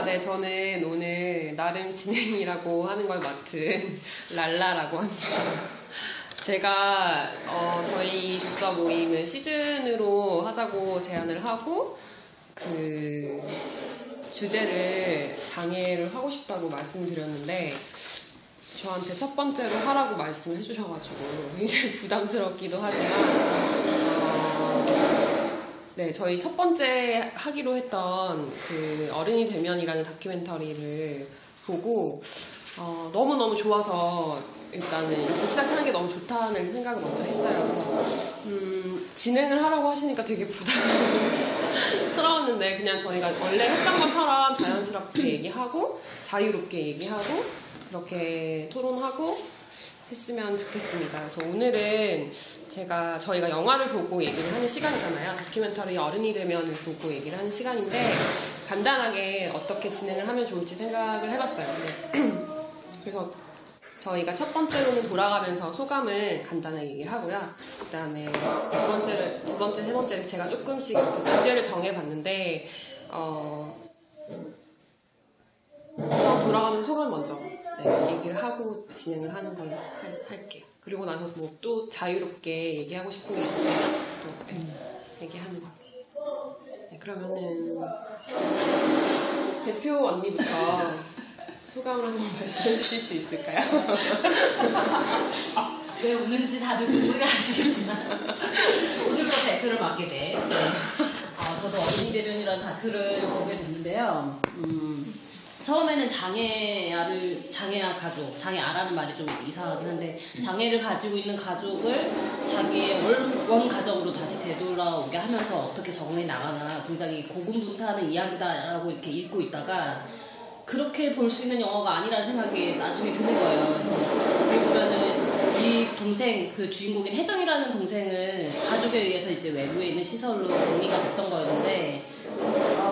네, 저는 오늘 나름 진행이라고 하는 걸 맡은 랄라라고 합니다. 제가 저희 독서 모임을 시즌으로 하자고 제안을 하고 그 주제를 장애를 하고 싶다고 말씀드렸는데 저한테 첫 번째로 하라고 말씀을 해주셔가지고 굉장히 부담스럽기도 하지만 네, 저희 첫 번째 하기로 했던 그 어른이 되면이라는 다큐멘터리를 보고 너무너무 좋아서 일단은 이렇게 시작하는 게 너무 좋다는 생각을 먼저 했어요. 그래서 진행을 하라고 하시니까 되게 부담스러웠는데 그냥 저희가 원래 했던 것처럼 자연스럽게 얘기하고 자유롭게 얘기하고 그렇게 토론하고 했으면 좋겠습니다. 그래서 오늘은 저희가 영화를 보고 얘기를 하는 시간이잖아요. 다큐멘터리 어른이 되면 보고 얘기를 하는 시간인데 간단하게 어떻게 진행을 하면 좋을지 생각을 해봤어요. 네. 그래서 저희가 첫 번째로는 돌아가면서 소감을 간단하게 얘기를 하고요. 그 다음에 두 번째, 세 번째를 제가 조금씩 이렇게 주제를 정해봤는데 우선 돌아가면서 소감 먼저 얘기를 하고 진행을 하는 걸로 할게요. 그리고 나서 뭐 또 자유롭게 얘기하고 싶은 게 있으면 또 얘기하는 걸로. 네, 그러면은 대표 언니부터 소감을 한번 말씀해 주실 수 있을까요? 왜 웃는지 다들 궁금해하시겠지만 오늘부터 대표를 맡게 돼. 저도 어린이 대변이라는 다큐를 보게 됐는데요. 처음에는 장애아 가족, 장애아라는 말이 좀 이상하긴 한데 장애를 가지고 있는 가족을 자기의 원 가족으로 다시 되돌아오게 하면서 어떻게 적응해 나가나 굉장히 고군분투하는 이야기다라고 이렇게 읽고 있다가 그렇게 볼 수 있는 영화가 아니라는 생각이 나중에 드는 거예요. 그래서 여기 보면은 이 동생, 그 주인공인 혜정이라는 동생은 가족에 의해서 이제 외부에 있는 시설로 격리가 됐던 거였는데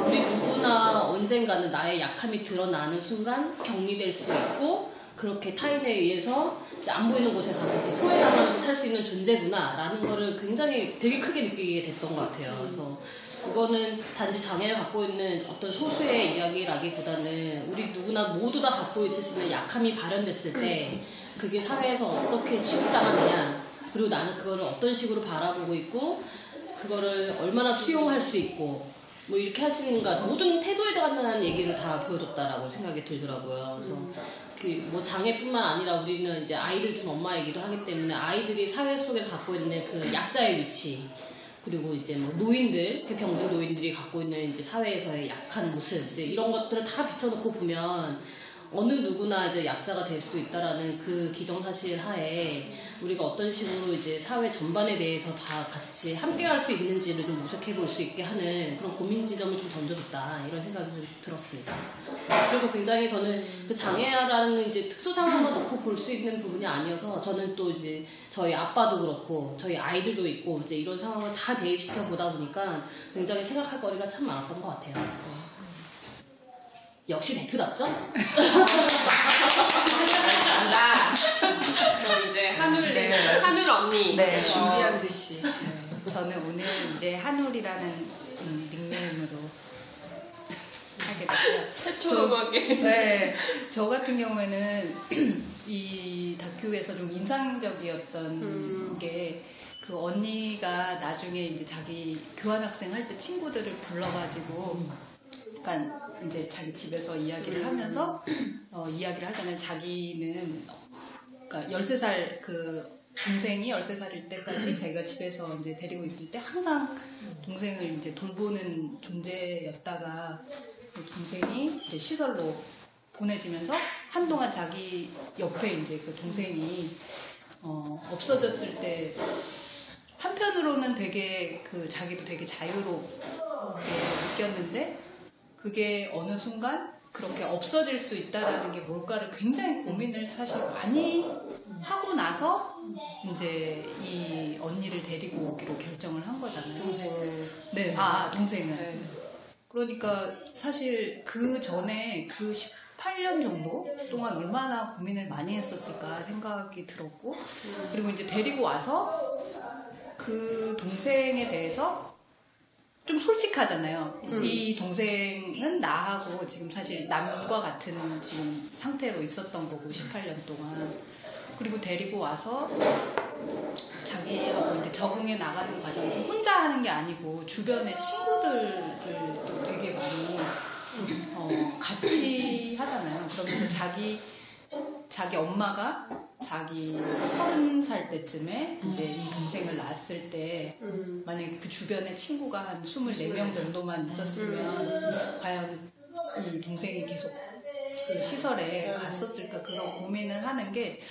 우리 누구나 언젠가는 나의 약함이 드러나는 순간 격리될 수 있고 그렇게 타인에 의해서 이제 안 보이는 곳에 가서 이렇게 소외당하면서 살 수 있는 존재구나 라는 거를 굉장히 되게 크게 느끼게 됐던 것 같아요. 그래서 그거는 단지 장애를 갖고 있는 어떤 소수의 이야기라기보다는 우리 누구나 모두 다 갖고 있을 수 있는 약함이 발현됐을 때 그게 사회에서 어떻게 취급당하느냐 그리고 나는 그거를 어떤 식으로 바라보고 있고 그거를 얼마나 수용할 수 있고 뭐 이렇게 할 수 있는가 모든 태도에 관한 얘기를 다 보여줬다라고 생각이 들더라고요. 그래서 그 뭐 장애뿐만 아니라 우리는 이제 아이를 둔 엄마이기도 하기 때문에 아이들이 사회 속에서 갖고 있는 그 약자의 위치 그리고 이제 뭐 노인들, 병든 노인들이 갖고 있는 이제 사회에서의 약한 모습 이제 이런 것들을 다 비춰놓고 보면 어느 누구나 이제 약자가 될 수 있다라는 그 기정사실 하에 우리가 어떤 식으로 이제 사회 전반에 대해서 다 같이 함께할 수 있는지를 좀 모색해 볼 수 있게 하는 그런 고민 지점을 좀 던져줬다 이런 생각이 좀 들었습니다. 그래서 굉장히 저는 그 장애아라는 이제 특수 상황만 놓고 볼 수 있는 부분이 아니어서 저는 또 이제 저희 아빠도 그렇고 저희 아이들도 있고 이제 이런 상황을 다 대입시켜 보다 보니까 굉장히 생각할 거리가 참 많았던 것 같아요. 역시 대표답죠? 잘한다. 그럼 이제 한울 언니. 네, 준비한 듯이. 저는 오늘 이제 한울이라는 닉네임으로 하게 됐고요. 최초 음악에. 네, 저 같은 경우에는 이 다큐에서 좀 인상적이었던 게 그 언니가 나중에 이제 자기 교환학생 할 때 친구들을 불러가지고 약간 이제 자기 집에서 이야기를 하면서 이야기를 하자면 자기는 그러니까 13살 그 동생이 13살일 때까지 자기가 집에서 이제 데리고 있을 때 항상 동생을 이제 돌보는 존재였다가 그 동생이 이제 시설로 보내지면서 한동안 자기 옆에 이제 그 동생이 없어졌을 때 한편으로는 되게 그 자기도 되게 자유롭게 느꼈는데 그게 어느 순간 그렇게 없어질 수 있다라는 게 뭘까를 굉장히 고민을 사실 많이 하고 나서 이제 이 언니를 데리고 오기로 결정을 한 거잖아요. 동생을. 네. 동생을. 네. 그러니까 사실 그 전에 그 18년 정도 동안 얼마나 고민을 많이 했었을까 생각이 들었고 그리고 이제 데리고 와서 그 동생에 대해서 좀 솔직하잖아요. 이 동생은 나하고 지금 사실 남과 같은 지금 상태로 있었던 거고 18년 동안. 그리고 데리고 와서 자기하고 이제 적응해 나가는 과정에서 혼자 하는 게 아니고 주변의 친구들을 또 되게 많이 같이 하잖아요. 그러면서 자기 엄마가 자기 30살 때쯤에 이제 이 동생을 낳았을 때 만약에 그 주변에 친구가 한 24명 정도만 있었으면 과연 이 동생이 계속 그 시설에 갔었을까 그런 고민을 하는 게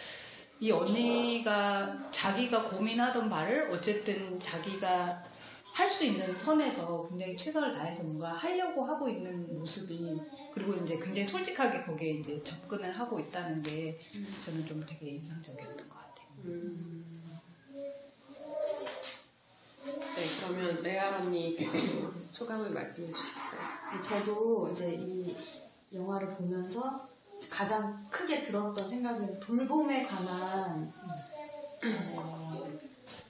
이 언니가 자기가 고민하던 바를 어쨌든 자기가 할 수 있는 선에서 굉장히 최선을 다해서 뭔가 하려고 하고 있는 모습이 그리고 이제 굉장히 솔직하게 거기에 이제 접근을 하고 있다는 게 저는 좀 되게 인상적이었던 것 같아요. 네, 그러면 레아 언니 소감을 말씀해 주시겠어요? 저도 이제 이 영화를 보면서 가장 크게 들었던 생각은 돌봄에 관한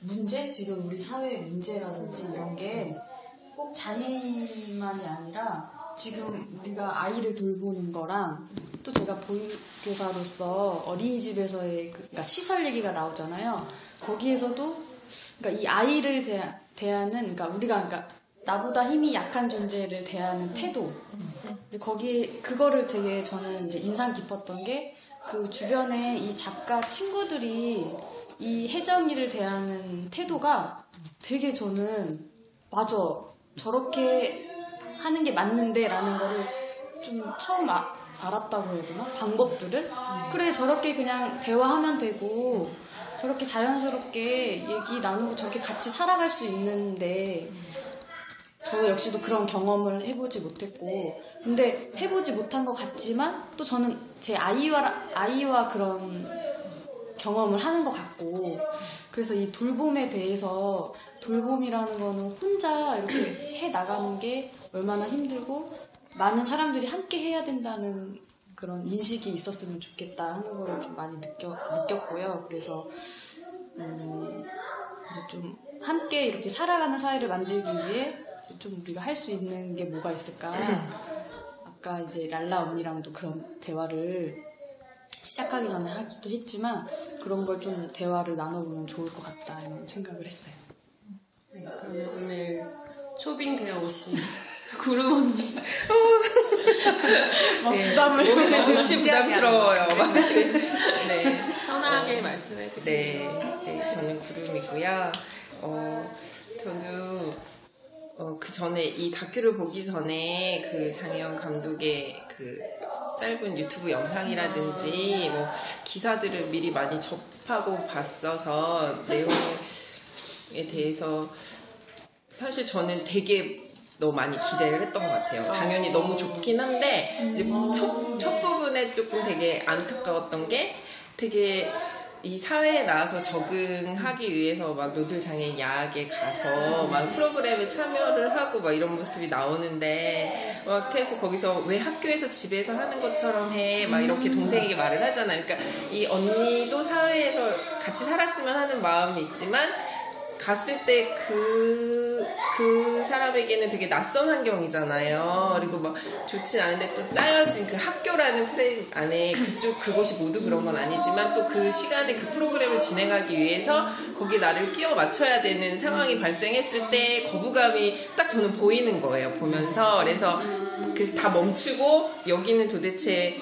문제? 지금 우리 사회의 문제라든지 이런 게 꼭 장애인만이 아니라 지금 우리가 아이를 돌보는 거랑 또 제가 보육교사로서 어린이집에서의 그러니까 시설 얘기가 나오잖아요. 거기에서도 그러니까 이 아이를 대하는 그러니까 우리가 나보다 힘이 약한 존재를 대하는 태도. 이제 거기에 그거를 되게 저는 이제 인상 깊었던 게 그 주변에 이 작가 친구들이 이 혜정이를 대하는 태도가 되게 저는 맞아 저렇게 하는 게 맞는데 라는 거를 좀 처음 알았다고 해야 되나? 방법들을? 그래 저렇게 그냥 대화하면 되고 저렇게 자연스럽게 얘기 나누고 저렇게 같이 살아갈 수 있는데 저 역시도 그런 경험을 해보지 못했고 근데 해보지 못한 것 같지만 또 저는 제 아이와 그런 경험을 하는 것 같고 그래서 이 돌봄에 대해서 돌봄이라는 거는 혼자 이렇게 해 나가는 게 얼마나 힘들고 많은 사람들이 함께 해야 된다는 그런 인식이 있었으면 좋겠다 하는 걸 좀 많이 느꼈고요. 그래서 이제 좀 함께 이렇게 살아가는 사회를 만들기 위해 좀 우리가 할 수 있는 게 뭐가 있을까? 아까 이제 랄라 언니랑도 그런 대화를 시작하기 전에 하기도 했지만 그런 걸 좀 대화를 나눠보면 좋을 것 같다 이런 생각을 했어요. 네, 그러면 오늘 초빙되어 오신 구름 언니 막 부담을 몹시 부담스러워요. 네. 편하게 말씀해 주세요. 네, 저는 구름이고요. 저도 그 전에 이 다큐를 보기 전에 그 장혜영 감독의 그 짧은 유튜브 영상이라든지 뭐 기사들을 미리 많이 접하고 봤어서 내용에 대해서 사실 저는 되게 너무 많이 기대를 했던 것 같아요. 당연히 너무 좋긴 한데 이제 첫 부분에 조금 되게 안타까웠던 게 되게 이 사회에 나와서 적응하기 위해서 막 노들 장애인 야학에 가서 막 프로그램에 참여를 하고 막 이런 모습이 나오는데 막 계속 거기서 왜 학교에서 집에서 하는 것처럼 해 막 이렇게 동생에게 말을 하잖아요. 그러니까 이 언니도 사회에서 같이 살았으면 하는 마음이 있지만 갔을 때 그 사람에게는 되게 낯선 환경이잖아요. 그리고 막 좋진 않은데 또 짜여진 그 학교라는 프레임 안에 그곳이 모두 그런 건 아니지만 또 그 시간에 그 프로그램을 진행하기 위해서 거기에 나를 끼워 맞춰야 되는 상황이 발생했을 때 거부감이 딱 저는 보이는 거예요. 보면서. 그래서 다 멈추고 여기는 도대체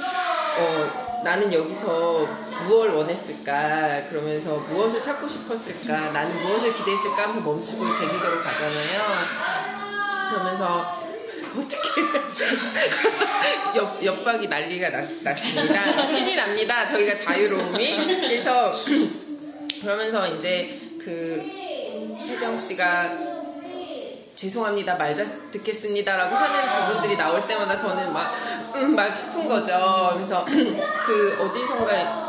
나는 여기서 무엇을 원했을까 그러면서 무엇을 찾고 싶었을까 나는 무엇을 기대했을까 하면서 멈추고 제주도로 가잖아요. 그러면서 어떻게 옆박이 난리가 났습니다. 신이 납니다. 저희가 자유로움이. 그래서 그러면서 이제 그 혜정 씨가 죄송합니다. 말 잘 듣겠습니다라고 하는 부분들이 나올 때마다 저는 막 싶은 거죠. 그래서 그 어디선가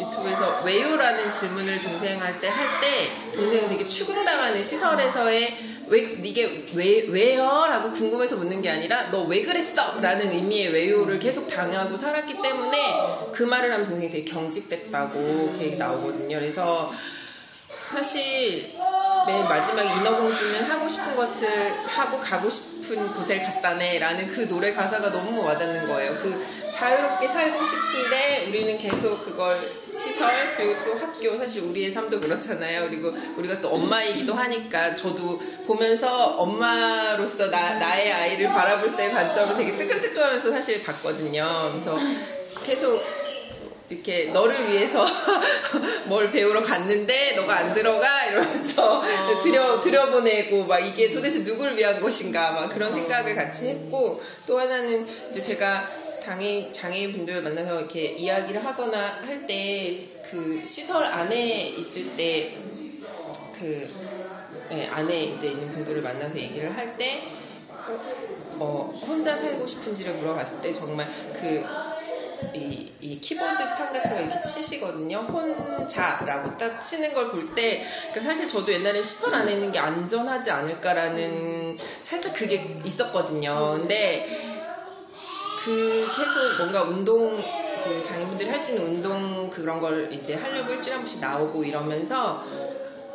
유튜브에서 왜요라는 질문을 동생한테 할 때 동생은 되게 추궁당하는 시설에서의 이게 왜요? 라고 궁금해서 묻는 게 아니라 너 왜 그랬어? 라는 의미의 왜요를 계속 당하고 살았기 때문에 그 말을 하면 동생이 되게 경직됐다고 그 얘기 나오거든요. 그래서 사실 맨 마지막에 인어공주는 하고 싶은 것을 하고 가고 싶은 곳에 갔다네 라는 그 노래 가사가 너무 와닿는 거예요. 그 자유롭게 살고 싶은데 우리는 계속 그걸 시설 그리고 또 학교 사실 우리의 삶도 그렇잖아요. 그리고 우리가 또 엄마이기도 하니까 저도 보면서 엄마로서 나의 아이를 바라볼 때 관점을 되게 뜨끔뜨끔하면서 사실 봤거든요. 그래서 계속 이렇게 너를 위해서 뭘 배우러 갔는데 너가 안 들어가 이러면서 들여보내고 막 이게 도대체 누구를 위한 것인가 막 그런 생각을 같이 했고 또 하나는 이제 제가 장애인 분들 만나서 이렇게 이야기를 하거나 할 때 그 시설 안에 있을 때 그 안에 이제 있는 분들을 만나서 얘기를 할 때 혼자 살고 싶은지를 물어봤을 때 정말 이 키보드판 같은 거 이렇게 치시거든요. 혼자라고 딱 치는 걸 볼 때 사실 저도 옛날에 시설 안에 있는 게 안전하지 않을까라는 살짝 그게 있었거든요. 근데 계속 뭔가 운동 그 장애인분들이 할 수 있는 운동 그런 걸 이제 하려고 일주일에 한 번씩 나오고 이러면서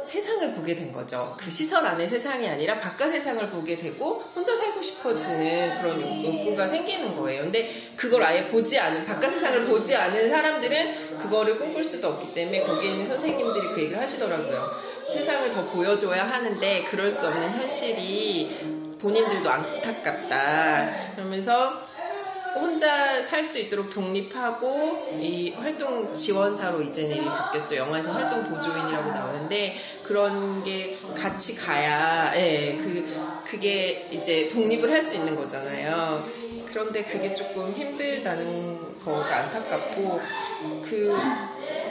세상을 보게 된 거죠. 그 시설 안의 세상이 아니라 바깥 세상을 보게 되고 혼자 살고 싶어지는 그런 욕구가 생기는 거예요. 근데 그걸 아예 바깥 세상을 보지 않은 사람들은 그거를 꿈꿀 수도 없기 때문에 거기에 있는 선생님들이 그 얘기를 하시더라고요. 세상을 더 보여줘야 하는데 그럴 수 없는 현실이 본인들도 안타깝다. 그러면서 혼자 살 수 있도록 독립하고 이 활동 지원사로 이제는 이름이 바뀌었죠. 영화에서 활동 보조인이라고 나오는데 그런 게 같이 가야 그게 이제 독립을 할 수 있는 거잖아요. 그런데 그게 조금 힘들다는 거가 안타깝고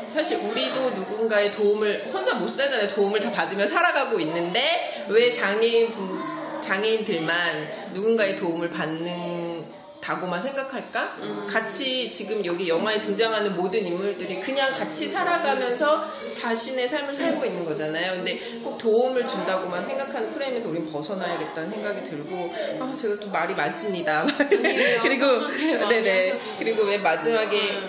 사실 우리도 누군가의 도움을 혼자 못 살잖아요. 도움을 다 받으며 살아가고 있는데 왜 장애인들만 누군가의 도움을 받는다고만 생각할까? 같이 지금 여기 영화에 등장하는 모든 인물들이 그냥 같이 살아가면서 자신의 삶을 살고 있는 거잖아요. 근데 꼭 도움을 준다고만 생각하는 프레임에서 우린 벗어나야겠다는 생각이 들고 제가 또 말이 많습니다. 그리고 그리고 왜 마지막에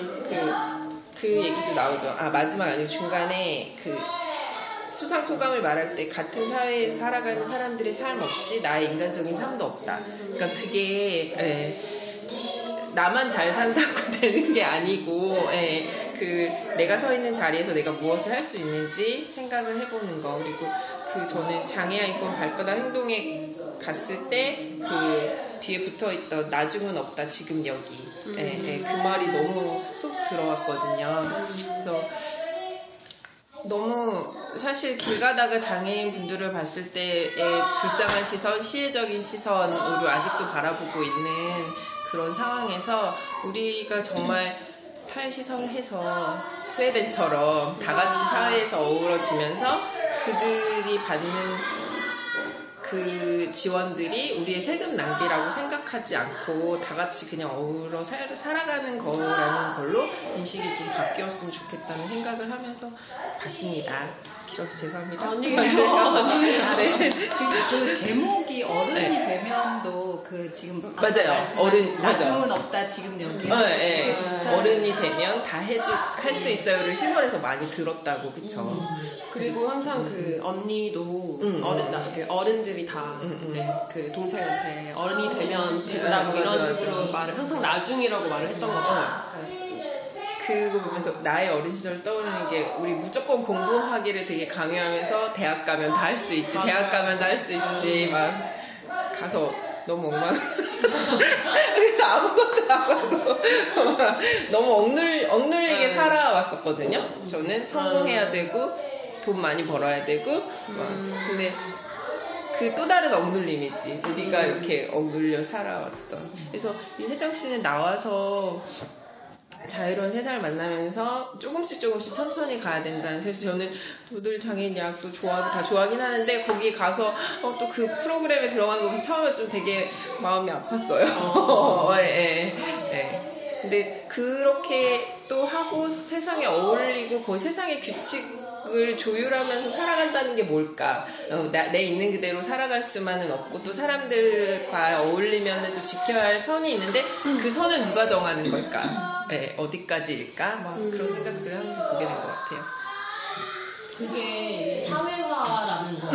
그 얘기도 나오죠. 마지막 아니고 중간에 수상 소감을 말할 때 같은 사회에 살아가는 사람들의 삶 없이 나의 인간적인 삶도 없다. 그러니까 그게 나만 잘 산다고 되는 게 아니고 내가 서 있는 자리에서 내가 무엇을 할 수 있는지 생각을 해보는 거. 그리고 저는 장애아이권 발바닥 행동에 갔을 때 뒤에 붙어있던 나중은 없다 지금 여기 그 말이 너무 훅 들어왔거든요. 그래서 너무 사실 길 가다가 장애인 분들을 봤을 때의 불쌍한 시선, 시혜적인 시선으로 아직도 바라보고 있는 그런 상황에서 우리가 정말 탈시설해서 스웨덴처럼 다 같이 사회에서 어우러지면서 그들이 받는 그 지원들이 우리의 세금 낭비라고 생각하지 않고 다 같이 그냥 어우러 살아가는 거라는 걸로 인식이 좀 바뀌었으면 좋겠다는 생각을 하면서 봤습니다. 길어서 죄송합니다. 아니에요. 네. 그 제목이 어른이 되면도 지금 맞아요. 어른 나중은 없다 지금 여기. 어른이 되면 다 할 수 있어요를 시설에서 많이 들었다고 그쵸. 그리고 항상 언니도 어른들이 다 이제 동생한테 어른이 되면 된다고 이런 식으로 말을 항상 나중이라고 말을 했던 거죠. 그거 보면서 나의 어린 시절 떠오르는 게 우리 무조건 공부하기를 되게 강요하면서 대학 가면 다 할 수 있지, 대학 가면 다 할 수 있지 막 가서 너무 엉망해서 그래서 아무것도 안 하고 너무 억눌리게 살아왔었거든요. 저는 성공해야 되고 돈 많이 벌어야 되고 근데 또 다른 억눌림이지 우리가 이렇게 억눌려 살아왔던. 그래서 이 혜정 씨는 나와서 자유로운 세상을 만나면서 조금씩 천천히 가야 된다는 그래서 저는 도들 장애인 약도 다 좋아하긴 하는데 거기 가서 또 그 프로그램에 들어간 거 보면서 처음에 좀 되게 마음이 아팠어요. 근데 그렇게 또 하고 세상에 어울리고 그 세상의 규칙을 조율하면서 살아간다는 게 뭘까? 내 있는 그대로 살아갈 수만은 없고 또 사람들과 어울리면 또 지켜야 할 선이 있는데 그 선은 누가 정하는 걸까? 어디까지일까? 막 그런 생각들을 하면서 보게 된 것 같아요. 그게 사회화라는 거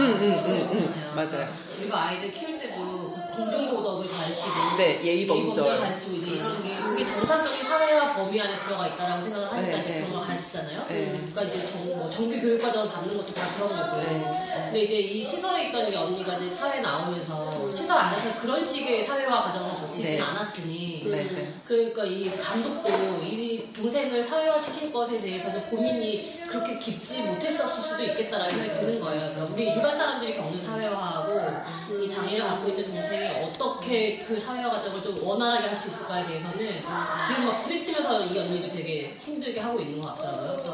맞아요. 우리가 아이들 키울 때도 그 공중도덕을 가르치고 네, 예의범절. 가르치고 이제 이런 게 그게 정상적인 사회화 범위 안에 들어가 있다라고 생각을 하니까 네, 이제 네. 그런 걸 가르치잖아요. 네. 그러니까 이제 정규 교육 과정을 받는 것도 다 그런 거고요. 네. 근데 이제 이 시설에 있던 이 언니가 이제 사회 나오면서 시설 안에서 그런 식의 사회화 과정을 거치진 네. 않았으니 네, 네. 그러니까 이 감독도 이 동생을 사회화 시킬 것에 대해서는 고민이 그렇게 깊지 못했었을 수도 있겠다라는 생각이 드는 거예요. 그러니까 우리 일반 사람들이 겪는 사회화하고 이 장애를 갖고 있는 동생이 어떻게 그 사회화 과정을 좀 원활하게 할 수 있을까에 대해서는 지금 막 부딪히면서 이 언니도 되게 힘들게 하고 있는 것 같더라고요. 그래서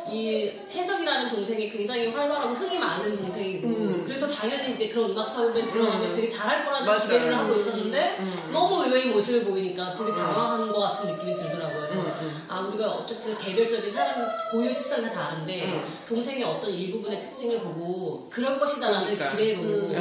이 혜정이라는 동생이 굉장히 활발하고 흥이 많은 동생이고 그래서 당연히 이제 그런 음악 수업에 들어가면 되게 잘할 거라는 맞아요. 기대를 하고 있었는데 너무 의외의 모습을 보이니까 되게 당황한 것 같은 느낌이 들더라고요. 그래서 아 우리가 어쨌든 개별적인 사람 고유의 특성이 다 다른데 동생의 어떤 일부분의 특징을 보고 그럴 것이다라는 그러니까. 기대로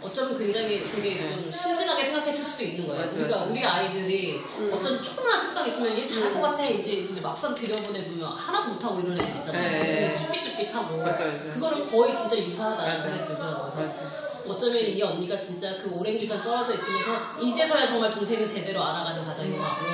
어쩌면 굉장히 되게 좀 순진하게 생각했을 수도 있는 거예요. 맞아, 우리가 맞아. 우리 아이들이 어떤 조그마한 특성이 있으면 얘 잘할 것 같아 이제 근데 막상 들여보내보면 하나도 못하고 이런 애들 있잖아요. 네. 쭈삣쭈삣하고 맞아, 맞아. 그거는 거의 진짜 유사하다는 맞아. 생각이 들더라고요. 그래서 맞아. 어쩌면 이 언니가 진짜 그 오랜 기간 떨어져 있으면서 이제서야 정말 동생을 제대로 알아가는 과정인 것 같고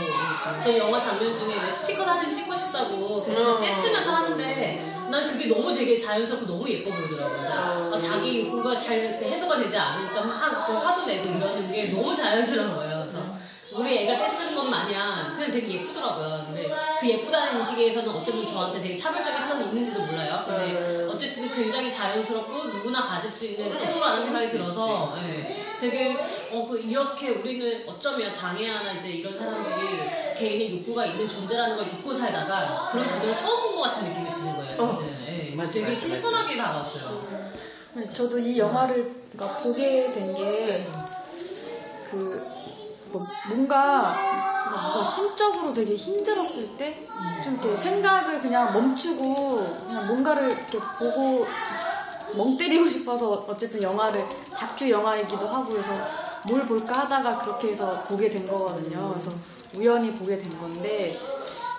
그 영화 장면 중에 왜 스티커 사진 찍고 싶다고 계속 떼쓰면서 하는데 난 그게 너무 되게 자연스럽고 너무 예뻐 보이더라고요. 자기 욕구가 잘 이렇게 해소가 되지 않으니까 막 화도 내고 이러는 게 너무 자연스러운 거예요. 그래서 우리 애가 떼쓰는 것 마냥 그냥 되게 예쁘더라고요. 근데 그 예쁘다는 인식에서는 어쩌면 저한테 되게 차별적인 시선이 있는지도 몰라요. 근데 어쨌든 굉장히 자연스럽고 누구나 가질 수 있는 태도라는 생각이 들어서 예, 되게 이렇게 우리는 어쩌면 장애아나 이제 이런 사람들이 개인의 욕구가 있는 존재라는 걸 잊고 살다가 그런 장면을 처음 본 것 같은 느낌이 드는 거예요. 저는. 예, 맞아, 되게 맞아, 신선하게 다가왔어요. 저도 이 영화를 그러니까 보게 된 게 뭔가 심적으로 되게 힘들었을 때 좀 이렇게 생각을 그냥 멈추고 그냥 뭔가를 이렇게 보고 멍 때리고 싶어서 어쨌든 영화를 다큐 영화이기도 하고 그래서 뭘 볼까 하다가 그렇게 해서 보게 된 거거든요. 그래서 우연히 보게 된 건데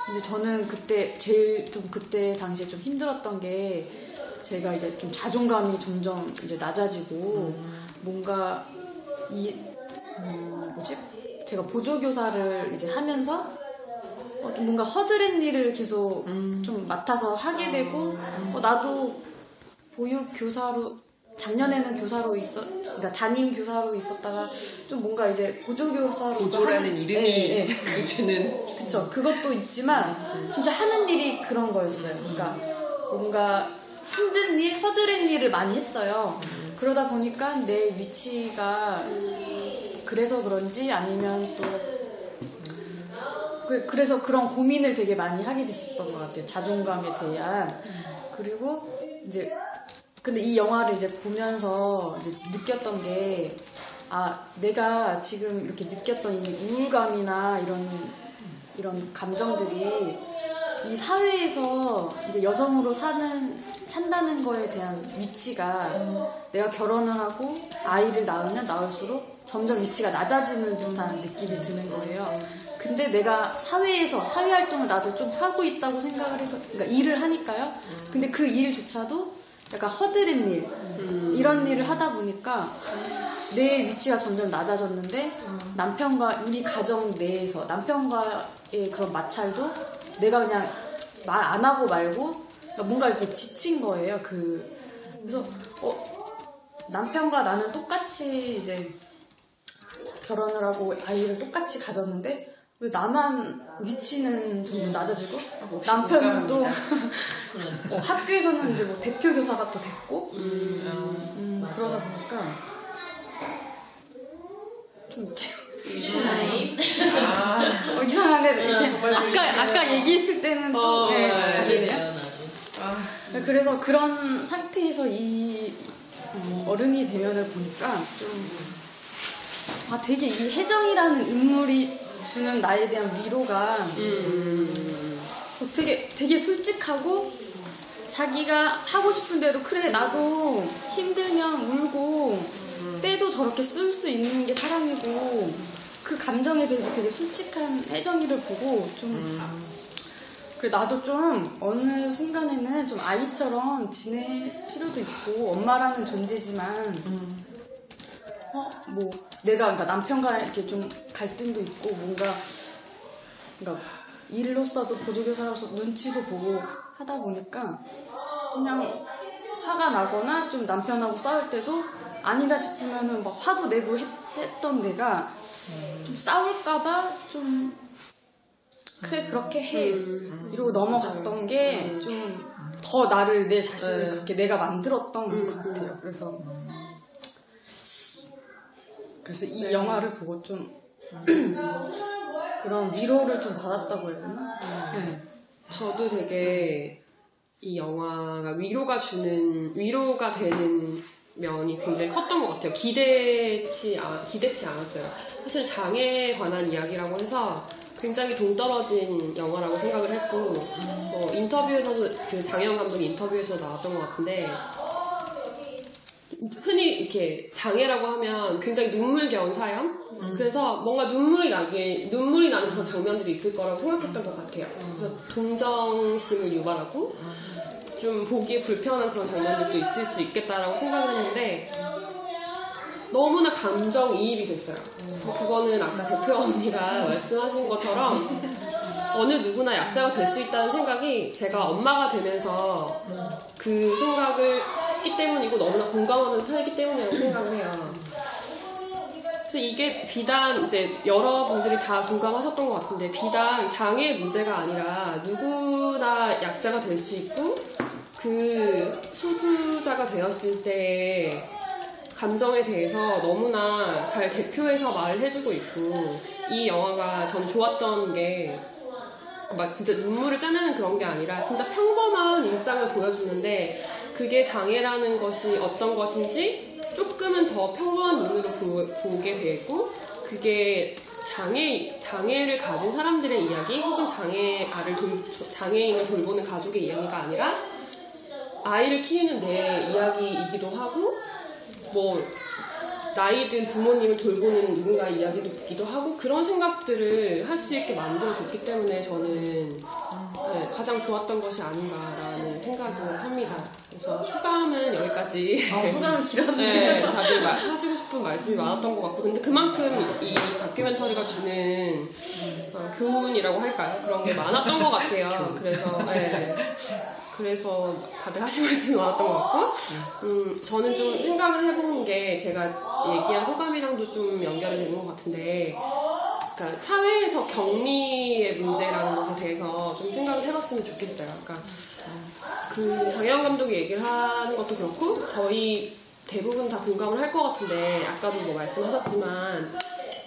근데 저는 그때 당시에 좀 힘들었던 게 제가 이제 좀 자존감이 점점 이제 낮아지고 뭔가 제가 보조교사를 이제 하면서 좀 뭔가 허드렛 일을 계속 좀 맡아서 하게 되고 나도 보육교사로 작년에는 교사로 그러니까 담임 교사로 있었다가 좀 뭔가 이제 보조교사로 보조라는 이름이 주는 그쵸 그것도 있지만 진짜 하는 일이 그런 거였어요. 그러니까 뭔가 힘든 일, 허드렛 일을 많이 했어요. 그러다 보니까 내 위치가 그래서 그런지 아니면 또 그래서 그런 고민을 되게 많이 하게 됐었던 것 같아요. 자존감에 대한. 그리고 이제 근데 이 영화를 이제 보면서 이제 느꼈던 게 내가 지금 이렇게 느꼈던 이 우울감이나 이런 감정들이 이 사회에서 이제 여성으로 산다는 거에 대한 위치가 내가 결혼을 하고 아이를 낳으면 낳을수록 점점 위치가 낮아지는 듯한 느낌이 드는 거예요. 근데 내가 사회에서 사회활동을 나도 좀 하고 있다고 생각을 해서 그러니까 일을 하니까요. 근데 그 일조차도 약간 허드렛 일 이런 일을 하다 보니까 내 위치가 점점 낮아졌는데 남편과 우리 가정 내에서 남편과의 그런 마찰도 내가 그냥 말 안 하고 말고 뭔가 이렇게 지친 거예요. 그래서 남편과 나는 똑같이 이제 결혼을 하고 아이를 똑같이 가졌는데 왜 나만 위치는 좀 낮아지고 남편은 또 학교에서는 이제 뭐 대표 교사가 또 됐고 그러다 보니까 좀 이렇게 휴지타임. 이상한데 이렇게 아까 얘기했을 때는 또 다르네요, 나도. 그래서 그런 상태에서 이 어른이 되면을 보니까 좀 되게 이 혜정이라는 인물이 주는 나에 대한 위로가 되게 솔직하고 자기가 하고 싶은 대로 그래 나도 힘들면 울고 때도 저렇게 쓸 수 있는 게 사람이고 그 감정에 대해서 되게 솔직한 혜정이를 보고 좀 그래 나도 좀 어느 순간에는 좀 아이처럼 지낼 필요도 있고 엄마라는 존재지만 뭐 내가 그러니까 남편과 이렇게 좀 갈등도 있고 뭔가 그러니까 일로서도 보조교사로서 눈치도 보고 하다 보니까 그냥 화가 나거나 좀 남편하고 싸울 때도 아니다 싶으면은 막 화도 내고 했던 내가 좀 싸울까봐 좀 그래 그렇게 해 이러고 넘어갔던 게 좀 더 나를 내 자신을 그렇게 내가 만들었던 것 같아요. 그래서 이 영화를 보고 좀 그런 위로를 좀 받았다고 해야 되나? 저도 되게 이 영화가 위로가 되는 면이 굉장히 컸던 것 같아요. 기대치 않았어요. 사실 장애에 관한 이야기라고 해서 굉장히 동떨어진 영화라고 생각을 했고, 인터뷰에서도 그 장혜영 감독 인터뷰에서 나왔던 것 같은데, 흔히 이렇게 장애라고 하면 굉장히 눈물겨운 사연? 그래서 뭔가 눈물이 나는 그런 장면들이 있을 거라고 생각했던 것 같아요. 그래서 동정심을 유발하고, 좀 보기에 불편한 그런 장면들도 있을 수 있겠다라고 생각을 했는데 너무나 감정이입이 됐어요. 그거는 아까 대표 언니가 말씀하신 것처럼 어느 누구나 약자가 될 수 있다는 생각이 제가 엄마가 되면서 그 생각을 했기 때문이고 너무나 공감하면서 살기 때문이라고 생각을 해요. 그래서 이게 비단 이제 여러분들이 다 공감하셨던 것 같은데 비단 장애의 문제가 아니라 누구나 약자가 될 수 있고 그 소수자가 되었을 때 감정에 대해서 너무나 잘 대표해서 말을 해주고 있고 이 영화가 전 좋았던 게 막 진짜 눈물을 짜내는 그런 게 아니라 진짜 평범한 일상을 보여주는데 그게 장애라는 것이 어떤 것인지 조금은 더 평범한 눈으로 보게 되고 그게 장애를 가진 사람들의 이야기 혹은 장애인을 돌보는 가족의 이야기가 아니라 아이를 키우는 내 이야기이기도 하고 뭐 나이 든 부모님을 돌보는 누군가의 이야기도 하고 그런 생각들을 할 수 있게 만들어줬기 때문에 저는 가장 좋았던 것이 아닌가라는 생각을 합니다. 그래서 소감은 여기까지. 소감은 길었네. 다들 하시고 싶은 말씀이 많았던 것 같고 근데 그만큼 이 다큐멘터리가 주는 교훈이라고 할까요? 그런 게 많았던 것 같아요. 그래서 다들 하신 말씀이 많았던 것 같고 저는 좀 생각을 해본 게 제가 얘기한 소감이랑도 좀 연결이 되는 것 같은데 그러니까 사회에서 격리의 문제라는 것에 대해서 좀 생각을 해봤으면 좋겠어요. 그러니까 그 장혜영 감독이 얘기를 하는 것도 그렇고 저희 대부분 다 공감을 할 것 같은데 아까도 뭐 말씀하셨지만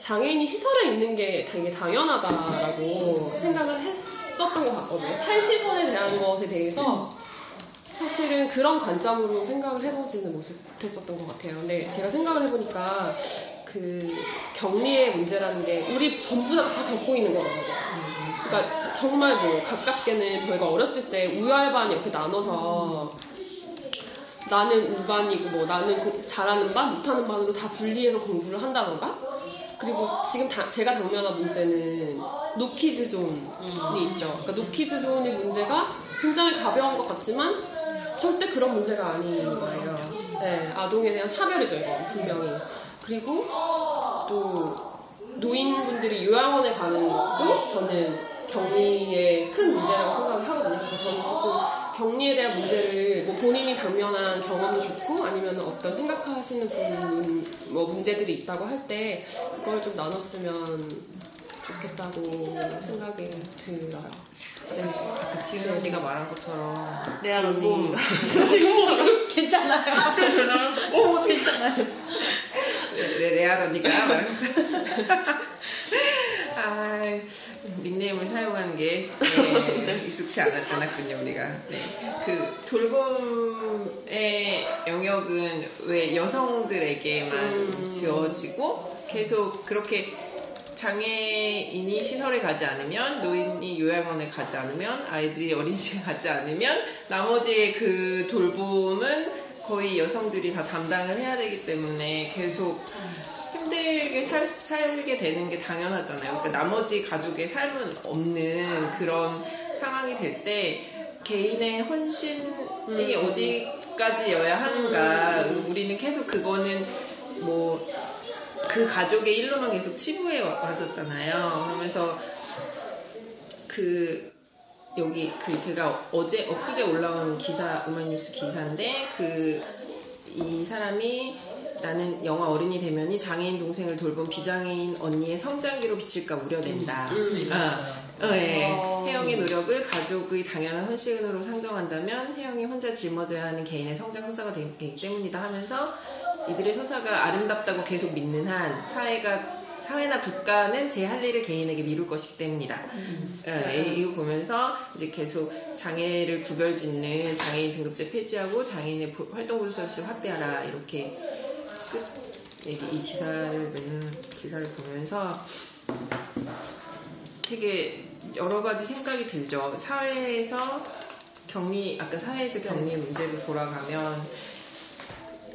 장애인이 시설에 있는 게 되게 당연하다라고 생각을 했었던 것 같거든요. 탈시설에 대한 것에 대해서 사실은 그런 관점으로 생각을 해보지는 못했었던 것 같아요. 근데 제가 생각을 해보니까 그 격리의 문제라는 게 우리 전부 다 겪고 있는 거거든요. 그러니까 정말 뭐 가깝게는 저희가 어렸을 때 우열반 이렇게 나눠서 나는 우반이고 뭐 나는 잘하는 반, 못하는 반으로 다 분리해서 공부를 한다던가 그리고 지금 제가 당면한 문제는 노키즈존이 있죠. 그러니까 노키즈존의 문제가 굉장히 가벼운 것 같지만 절대 그런 문제가 아닌 거예요. 네, 아동에 대한 차별이죠, 이건 분명히. 그리고 또 노인분들이 요양원에 가는 것도 저는 격리의 큰 문제라고 생각을 하거든요. 그래서 저는 조금 격리에 대한 문제를 뭐 본인이 당면한 경험도 좋고 아니면 어떤 생각하시는 분 뭐 문제들이 있다고 할 때 그걸 좀 나눴으면 좋겠다고 생각이 들어요. 네, 아까 지은 언니가 말한 것처럼 레알 언니 괜찮아요. 괜찮아요. 레알 언니가 말한 것처럼 닉네임을 사용하는 게 익숙치 않았군요 우리가. 네. 그 돌봄의 영역은 왜 여성들에게만 지어지고 계속 그렇게 장애인이 시설에 가지 않으면 노인이 요양원에 가지 않으면 아이들이 어린이집에 가지 않으면 나머지의 그 돌봄은 거의 여성들이 다 담당을 해야 되기 때문에 계속 힘들게 살게 되는 게 당연하잖아요. 그러니까 나머지 가족의 삶은 없는 그런 상황이 될 때 개인의 헌신이 어디까지여야 하는가. 우리는 계속 그거는 뭐 그 가족의 일로만 계속 치부해 왔었잖아요. 그러면서 여기 제가 엊그제 올라온 기사, 오마이뉴스 기사인데 이 사람이 나는 영화 어른이 되면이 장애인 동생을 돌본 비장애인 언니의 성장기로 비칠까 우려된다. 네. 혜영의 노력을 가족의 당연한 헌신으로 상정한다면 혜영이 혼자 짊어져야 하는 개인의 성장 서사가 되기 때문이다 하면서 이들의 서사가 아름답다고 계속 믿는 한 사회나 국가는 제 할 일을 개인에게 미룰 것이기 때문이다. 이거 보면서 이제 계속 장애를 구별짓는 장애인 등급제 폐지하고 장애인의 활동 불수를 확대하라 이렇게 이 기사를 보면서 되게 여러 가지 생각이 들죠. 아까 사회에서 격리 문제로 돌아가면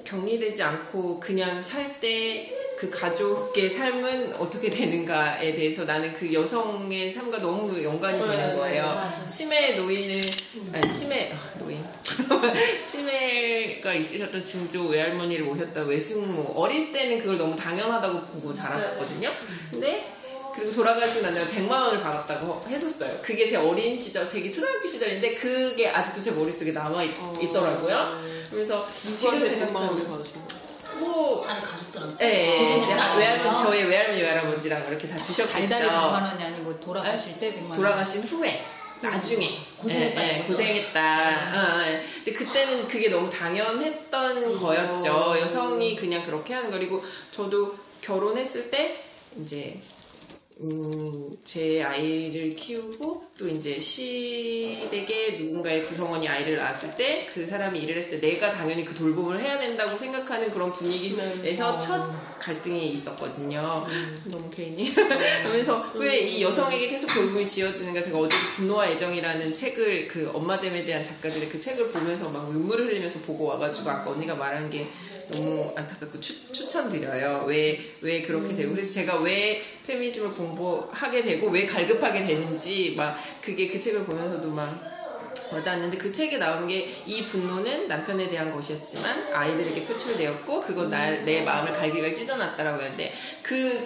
격리되지 않고 그냥 살 때 그 가족의 삶은 어떻게 되는가에 대해서 나는 그 여성의 삶과 너무 연관이 되는 거예요. 치매 치매가 있으셨던 증조 외할머니를 모셨다 외숙모. 어릴 때는 그걸 너무 당연하다고 보고 자랐었거든요. 근데 그리고 돌아가시고 난 다음에 100만 원을 받았다고 했었어요. 그게 제 어린 시절, 되게 초등학교 시절인데 그게 아직도 제 머릿속에 남아있더라고요. 그래서 지금 100만 원을 받으신 거예요? 다른 가족들한테. 네, 저희 외할머니, 외할아버지랑 이렇게 다 주셨겠죠. 달달이 100만 원이 아니고 돌아가실 때 100만 원. 돌아가신 후에. 나중에 고생했다. 근데 그때는 그게 너무 당연했던 거였죠. 여성이 그냥 그렇게 하는 거. 그리고 저도 결혼했을 때 이제 제 아이를 키우고 또 이제 시댁에 누군가의 구성원이 아이를 낳았을 때 그 사람이 일을 했을 때 내가 당연히 그 돌봄을 해야 된다고 생각하는 그런 분위기에서 첫 갈등이 있었거든요. 너무 개인이. 그러면서 왜 이 여성에게 계속 돌봄이 지어지는가. 제가 어제 분노와 애정이라는 책을 그 엄마됨에 대한 작가들의 그 책을 보면서 막 눈물을 흘리면서 보고 와가지고 아까 언니가 말한 게 너무 안타깝고 추천드려요. 왜 그렇게 되고. 그래서 제가 왜 페미니즘을 공부하게 되고 왜 갈급하게 되는지 막 그게 그 책을 보면서도 막 와닿았는데 그 책에 나오는 게 이 분노는 남편에 대한 것이었지만 아이들에게 표출되었고 그건 내 마음을 갈기갈 찢어놨다라고 하는데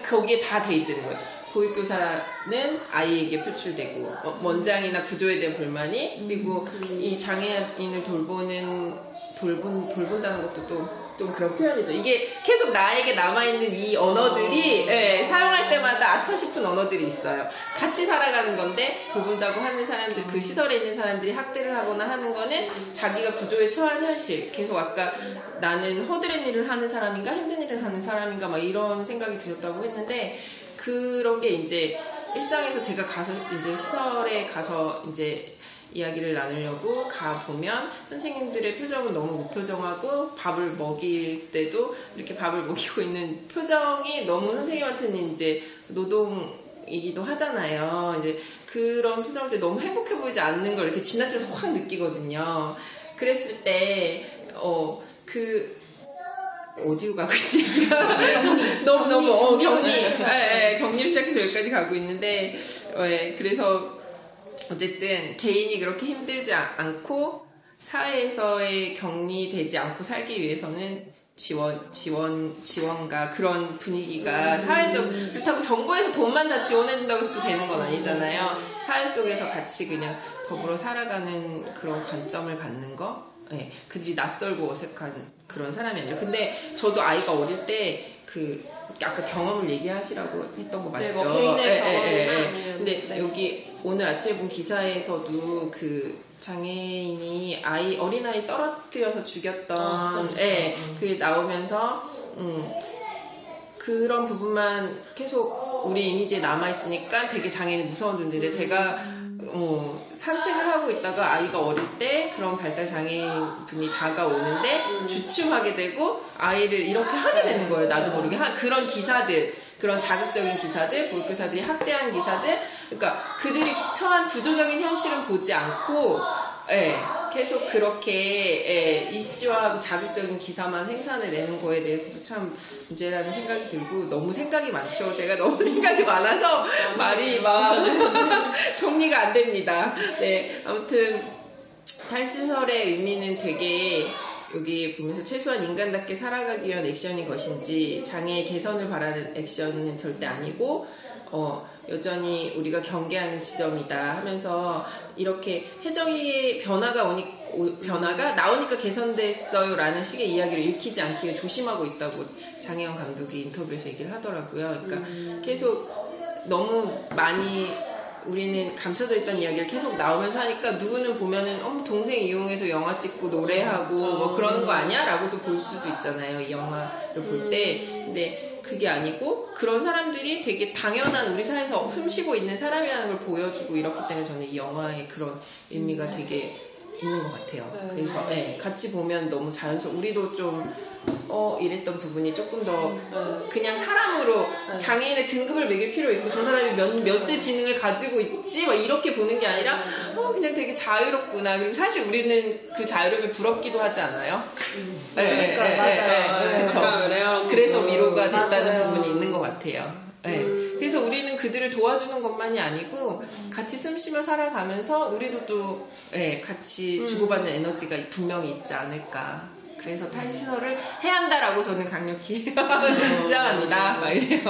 거기에 다 돼 있다는 거예요. 보육교사는 아이에게 표출되고 원장이나 구조에 대한 불만이 그리고 이 장애인을 돌본다는 것도 또 그런 표현이죠. 이게 계속 나에게 남아있는 이 언어들이 사용할 때마다 아차 싶은 언어들이 있어요. 같이 살아가는 건데 돌본다고 하는 사람들, 그 시설에 있는 사람들이 학대를 하거나 하는 거는 자기가 구조에 처한 현실. 계속 아까 나는 허드렛 일을 하는 사람인가 힘든 일을 하는 사람인가 막 이런 생각이 들었다고 했는데 그런 게 이제 일상에서 제가 이제 시설에 가서 이제 이야기를 나누려고 가보면 선생님들의 표정은 너무 무표정하고 밥을 먹일 때도 이렇게 밥을 먹이고 있는 표정이 너무 선생님한테는 이제 노동이기도 하잖아요. 이제 그런 표정들 너무 행복해 보이지 않는 걸 이렇게 지나쳐서 확 느끼거든요. 그랬을 때, 어디로 가고 있지? 너무 격리 시작해서 여기까지 가고 있는데, 그래서 어쨌든 개인이 그렇게 힘들지 않고 사회에서의 격리되지 않고 살기 위해서는 지원과 그런 분위기가 사회적 그렇다고 정부에서 돈만 다 지원해준다고 해도 되는 건 아니잖아요. 사회 속에서 같이 그냥 더불어 살아가는 그런 관점을 갖는 거. 그지 낯설고 어색한 그런 사람이 아니라. 근데 저도 아이가 어릴 때 아까 경험을 얘기하시라고 했던 거 맞죠? 네, 뭐 개인의 경험이나 근데 여기 오늘 아침에 본 기사에서도 그 장애인이 어린아이 떨어뜨려서 죽였던 그게 나오면서 그런 부분만 계속 우리 이미지에 남아있으니까 되게 장애인이 무서운 존재인데 제가 산책을 하고 있다가 아이가 어릴 때 그런 발달 장애인 분이 다가오는데 주춤하게 되고 아이를 이렇게 하게 되는 거예요. 나도 모르게 그런 기사들, 그런 자극적인 기사들, 보육교사들이 학대한 기사들, 그러니까 그들이 처한 구조적인 현실은 보지 않고 계속 그렇게 이슈화하고 자극적인 기사만 생산해내는 거에 대해서도 참 문제라는 생각이 들고 너무 생각이 많죠. 제가 너무 생각이 많아서 말이 막 정리가 안 됩니다. 네, 아무튼 탈시설의 의미는 되게 여기 보면서 최소한 인간답게 살아가기 위한 액션이 것인지 장애 개선을 바라는 액션은 절대 아니고 여전히 우리가 경계하는 지점이다 하면서 이렇게 혜정이의 변화가 나오니까 개선됐어요 라는 식의 이야기를 읽히지 않기 위해 조심하고 있다고 장혜영 감독이 인터뷰에서 얘기를 하더라고요. 그러니까 계속 너무 많이 우리는 감춰져 있던 이야기를 계속 나오면서 하니까 누구는 보면은 동생 이용해서 영화 찍고 노래하고 뭐 그러는 거 아니야? 라고도 볼 수도 있잖아요. 이 영화를 볼 때. 근데 그게 아니고 그런 사람들이 되게 당연한 우리 사회에서 숨쉬고 있는 사람이라는 걸 보여주고 이렇기 때문에 저는 이 영화의 그런 의미가 되게 있는 것 같아요. 그래서 같이 보면 너무 자연스러워. 우리도 좀 이랬던 부분이 조금 더 그냥 사람으로 장애인의 등급을 매길 필요 있고 저 사람이 몇 세 지능을 가지고 있지 막 이렇게 보는 게 아니라 그냥 되게 자유롭구나. 그리고 사실 우리는 그 자유로움에 부럽기도 하지 않아요? 그러니까 맞아요. 그쵸. 그래서 위로가 됐다는 부분이 있는 것 같아요. 그래서 우리는 그들을 도와주는 것만이 아니고 같이 숨쉬며 살아가면서 우리도 또 같이 주고받는 에너지가 분명히 있지 않을까. 그래서 탈시설을 해야 한다라고 저는 강력히 주장합니다. 막 이래요.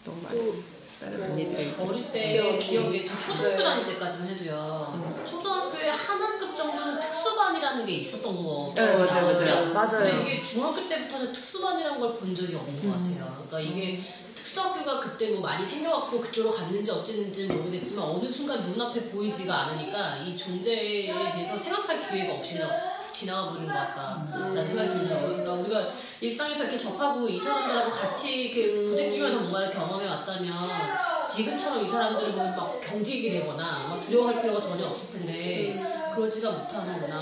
너무 많이 다른 언니들이 어릴 때 기억에 좀 초등학교 다닐 때까지만 해도요. 초등학교에 한 학급 정도는 특수반이라는 게 있었던 거. 맞아요. 근데 이게 중학교 때부터는 특수반이라는 걸 본 적이 없는 것 같아요. 그러니까 이게 특수학교가 그때 뭐 많이 생겨갖고 그쪽으로 갔는지 어쨌는지는 모르겠지만 어느 순간 눈앞에 보이지가 않으니까 이 존재에 대해서 생각할 기회가 없이 그냥 훅 지나가 버린 것 같다 라는 생각이 들더라고요. 그러니까 우리가 일상에서 이렇게 접하고 이 사람들하고 같이 이렇게 부대끼면서 뭔가를 경험해 왔다면 지금처럼 이 사람들을 보면 막 경직이 되거나 막 두려워할 필요가 전혀 없을 텐데 그러지가 못하는구나.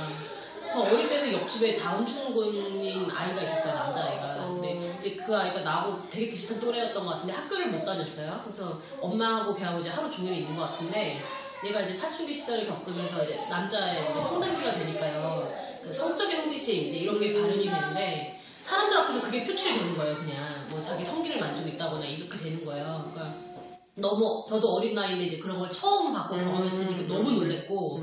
저 어릴 때는 옆집에 다운 증후군인 아이가 있었어요, 남자아이가. 근데 이제 그 아이가 나하고 되게 비슷한 또래였던 것 같은데 학교를 못 다녔어요. 그래서 엄마하고 걔하고 이제 하루 종일 있는 것 같은데 얘가 이제 사춘기 시절을 겪으면서 이제 남자의 이제 성장기가 되니까요. 그 성적인 호기심 이제 이런 게 발현이 되는데 사람들 앞에서 그게 표출이 되는 거예요, 그냥. 뭐 자기 성기를 만지고 있다거나 이렇게 되는 거예요. 그러니까 너무 저도 어린 나이인데 이제 그런 걸 처음 받고 경험했으니까 너무 놀랬고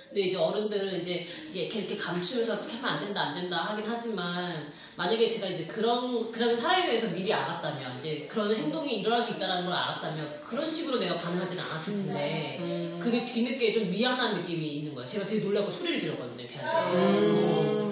근데 이제 어른들은 이제 이렇게 감추면서 그렇게 하면 안 된다 하긴 하지만 만약에 제가 이제 그런 사람에 대해서 미리 알았다면 이제 그런 행동이 일어날 수 있다는 걸 알았다면 그런 식으로 내가 반응하지는 않았을 텐데 그게 뒤늦게 좀 미안한 느낌이 있는 거예요. 제가 되게 놀라고 소리를 지르거든요, 걔한테.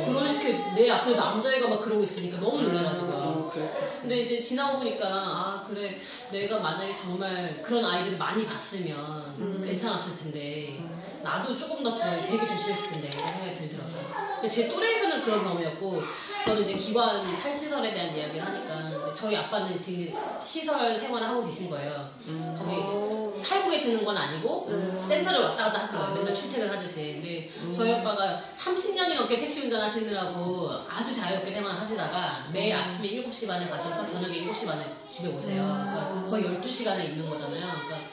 그렇게 내 앞에 남자애가 막 그러고 있으니까 너무 놀라가지고. 근데 이제 지나고 보니까 그래 내가 만약에 정말 그런 아이들을 많이 봤으면 괜찮았을 텐데 나도 조금 더 되게 조심했을 텐데 이런 생각이 들더라고요. 근데 제 또래에서는 그런 경험이었고 저는 이제 기관 탈시설에 대한 이야기를 하니까 이제 저희 아빠는 지금 시설 생활을 하고 계신 거예요. 거기 살고 계시는 건 아니고 센터를 왔다 갔다 하시는 거예요. 맨날 출퇴근하듯이. 근데 저희 아빠가 30년이 넘게 택시 운전하시느라고 아주 자유롭게 생활을 하시다가 매일 아침에 7시 반에 가셔서 저녁에 7시 반에 집에 오세요. 그러니까 거의 12시간을 있는 거잖아요. 그러니까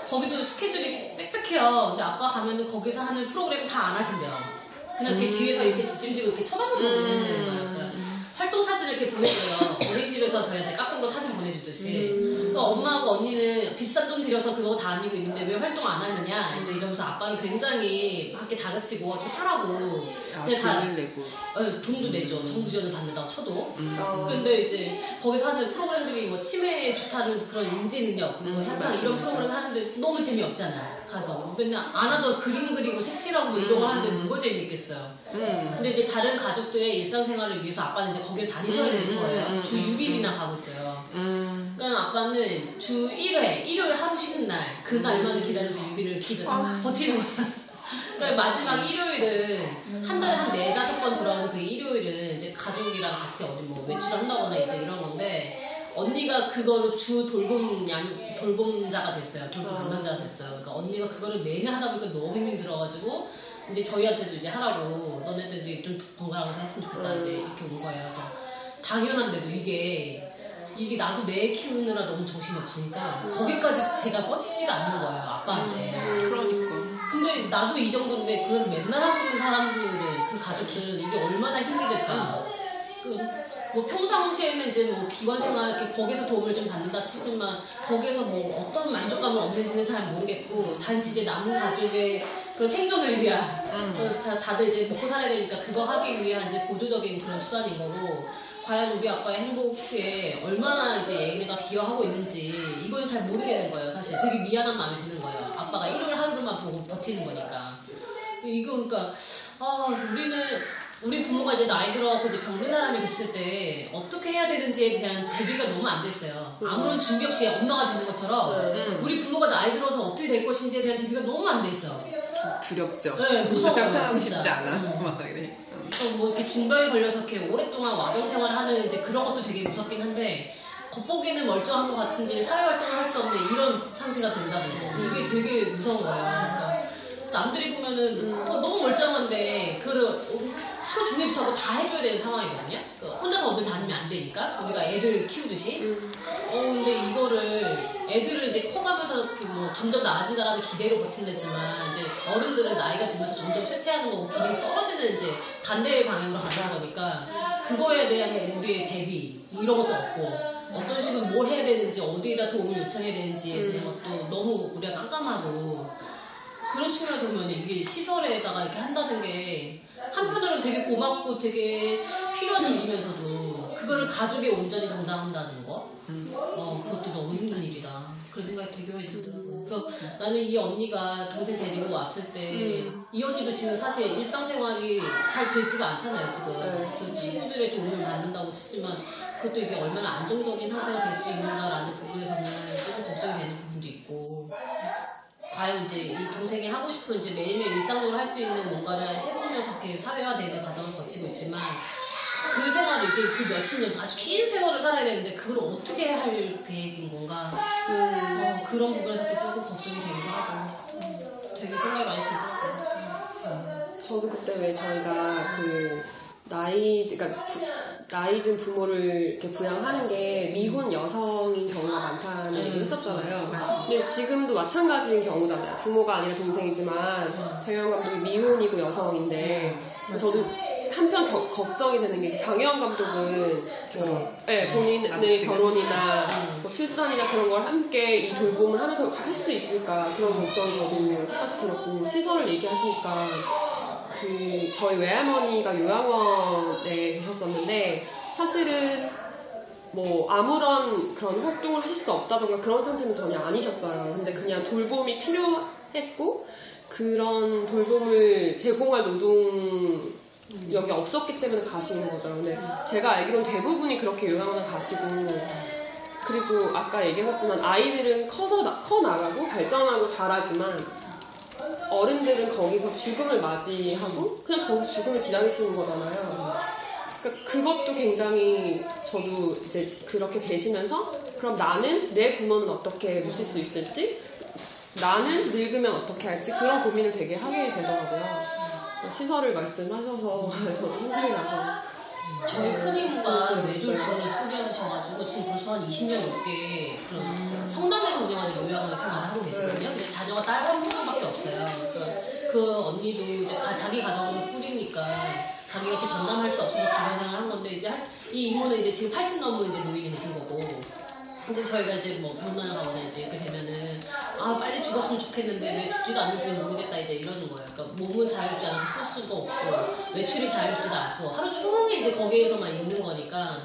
거기도 스케줄이 빽빽해요. 근데 아빠 가면은 거기서 하는 프로그램 다 안 하신대요. 그냥 이렇게 뒤에서 이렇게 뒷짐지고 이렇게 쳐다보고 있는 거예요. 그러니까 활동 사진을 이렇게 보내줘요. 어린이집에서 저희한테 깍두기로 사진 보내주듯이. 그러니까 엄마하고 언니는 비싼 돈 들여서 그거 다니고 있는데 왜 활동 안 하느냐 이제 이러면서 아빠는 굉장히 막 이렇게 다그치고 좀 하라고 그냥 다 돈을 내고 돈도 내죠. 정부 지원을 받는다고 쳐도. 근데 이제 거기서 하는 프로그램들이 뭐 치매에 좋다는 그런 인지 능력 그리고 항상 이런 프로그램 하는데 너무 재미없잖아요. 가서 맨날 안 하던 그림 그리고 색칠하고 뭐 이런 거 하는데 누가 재미있겠어요. 근데 이제 다른 가족들의 일상생활을 위해서 아빠는 이제 거기를 다니셔야 되는 거예요. 주 6일이나 가고 있어요. 그러니까 아빠는 주 1회 일요일 하루 쉬는 날 그날만을 기다려서 6일을 버티는 거예요. 그러니까 마지막 일요일은 한 달에 한 4-5번 돌아오는 그 일요일은 이제 가족이랑 같이 어디 뭐 외출을 한다거나 이제 이런 건데 언니가 그거를 주 돌봄자가 됐어요. 돌봄 담당자가 됐어요. 그러니까 언니가 그거를 매년 하다 보니까 너무 힘이 들어가지고 이제 저희한테도 이제 하라고 너네들이 좀 번갈아가면서 했으면 좋겠다 이제 이렇게 온 거예요. 그래서 당연한데도 이게 나도 내 키우느라 너무 정신이 없으니까 거기까지 제가 뻗치지가 않는 거예요. 아빠한테. 그러니까. 근데 나도 이 정도인데 그걸 맨날 하고 있는 사람들은 그 가족들은 이게 얼마나 힘이 될까. 뭐 평상시에는 이제 뭐 기관생활 이렇게 거기서 도움을 좀 받는다 치지만 거기에서 뭐 어떤 만족감을 얻는지는 잘 모르겠고 단지 이제 남은 가족의 그런 생존을 위한 다들 이제 먹고 살아야 되니까 그거 하기 위한 이제 보조적인 그런 수단인 거고 과연 우리 아빠의 행복에 얼마나 이제 얘네가 기여하고 있는지 이건 잘 모르겠는 거예요. 사실 되게 미안한 마음이 드는 거예요. 아빠가 일요일 하루만 보고 버티는 거니까. 이거 그러니까 우리 부모가 이제 나이 들어갖고 이제 병든 사람이 됐을 때 어떻게 해야 되는지에 대한 대비가 너무 안 됐어요. 아무런 준비 없이 엄마가 되는 것처럼 우리 부모가 나이 들어서 어떻게 될 것인지에 대한 대비가 너무 안 돼 있어요. 좀 두렵죠. 네, 무서워요. 상상하기 진짜. 쉽지 않아. 막 그래. 뭐 이렇게 중병에 걸려서 이렇게 오랫동안 와병 생활을 하는 이제 그런 것도 되게 무섭긴 한데 겉보기에는 멀쩡한 것 같은데 사회활동을 할 수 없는 이런 상태가 된다는 거 이게 되게 무서운 거예요. 그러니까 남들이 보면은 너무 멀쩡한데 그거를 하루 종일부터 하고 다 해줘야 되는 상황이거든요. 혼자서 어딜 다니면 안 되니까 우리가 애들 키우듯이. 근데 이거를 애들을 이제 커가면서 뭐 점점 나아진다라는 기대로 버틴다지만 이제 어른들은 나이가 들면서 점점 쇠퇴하는 거고 기능이 떨어지는 이제 반대의 방향으로 가는 거니까 그거에 대한 우리의 대비 이런 것도 없고 어떤 식으로 뭘 해야 되는지 어디에다 도움을 요청해야 되는지에 대한 것도 너무 우리가 깜깜하고 그런 측면에서 보면 이게 시설에다가 이렇게 한다는 게 한편으로는 되게 고맙고 되게 필요한 일이면서도 그거를 가족에 온전히 감당한다는 거 그것도 너무 힘든 일이다 그런 생각이 되게 많이 들더라고요. 그래서 나는 이 언니가 동생 데리고 왔을 때 이 언니도 지금 사실 일상생활이 잘 되지가 않잖아요 지금. 그 친구들의 도움을 받는다고 치지만 그것도 이게 얼마나 안정적인 상태가 될 수 있는가라는 부분에서는 조금 걱정이 되는 부분도 있고 과연 이제 이 동생이 하고 싶은 이제 매일매일 일상적으로 할 수 있는 뭔가를 해보면서 이렇게 사회화되는 과정을 거치고 있지만 그 생활을 이제 그 몇십 년 아주 긴 세월을 살아야 되는데 그걸 어떻게 할 계획인 건가 그런 부분에서 또 조금 걱정이 되기도 하고 되게 생각이 많이 들더라고요. 저도 그때 왜 저희가 그 그러니까 나이 든 부모를 이렇게 부양하는 게 미혼 여성인 경우가 많다는 얘기를 했었잖아요. 근데 지금도 마찬가지인 경우잖아요. 부모가 아니라 동생이지만 장혜원 감독이 미혼이고 여성인데 저도 한편 걱정이 되는 게 장혜원 감독은 본인의 결혼이나 뭐 출산이나 그런 걸 함께 이 돌봄을 하면서 할 수 있을까 그런 걱정이 저도 똑같이 들었고 시설을 얘기하시니까 저희 외할머니가 요양원에 계셨었는데 사실은 뭐 아무런 그런 활동을 하실 수 없다던가 그런 상태는 전혀 아니셨어요. 근데 그냥 돌봄이 필요했고 그런 돌봄을 제공할 노동력이 없었기 때문에 가시는 거죠. 근데 제가 알기로는 대부분이 그렇게 요양원을 가시고 그리고 아까 얘기했지만 아이들은 커 나가고 발전하고 자라지만 어른들은 거기서 죽음을 맞이하고 그냥 거기서 죽음을 기다리시는 거잖아요. 그러니까 그것도 굉장히 저도 이제 그렇게 계시면서 그럼 나는 내 부모는 어떻게 모실 수 있을지 나는 늙으면 어떻게 할지 그런 고민을 되게 하게 되더라고요. 시설을 말씀하셔서 저도 생각이 나서 저희 큰이모가 뇌졸중을 쓰게 하셔가지고 지금 벌써 한 20년 넘게 그런 성당에서 운영하는 요양원 생활을 하고 계시거든요. 근데 자녀가 딸 한 명밖에 없어요. 그 언니도 이제 자기 가정을 꾸리니까 자기가 또 전담할 수 없어서 기관생활을 한 건데 이제 이 이모는 이제 지금 80 넘은 이제 노인이 되신 거고. 근데 저희가 이제 뭐 병원을 가거나 이제 이렇게 되면은 빨리 죽었으면 좋겠는데 왜 죽지도 않는지 모르겠다 이제 이러는 거예요. 그러니까 몸은 자유롭지 않아서 쓸 수가 없고 외출이 자유롭지도 않고 하루 종일 이제 거기에서만 있는 거니까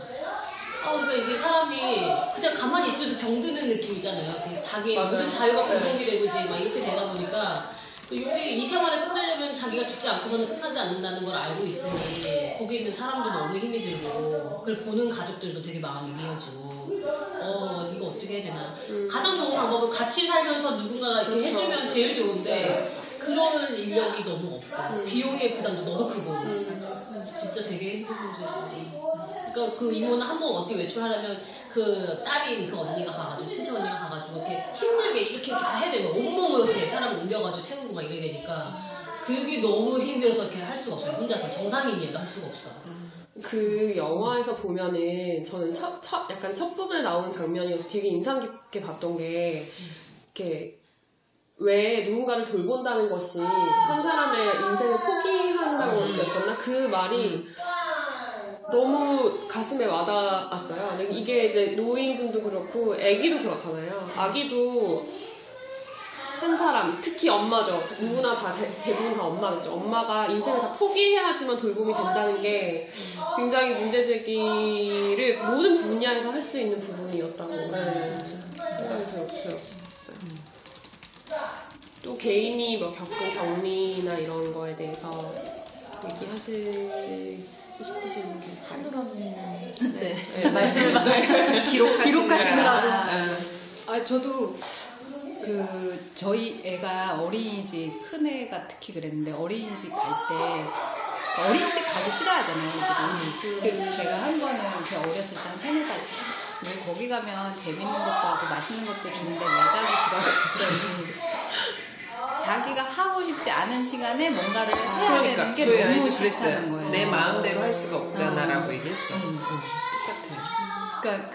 그러니까 이게 사람이 그냥 가만히 있으면서 병드는 느낌이잖아요. 자기의 모든 자유가 구동이 되고 이제 막 이렇게 되다 보니까 이 생활을 끝내려면 자기가 죽지 않고서는 끝나지 않는다는 걸 알고 있으니 거기 있는 사람도 너무 힘이 들고 그걸 보는 가족들도 되게 마음이 미어지고 이거 어떻게 해야 되나 가장 좋은 방법은 같이 살면서 누군가가 이렇게 해주면 제일 좋은데 그런 인력이 너무 없고 비용의 부담도 너무 크고 진짜 되게 힘든 문제죠. 그러니까 그 이모는 한번 어디 외출하려면 그 딸인 그 언니가 가가지고 친척 언니가 가가지고 이렇게 힘들게 이렇게 다 해야 되고 온몸을 이렇게 사람을 옮겨가지고 태우고 막 이래야 되니까 그게 너무 힘들어서 이렇게 할 수가 없어요. 혼자서 정상인이어도 할 수가 없어. 그 영화에서 보면은 저는 약간 첫 부분에 나오는 장면이어서 되게 인상 깊게 봤던 게 이렇게 왜 누군가를 돌본다는 것이 한 사람의 인생을 포기한다고 느꼈었나? 그 말이 너무 가슴에 와닿았어요. 이게 이제 노인분도 그렇고 아기도 그렇잖아요. 아기도 한 사람, 특히 엄마죠. 누구나 다 대부분 다 엄마겠죠. 엄마가 인생을 다 포기해야지만 돌봄이 된다는 게 굉장히 문제제기를 모든 분야에서 할 수 있는 부분이었다고 생각이 들었어요. 또 개인이 뭐 겪은 격리나 이런 거에 대해서 얘기하시고 싶으신 게 있어요? 하늘 언니는 네. 말씀을 기록하시느라고. 아, 저도 저희 애가 어린이집, 큰 애가 특히 그랬는데 어린이집 갈 때 어린이집 가기 싫어하잖아요, 애들이. 제가 한 번은 제가 어렸을 때 한 3, 4살 왜 거기 가면 재밌는 것도 하고 맛있는 것도 주는데 왜 가기 싫어? 그랬더니 자기가 하고 싶지 않은 시간에 뭔가를 해야 되는 게 너무 싫다는 거예요. 내 마음대로 할 수가 없잖아라고 얘기했어. 똑같아요. 그러니까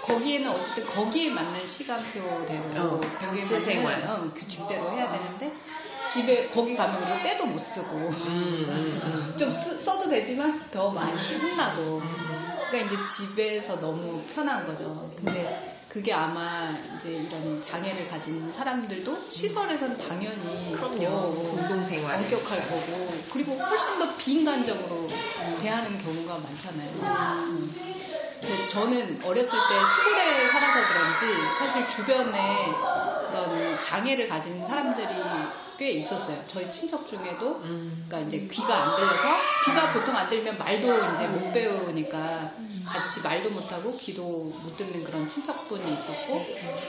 거기에는 어쨌든 거기에 맞는 시간표대로 거기에 단체 생활. 맞는 규칙대로 해야 되는데 집에 거기 가면 그리고 때도 못 쓰고 좀 써도 되지만 더 많이 혼나고 그러니까 이제 집에서 너무 편한 거죠. 근데 그게 아마 이제 이런 장애를 가진 사람들도 시설에서는 당연히 그럼요. 공동생활 엄격할 거고 그리고 훨씬 더 비인간적으로 대하는 경우가 많잖아요. 근데 저는 어렸을 때 시골에 살아서 그런지 사실 주변에 그런 장애를 가진 사람들이 꽤 있었어요. 저희 친척 중에도 그러니까 이제 귀가 안 들려서 귀가 보통 안 들리면 말도 이제 못 배우니까 같이 말도 못하고 귀도 못 듣는 그런 친척분이 있었고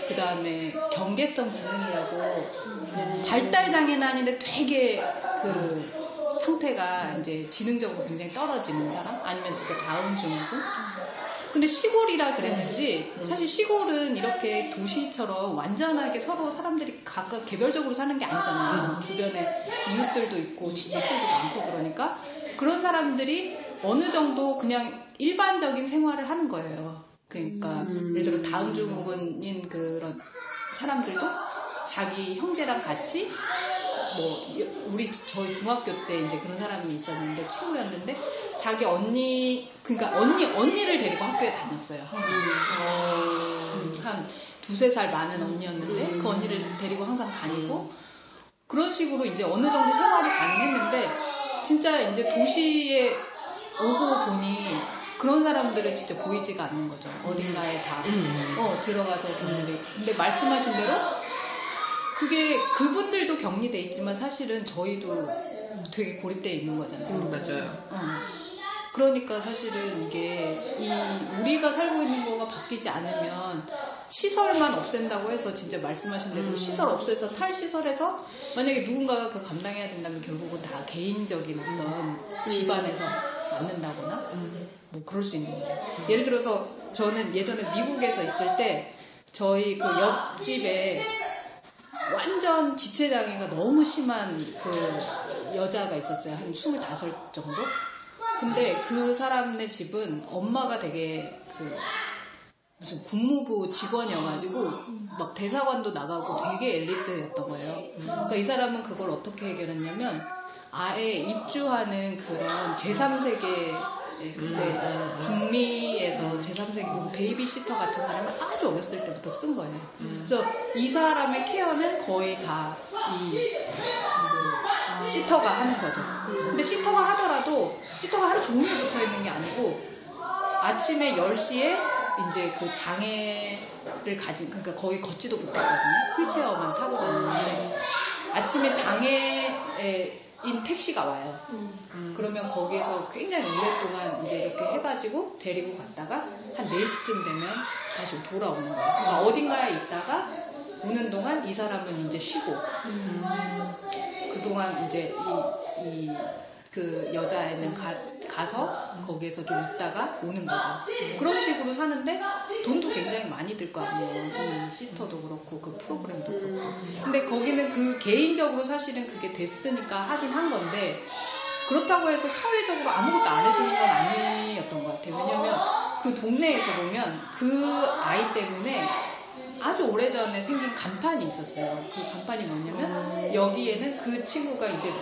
그 다음에 경계성 지능이라고 발달 장애는 아닌데 되게 그 상태가 이제 지능적으로 굉장히 떨어지는 사람 아니면 진짜 다운 증후군. 근데 시골이라 그랬는지 사실 시골은 이렇게 도시처럼 완전하게 서로 사람들이 각각 개별적으로 사는 게 아니잖아요. 주변에 이웃들도 있고 친척들도 많고 그러니까 그런 사람들이 어느 정도 그냥 일반적인 생활을 하는 거예요. 그러니까 예를 들어 다운 증후군인 그런 사람들도 자기 형제랑 같이 뭐 저희 중학교 때 이제 그런 사람이 있었는데 친구였는데 자기 그러니까 언니를 데리고 학교에 다녔어요. 한 2-3살 많은 언니였는데 그 언니를 데리고 항상 다니고 그런 식으로 이제 어느 정도 생활이 가능했는데 진짜 이제 도시에 오고 보니 그런 사람들은 진짜 보이지가 않는 거죠. 어딘가에 다 들어가서 격리돼. 근데 말씀하신 대로 그게 그분들도 격리돼 있지만 사실은 저희도 되게 고립돼 있는 거잖아요. 맞아요. 그러니까 사실은 이게 우리가 살고 있는 거가 바뀌지 않으면 시설만 없앤다고 해서 진짜 말씀하신 대로 시설 없애서 탈시설에서 만약에 누군가가 그 감당해야 된다면 결국은 다 개인적인 어떤 집안에서 맞는다거나 뭐 그럴 수 있는 거죠. 예를 들어서 저는 예전에 미국에서 있을 때 저희 그 옆집에 완전 지체장애가 너무 심한 그 여자가 있었어요. 한 25 정도? 근데 그 사람네 집은 엄마가 되게 무슨 국무부 직원이어가지고 막 대사관도 나가고 되게 엘리트였던 거예요. 그러니까 이 사람은 그걸 어떻게 해결했냐면 아예 입주하는 그런 제3세계 그때 중미에서 제3세계 베이비시터 같은 사람을 아주 어렸을 때부터 쓴 거예요. 그래서 이 사람의 케어는 거의 다 시터가 하는 거죠. 근데 시터가 하더라도 시터가 하루 종일 붙어 있는 게 아니고 아침에 10시에 이제 그 장애를 가진 그러니까 거의 걷지도 못했거든요. 휠체어만 타고 다니는데 아침에 장애인 택시가 와요. 그러면 거기에서 굉장히 오랫동안 이제 이렇게 해가지고 데리고 갔다가 한 4시쯤 되면 다시 돌아오는 거예요. 그러니까 어딘가에 있다가 오는 동안 이 사람은 이제 쉬고 그동안 이제 그 여자애는 가서 거기에서 좀 있다가 오는 거죠. 그런 식으로 사는데 돈도 굉장히 많이 들 거 아니에요. 이 시터도 그렇고 그 프로그램도 그렇고. 근데 거기는 그 개인적으로 사실은 그게 됐으니까 하긴 한 건데 그렇다고 해서 사회적으로 아무것도 안 해주는 건 아니었던 것 같아요. 왜냐면 그 동네에서 보면 그 아이 때문에 아주 오래전에 생긴 간판이 있었어요. 그 간판이 뭐냐면 여기에는 그 친구가 이제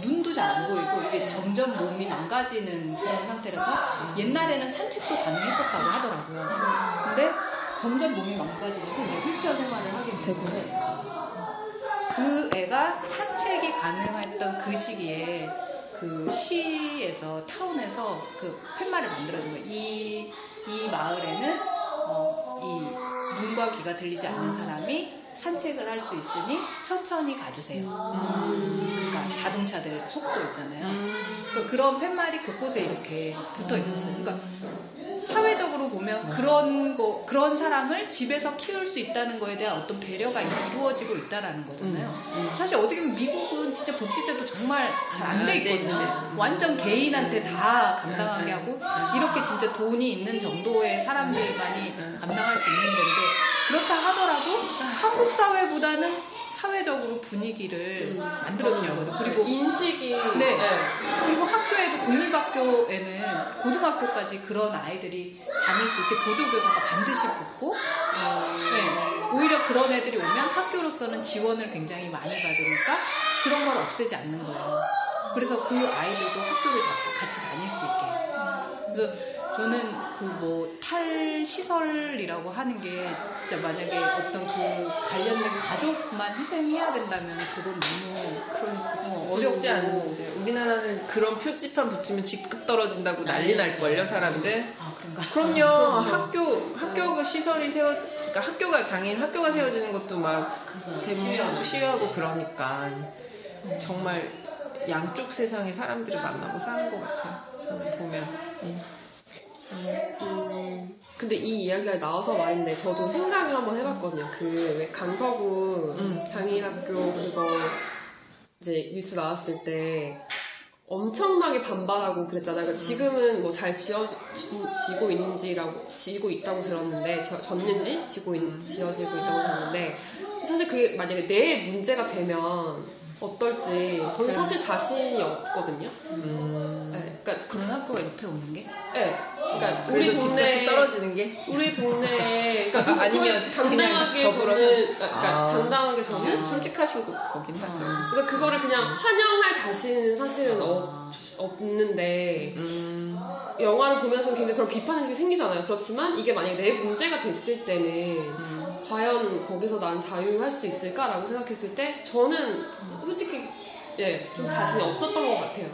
눈도 잘 안 보이고 이게 점점 몸이 망가지는 그런 상태라서 옛날에는 산책도 가능했었다고 하더라고요. 근데 점점 몸이 망가지면서 이제 휠체어 생활을 하게 되고 그 애가 산책이 가능했던 그 시기에 그 시에서 타운에서 그 팻말을 만들어준 거예요. 이 마을에는 이 눈과 귀가 들리지 않는 사람이 산책을 할 수 있으니 천천히 가주세요. 그러니까 자동차들 속도 있잖아요. 그러니까 그런 팻말이 곳곳에 이렇게 붙어 있었어요. 그러니까 사회적으로 보면 그런 사람을 집에서 키울 수 있다는 거에 대한 어떤 배려가 이루어지고 있다라는 거잖아요. 사실 어떻게 보면 미국은 진짜 복지제도 정말 잘 안 돼 있거든요. 완전 개인한테 다 감당하게 하고 이렇게 진짜 돈이 있는 정도의 사람들만이 감당할 수 있는 건데 그렇다 하더라도 한국 사회보다는 사회적으로 분위기를 만들어주는 거예요. 그리고 인식이 네. 그리고 학교에도 공립학교에는 고등학교까지 그런 아이들이 다닐 수 있게 보조교사가 반드시 붙고 네. 오히려 그런 애들이 오면 학교로서는 지원을 굉장히 많이 받으니까 그런 걸 없애지 않는 거예요. 그래서 그 아이들도 학교를 다 같이 다닐 수 있게. 그래서 저는 그 탈시설이라고 하는 게 진짜 만약에 어떤 그 관련된 가족만 희생해야 된다면 그건 너무 그러니까 진짜 어렵고 쉽지 않은 문제. 우리나라는 그런 표지판 붙이면 직급 떨어진다고 난리 날걸요, 사람들. 아 그런가? 그럼요. 그렇죠. 학교 그 시설이 그러니까 학교가 장애인 학교가 세워지는 것도 막 대문 시위하고 그러니까 정말 양쪽 세상의 사람들을 만나고 사는 것 같아요. 저는 보면. 근데 이 이야기가 나와서 말인데 저도 생각을 한번 해봤거든요. 왜 강서구 장애인학교 그거 이제 뉴스 나왔을 때 엄청나게 반발하고 그랬잖아요. 그러니까 지금은 뭐 잘 지어지고 있다고 들었는데 졌는지 지어지고 있다고 들었는데 사실 그게 만약에 내 문제가 되면 어떨지 저는 사실 자신이 없거든요. 네, 그러니까 그런 학교가 옆에 오는 게? 네. 그러니까 우리 동네에 떨어지는 게 우리 동네에 그러니까 아니면 당당하게 그냥 더불어서? 저는 당당하게 저는 솔직하신 거긴 하죠. 그러니까 그거를 그냥 환영할 자신은 사실은 없는데 영화를 보면서 굉장히 그런 비판의식이 생기잖아요. 그렇지만 이게 만약에 내 문제가 됐을 때는 과연 거기서 난 자유할 수 있을까라고 생각했을 때 저는 솔직히 좀 자신이 없었던 것 같아요.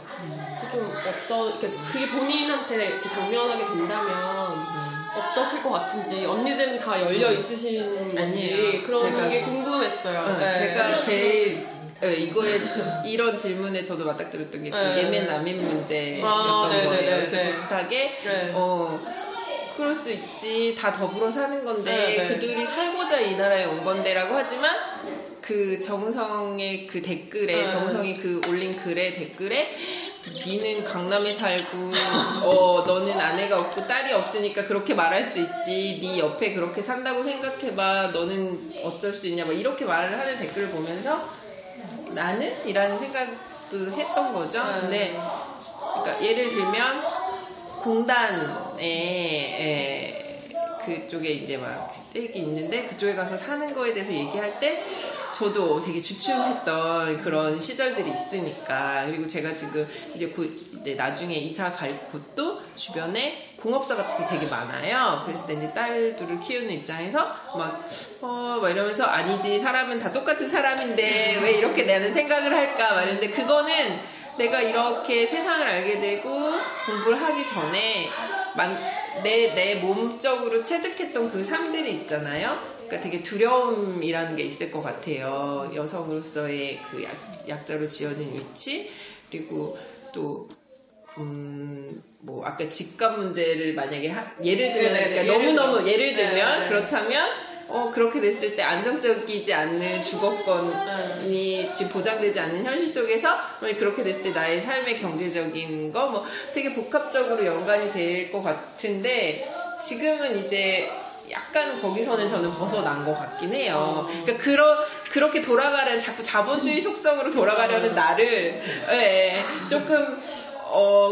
그래서 좀 그게 본인한테 이렇게 당면하게 된다면 어떠실 것 같은지 언니들은 다 열려 있으신 건지 그런 게 궁금했어요. 네. 제가 제일 이런 질문에 저도 맞닥뜨렸던 게 예멘 난민 문제였던 거예요. 비슷하게 그럴 수 있지. 다 더불어 사는 건데 그들이 살고자 이 나라에 온 건데라고 하지만 그 정성의 그 댓글에 정성이 그 올린 글의 댓글에 니는 강남에 살고 너는 아내가 없고 딸이 없으니까 그렇게 말할 수 있지. 네 옆에 그렇게 산다고 생각해봐. 너는 어쩔 수 있냐. 막 이렇게 말을 하는 댓글을 보면서 나는? 이라는 생각도 했던 거죠. 근데 그러니까 예를 들면 공단에 그쪽에 이제 막 스택이 있는데 그쪽에 가서 사는 거에 대해서 얘기할 때 저도 되게 주춤했던 그런 시절들이 있으니까. 그리고 제가 지금 이제 나중에 이사 갈 곳도 주변에 공업사 같은 게 되게 많아요. 그랬을 때 이제 딸들을 키우는 입장에서 막 이러면서 아니지, 사람은 다 똑같은 사람인데 왜 이렇게 나는 생각을 할까 말인데, 그거는 내가 이렇게 세상을 알게 되고 공부를 하기 전에 내 몸적으로 체득했던 그 삶들이 있잖아요. 그러니까 되게 두려움이라는 게 있을 것 같아요. 여성으로서의 그 약자로 지어진 위치, 그리고 또 뭐 아까 집값 문제를 만약에 예를 들면 그러니까 너무너무 예를 들면 그렇다면 그렇게 됐을 때 안정적이지 않는 주거권이 지금 보장되지 않는 현실 속에서 그렇게 됐을 때 나의 삶의 경제적인 거 뭐 되게 복합적으로 연관이 될 것 같은데, 지금은 이제 약간 거기서는 저는 벗어난 것 같긴 해요. 그러니까 그렇게 돌아가려는, 자꾸 자본주의 속성으로 돌아가려는 나를 조금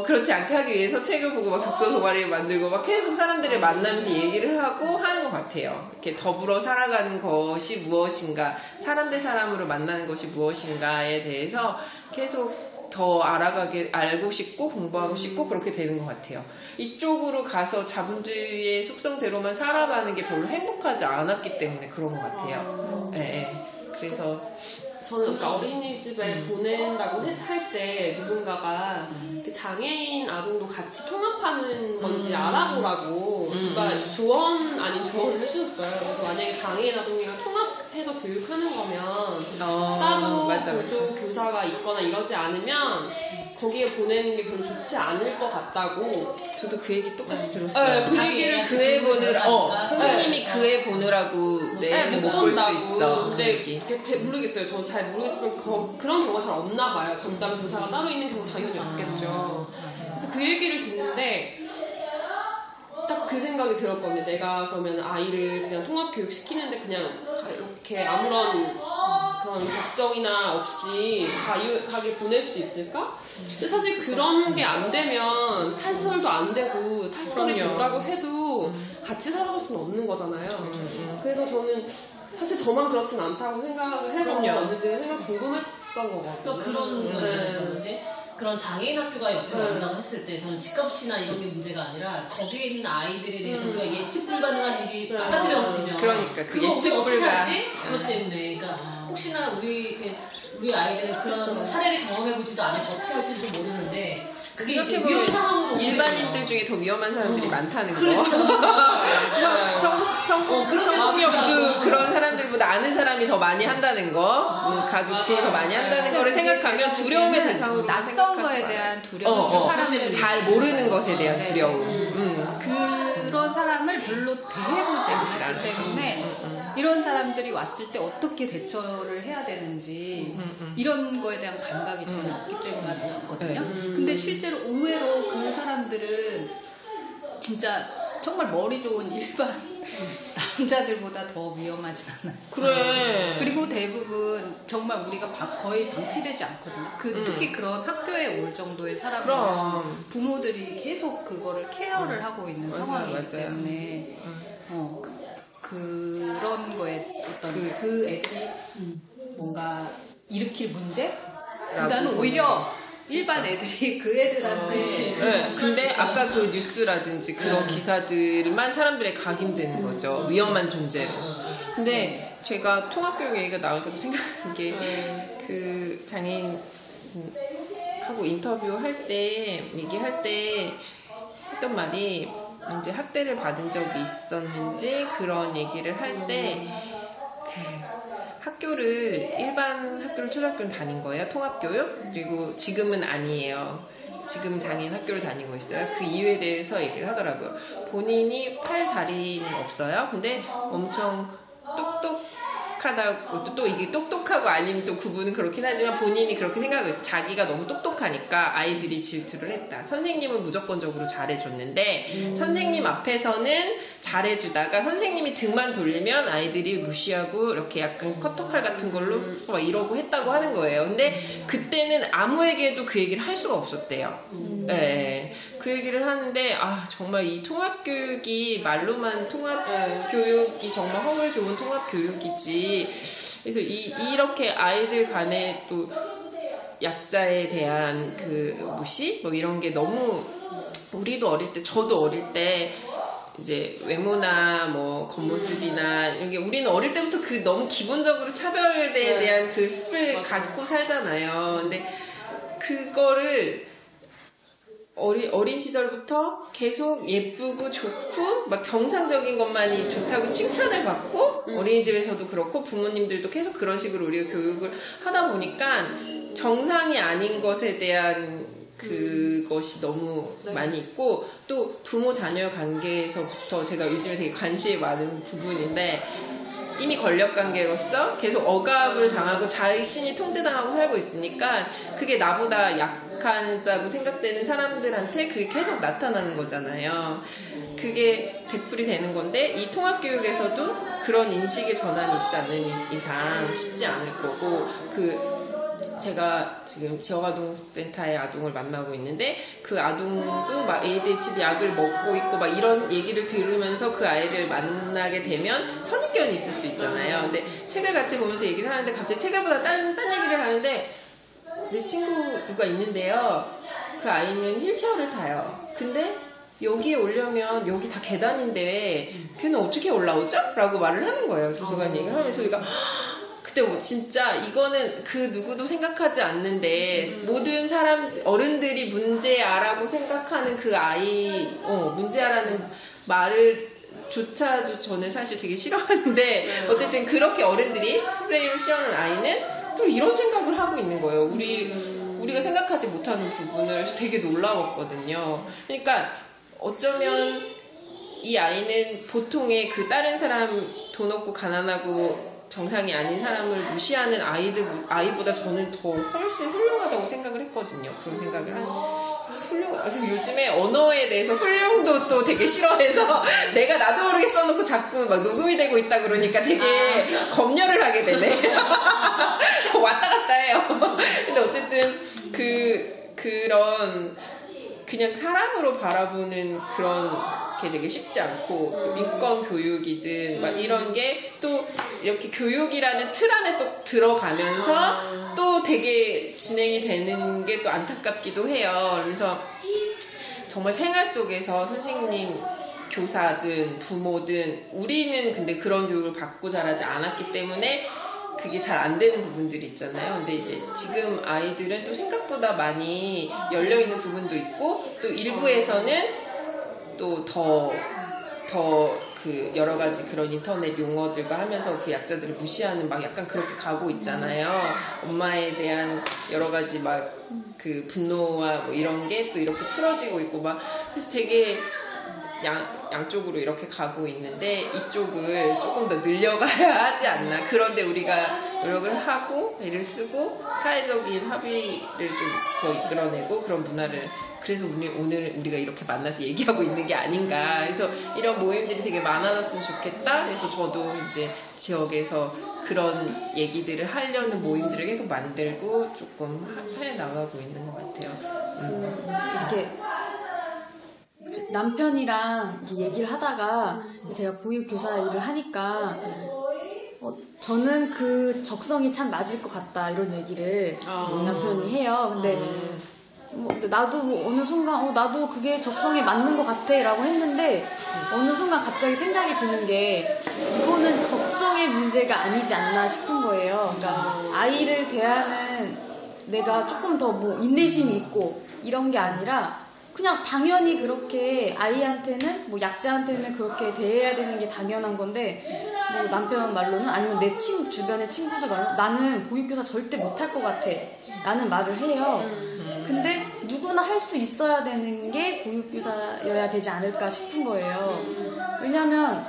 그렇지 않게 하기 위해서 책을 보고 막 독서 동아리를 만들고 막 계속 사람들을 만나면서 얘기를 하고 하는 것 같아요. 이렇게 더불어 살아가는 것이 무엇인가, 사람 대 사람으로 만나는 것이 무엇인가에 대해서 계속 더 알고 싶고 공부하고 싶고 그렇게 되는 것 같아요. 이쪽으로 가서 자본주의의 속성대로만 살아가는 게 별로 행복하지 않았기 때문에 그런 것 같아요. 네. 그래서 저는 그러니까 어린이집에 보낸다고 할 때 누군가가 장애인 아동도 같이 통합하는 건지 알아보라고 누가 조언 아닌 조언을 해주셨어요. 그래서 만약에 장애인 아동이랑 통합해서 교육하는 거면 따로 맞아. 교사가 있거나 이러지 않으면 거기에 보내는 게 별로 좋지 않을 것 같다고. 저도 그 얘기 똑같이 들었어요. 네, 그 얘기를 그 애 보느라 선생님이 네. 그 애 보느라고 못 볼 수 있어. 근데 이게 모르겠어요. 저는 잘 모르겠지만 그런 경우가 잘 없나 봐요. 전담 교사가 따로 있는 경우 당연히 없겠죠. 그래서 그 얘기를 듣는데 딱 그 생각이 들었거든요. 내가 그러면 아이를 그냥 통합교육 시키는데 그냥 이렇게 아무런 그런 걱정이나 없이 자유하게 보낼 수 있을까? 근데 사실 그런 게 안 되면 탈시설도 안 되고 탈시설이 된다고 해도 같이 살아갈 수는 없는 거잖아요. 그래서 저는 사실 저만 그렇진 않다고 생각을 해서 언니들 생각 궁금했던 거거든요. 그런 문제였던 거지. 그런 장애인 학교가 옆에 온다고 했을 때 저는 집값이나 이런 게 문제가 아니라 거기에 있는 아이들에 대해서 우리가 예측 불가능한 일이 바깥으로 엎치면 그러니까 그 그거 예측 어떻게 불가. 하지? 그것 때문에 그러니까 혹시나 우리 아이들은 그런 사례를 경험해보지도 않아서 어떻게 할지도 모르는데 그게 이렇게 위험 보면 상황으로 일반인들 중에 더 위험한 사람들이 많다는 거. 그렇죠. 성폭력도 그런 사람들보다 아는 사람이 더 많이 한다는 거, 가족 지인이 더 많이 한다는 거를 생각하면 두려움의 대상으로 낯선 거에 대한 두려움, 사람들이 잘 모르는 것에 대한 두려움. 그런 사람을 별로 대해보지 않기 때문에 이런 사람들이 왔을 때 어떻게 대처를 해야 되는지 이런 거에 대한 감각이 전혀 없기 때문이거든요. 근데 실제로 의외로 그 사람들은 진짜 정말 머리 좋은 일반 남자들보다 더 위험하진 않아요. 그래. 그리고 대부분 정말 우리가 거의 방치되지 않거든요. 특히 그런 학교에 올 정도의 사람은 부모들이 계속 그거를 케어를 하고 있는 상황이기 때문에 그런 거에 어떤 그 애들이 뭔가 일으킬 문제보다는 오히려 일반 애들이 그 애들한테 근데 아까 그 뉴스라든지 그런 기사들만 사람들의 각인되는 거죠. 위험한 존재로. 근데 제가 통합교육 얘기가 나오니까 생각한 게 그 장애인하고 인터뷰할 때 얘기할 때 했던 말이 이제 학대를 받은 적이 있었는지 그런 얘기를 할 때 학교를 일반 학교를 초등학교를 다닌 거예요. 통합교육. 그리고 지금은 아니에요. 지금 장애인 학교를 다니고 있어요. 그 이유에 대해서 얘기를 하더라고요. 본인이 팔 다리는 없어요. 근데 엄청 똑똑하다고 또 이게 똑똑하고 아닌 또 구분은 그렇긴 하지만 본인이 그렇게 생각하고 있어요. 자기가 너무 똑똑하니까 아이들이 질투를 했다. 선생님은 무조건적으로 잘해줬는데 선생님 앞에서는 잘해주다가 선생님이 등만 돌리면 아이들이 무시하고 이렇게 약간 커터칼 같은 걸로 막 이러고 했다고 하는 거예요. 근데 그때는 아무에게도 그 얘기를 할 수가 없었대요. 네. 그 얘기를 하는데 정말 이 통합교육이 말로만 통합교육이 정말 허물 좋은 통합교육이지. 그래서 이렇게 아이들 간에 또 약자에 대한 그 무시 뭐 이런 게 너무 우리도 어릴 때 저도 어릴 때 이제 외모나 뭐 겉모습이나 이런 게 우리는 어릴 때부터 그 너무 기본적으로 차별에 대한 그 습을 갖고 살잖아요. 근데 그거를 어린 시절부터 계속 예쁘고 좋고 막 정상적인 것만이 좋다고 칭찬을 받고 어린이집에서도 그렇고 부모님들도 계속 그런 식으로 우리가 교육을 하다 보니까 정상이 아닌 것에 대한 그것이 너무 많이 있고 또 부모 자녀 관계에서부터 제가 요즘에 되게 관심이 많은 부분인데 이미 권력 관계로서 계속 억압을 당하고 자신이 통제당하고 살고 있으니까 그게 나보다 약하다고 생각되는 사람들한테 그게 계속 나타나는 거잖아요. 그게 되풀이 되는 건데 이 통합교육에서도 그런 인식의 전환이 있지 않은 이상 쉽지 않을 거고 제가 지금 지역아동센터의 아동을 만나고 있는데 그 아동도 막 ADHD 약을 먹고 있고 막 이런 얘기를 들으면서 그 아이를 만나게 되면 선입견이 있을 수 있잖아요. 근데 책을 같이 보면서 얘기를 하는데 갑자기 책을 보다 딴 얘기를 하는데 내 친구가 있는데요. 그 아이는 휠체어를 타요. 근데 여기에 오려면 여기 다 계단인데 걔는 어떻게 올라오죠? 라고 말을 하는 거예요. 도서관 얘기를 하면서 우리가 그때 뭐 진짜 이거는 그 누구도 생각하지 않는데 모든 어른들이 문제아라고 생각하는 그 아이 문제아라는 말을 조차도 저는 사실 되게 싫어하는데 어쨌든 그렇게 어른들이 프레임을 씌우는 아이는 또 이런 생각을 하고 있는 거예요. 우리가 생각하지 못하는 부분을 되게 놀라웠거든요. 그러니까 어쩌면 이 아이는 보통의 그 다른 사람 돈 없고 가난하고 정상이 아닌 사람을 무시하는 아이보다 저는 더 훨씬 훌륭하다고 생각을 했거든요. 그런 생각을 지금 요즘에 언어에 대해서 훌륭도 또 되게 싫어해서 내가 나도 모르게 써놓고 자꾸 막 녹음이 되고 있다 그러니까 되게 검열을 하게 되네. 왔다 갔다 해요. 근데 어쨌든 그런 그냥 사람으로 바라보는 그런 게 되게 쉽지 않고 인권 교육이든 막 이런 게 또 이렇게 교육이라는 틀 안에 또 들어가면서 또 되게 진행이 되는 게 또 안타깝기도 해요. 그래서 정말 생활 속에서 선생님, 교사든 부모든 우리는 근데 그런 교육을 받고 자라지 않았기 때문에 그게 잘 안 되는 부분들이 있잖아요. 근데 이제 지금 아이들은 또 생각보다 많이 열려있는 부분도 있고 또 일부에서는 또 더 그 여러 가지 그런 인터넷 용어들과 하면서 그 약자들을 무시하는 막 약간 그렇게 가고 있잖아요. 엄마에 대한 여러 가지 막 그 분노와 뭐 이런 게 또 이렇게 풀어지고 있고 막 그래서 되게 양쪽으로 이렇게 가고 있는데 이쪽을 조금 더 늘려가야 하지 않나. 그런데 우리가 노력을 하고 애를 쓰고 사회적인 합의를 좀 더 이끌어내고 그런 문화를 그래서 오늘 우리가 이렇게 만나서 얘기하고 있는 게 아닌가. 그래서 이런 모임들이 되게 많아졌으면 좋겠다. 그래서 저도 이제 지역에서 그런 얘기들을 하려는 모임들을 계속 만들고 조금 해 나가고 있는 것 같아요. 이렇게 남편이랑 얘기를 하다가 제가 보육교사 일을 하니까 저는 그 적성이 참 맞을 것 같다 이런 얘기를 남편이 해요. 근데 나도 뭐 어느 순간 나도 그게 적성에 맞는 것 같아 라고 했는데 어느 순간 갑자기 생각이 드는 게 이거는 적성의 문제가 아니지 않나 싶은 거예요. 그러니까 아이를 대하는 내가 조금 더 뭐 인내심이 있고 이런 게 아니라 그냥 당연히 그렇게 아이한테는 뭐 약자한테는 그렇게 대해야 되는 게 당연한 건데 뭐 남편 말로는 아니면 내 주변의 친구들 말로는 나는 보육교사 절대 못할 것 같아 라는 말을 해요. 근데 누구나 할 수 있어야 되는 게 보육교사여야 되지 않을까 싶은 거예요. 왜냐면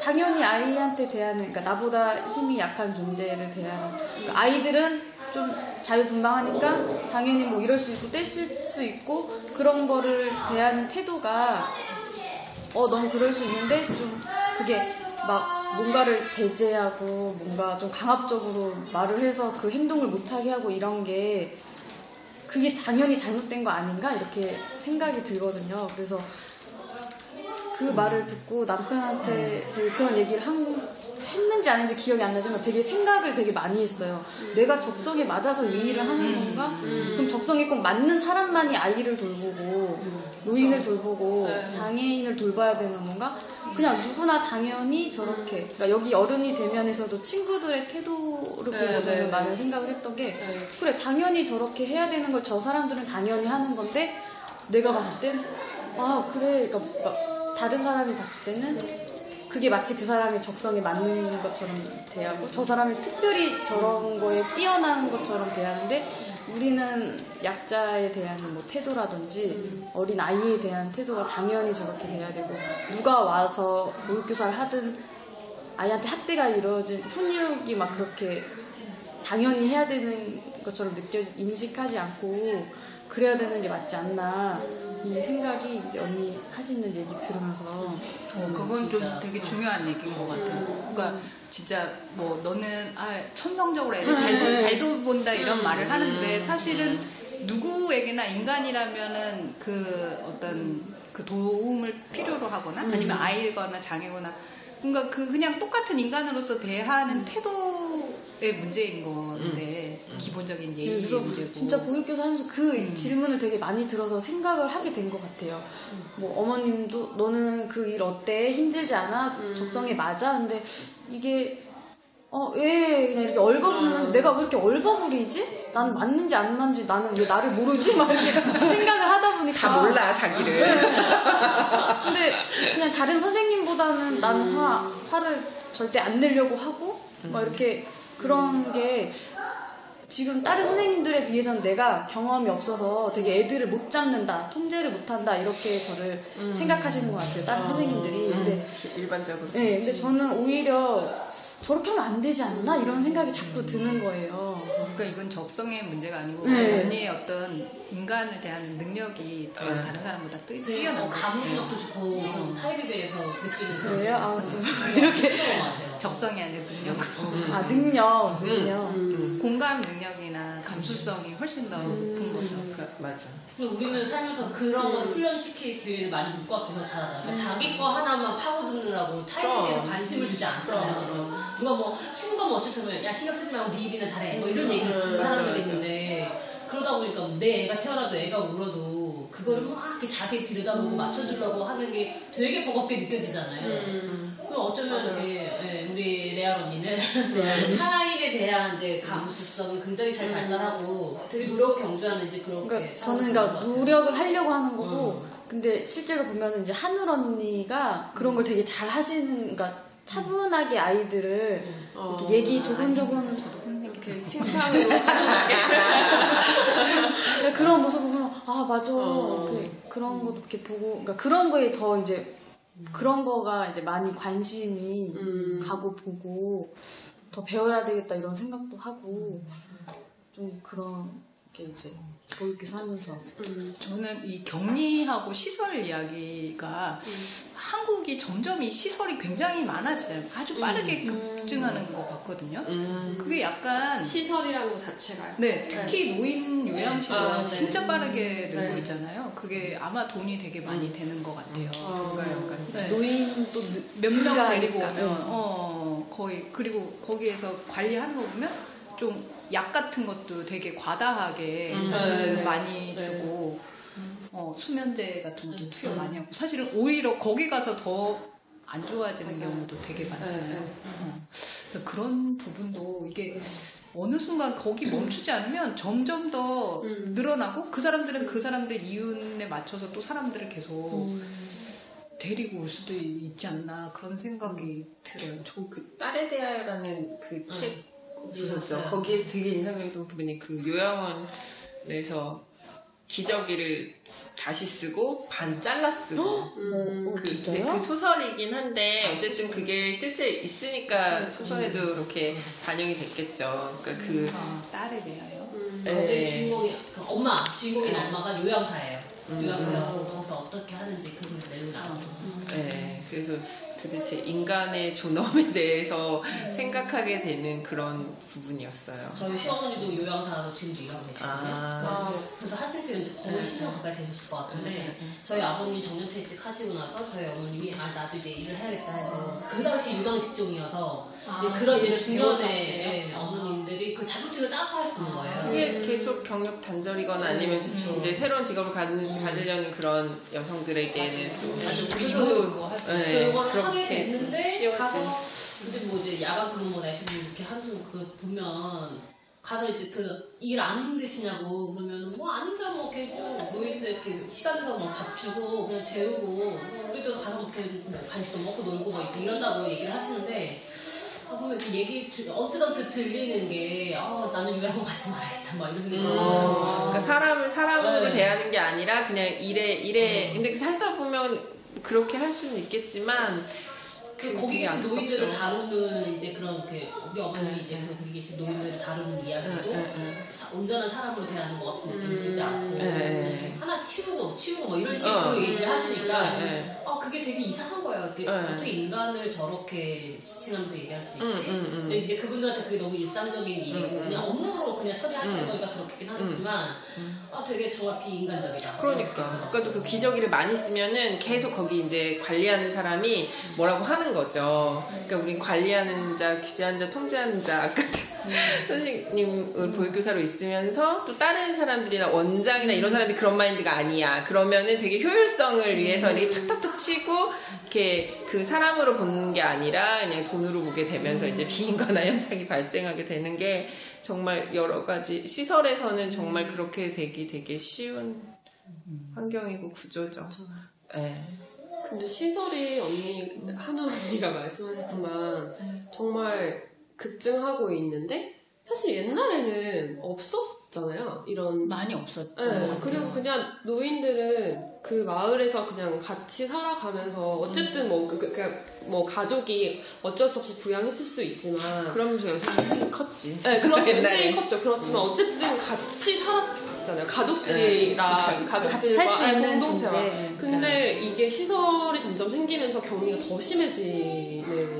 당연히 아이한테 대하는 그러니까 나보다 힘이 약한 존재를 대하는 그러니까 아이들은 좀 자유분방하니까 당연히 뭐 이럴 수 있고 떼쓸 수 있고 그런 거를 대하는 태도가 너무 그럴 수 있는데 좀 그게 막 뭔가를 제재하고 뭔가 좀 강압적으로 말을 해서 그 행동을 못하게 하고 이런 게 그게 당연히 잘못된 거 아닌가 이렇게 생각이 들거든요. 그래서 그 말을 듣고 남편한테 되게 그런 얘기를 했는지 아닌지 기억이 안 나지만 되게 생각을 되게 많이 했어요. 내가 적성에 맞아서 이 일을 하는 건가? 그럼 적성에 꼭 맞는 사람만이 아이를 돌보고 노인을 돌보고 장애인을 돌봐야 되는 건가? 그냥 누구나 당연히 저렇게 그러니까 여기 어른이 되면에서도 친구들의 태도를 보고 저는 많은 생각을 했던 게 그래 당연히 저렇게 해야 되는 걸 저 사람들은 당연히 하는 건데 내가 봤을 땐 그래 그러니까 다른 사람이 봤을 때는 그게 마치 그 사람이 적성에 맞는 것처럼 대하고 저 사람이 특별히 저런 거에 뛰어난 것처럼 대하는데 우리는 약자에 대한 뭐 태도라든지 어린 아이에 대한 태도가 당연히 저렇게 돼야 되고 누가 와서 보육교사를 하든 아이한테 학대가 이루어진 훈육이 막 그렇게 당연히 해야 되는 것처럼 인식하지 않고 그래야 되는 게 맞지 않나 이 생각이 이제 언니 하시는 얘기 들으면서 그건 좀 되게 중요한 얘기인 것 같아요. 그러니까 진짜 뭐 너는 천성적으로 애를 잘 돌본다 이런 말을 하는데 사실은 누구에게나 인간이라면은 그 어떤 그 도움을 필요로 하거나 아니면 아이거나 장애거나 그러니까 그냥 똑같은 인간으로서 대하는 태도의 문제인 건데 기본적인 예의의 그래서 문제고. 진짜 보육교사 하면서 그 질문을 되게 많이 들어서 생각을 하게 된 것 같아요. 뭐 어머님도 너는 그 일 어때? 힘들지 않아? 적성에 맞아? 근데 이게 왜 그냥 이렇게 얼버무리는 내가 왜 이렇게 얼버무리지? 나는 맞는지 안 맞는지 나는 왜 나를 모르지? 막 이렇게 생각을 하다 보니까 다 몰라 자기를. 근데 그냥 다른 선생님보다는 나는 화를 절대 안 내려고 하고 막 이렇게 그런 게 지금 다른 선생님들에 비해서는 내가 경험이 없어서 되게 애들을 못 잡는다, 통제를 못한다 이렇게 저를 생각하시는 것 같아요. 다른 선생님들이. 근데 일반적으로. 네, 근데 저는 오히려 저렇게 하면 안 되지 않나 이런 생각이 자꾸 드는 거예요. 그러니까 이건 적성의 문제가 아니고 네. 언니의 어떤 인간을 대하는 능력이 더 다른 사람보다 뛰어난 감각력도 좋고 타입에 대해서 느끼는 그래요? 이렇게 맞아요. 적성이 아니라 능력. 능력. 공감 능력이나 감수성이 훨씬 더 높은 거죠. 맞아. 근데 우리는 살면서 그런 걸 훈련시킬 기회를 많이 못 갖고서 잘하잖아요. 그러니까 자기 거 하나만 파고드느라고 타입에 대해서 관심을 주지 않잖아요. 누가 뭐 친구가 뭐 어쩌면 야 신경 쓰지 말고 네 일이나 잘해 뭐 이런 얘기를 듣는 사람들이 있는데 그러다 보니까 내 애가 태어나도 애가 울어도 그거를 막 이렇게 자세히 들여다보고 맞춰주려고 하는 게 되게 버겁게 느껴지잖아요. 그럼 어쩌면 이렇게 우리 레알 언니는 타인에 대한 이제 감수성이 굉장히 잘 발달하고 되게 노력 경주하는 이제 그렇게 그러니까 저는 그러니까 노력을 하려고 하는 거고 근데 실제로 보면 이제 한울 언니가 그런 걸 되게 잘 하시는 그러니까 차분하게 아이들을 이렇게 얘기 조곤조곤 저도 이렇게 칭찬으로 그러니까 그런 모습을 보면 맞아 그런 것도 이렇게 보고 그러니까 그런 거에 더 이제 그런 거가 이제 많이 관심이 가고 보고 더 배워야 되겠다 이런 생각도 하고 좀 그런 게 이제 보육교사 하면서 저는 이 격리하고 시설 이야기가 한국이 점점 이 시설이 굉장히 많아지잖아요. 아주 빠르게 급증하는 것 같거든요. 그게 약간 시설이라는 것 자체가요. 네, 특히 노인 요양시설 네. 진짜 빠르게 늘고 네. 있잖아요. 그게 아마 돈이 되게 많이 되는 것 같아요. 네. 노인도 몇 명 증가하니까. 데리고 가면 거의 그리고 거기에서 관리하는 거 보면 좀 약 같은 것도 되게 과다하게 사실은 네. 많이 주고 수면제 같은 것도 투여 많이 하고 사실은 오히려 거기 가서 더 안 좋아지는 경우도 되게 많잖아요. 그래서 그런 부분도 이게 어느 순간 거기 멈추지 않으면 점점 더 늘어나고 그 사람들은 그 사람들 이윤에 맞춰서 또 사람들을 계속 데리고 올 수도 있지 않나 그런 생각이 들어요. 저 그 딸에 대하여라는 그 책 보셨죠? 네. 거기에서 되게 인상적이었던 부분이 그 요양원에서 기저귀를 다시 쓰고 반 잘라 쓰고 진짜요? 그 소설이긴 한데 어쨌든 그게 실제 있으니까 소설에도 그렇게 반영이 됐겠죠. 그러니까 그 딸에 대하여. 거기 주인공이 주인공인 엄마가 요양사예요. 요양사라고 거기서 어떻게 하는지 그 내용이 나와요. 네, 그래서 도대체 인간의 존엄에 대해서 생각하게 되는 그런 부분이었어요. 저희 시어머니도 요양사로 지금도 일하고 계시거든요. 그래서 하신 지는 이제 거의 10년 가까이 되셨을 것 같은데 저희 아버님 정년퇴직 하시고 나서 저희 어머님이 나도 이제 일을 해야겠다 해서 그 당시 유방 직종이어서 이제 그런 이제 중년의 어머님들이 그 자격증을 따서 할 수 있는 거예요. 그게 계속 경력 단절이거나 아니면 이제 새로운 직업을 가지려는 그런 여성들에게는 또 우리도 그거 할 수 그걸 하게 그렇게 됐는데 쉬워진. 가서 이제 뭐 이제 야간 근무나 이렇게 하는 거 보면 가서 이제 그 일 안 힘드시냐고 그러면 뭐 안 힘들어 뭐 이렇게 좀 노인들 이렇게 시간 내서 뭐 밥 주고 그냥 재우고 뭐 우리도 가서 뭐 이렇게 뭐 간식도 먹고 놀고 뭐 이런다고 얘기를 하시는데 보면 이렇게 얘기 언뜻 들리는 게 나는 요양원 가지 말아야겠다 막 이런 생각이 들어요. 그러니까 사람을 사람으로 대하는 게 아니라 그냥 일에 근데 살다 보면 그렇게 할 수는 있겠지만 그 거기 계신 노인들을 다루는 이제 그런 우리 어머님이 이제 거기 계신 노인들을 다루는 이야기도 온전한 사람으로 대하는 것 같은 느낌이 들지 않고 하나 치우고 뭐 이런 식으로 얘기를 하시니까 그게 되게 이상한 거예요. 어떻게 인간을 저렇게 지칭하면서 얘기할 수 있지? 근데 이제 그분들한테 그게 너무 일상적인 일이고 그냥 업무로 그냥 처리하시는 거니까 그렇긴 하겠지만 되게 정말 비인간적이다. 그러니까 그 기저귀를 많이 쓰면은 계속 거기 이제 관리하는 사람이 뭐라고 하는 거죠. 그러니까 우리 관리하는 자, 규제하는 자, 통제하는 자, 아까 선생님을 보육교사로 있으면서 또 다른 사람들이나 원장이나 이런 사람이 그런 마인드가 아니야. 그러면은 되게 효율성을 위해서 이렇게 탁탁탁 치고 이렇게 그 사람으로 보는 게 아니라 그냥 돈으로 보게 되면서 이제 비인간화 현상이 발생하게 되는 게 정말 여러 가지 시설에서는 정말 그렇게 되기 되게 쉬운 환경이고 구조죠. 네. 근데 시설이 한우 언니가 말씀하셨지만 정말 급증하고 있는데 사실 옛날에는 없었잖아요. 이런 많이 없었죠. 네, 그리고 그냥 노인들은 그 마을에서 그냥 같이 살아가면서 어쨌든 뭐 가족이 어쩔 수 없이 부양했을 수 있지만 그러면서 여성이 컸지. 네, 그렇죠. 옛날에 컸죠. 그렇지만 어쨌든 같이 살았잖아요. 가족들이랑 같이 살 수 있는 공동체와. 존재. 근데 이게 시설이 점점 생기면서 격리가 더 심해지는.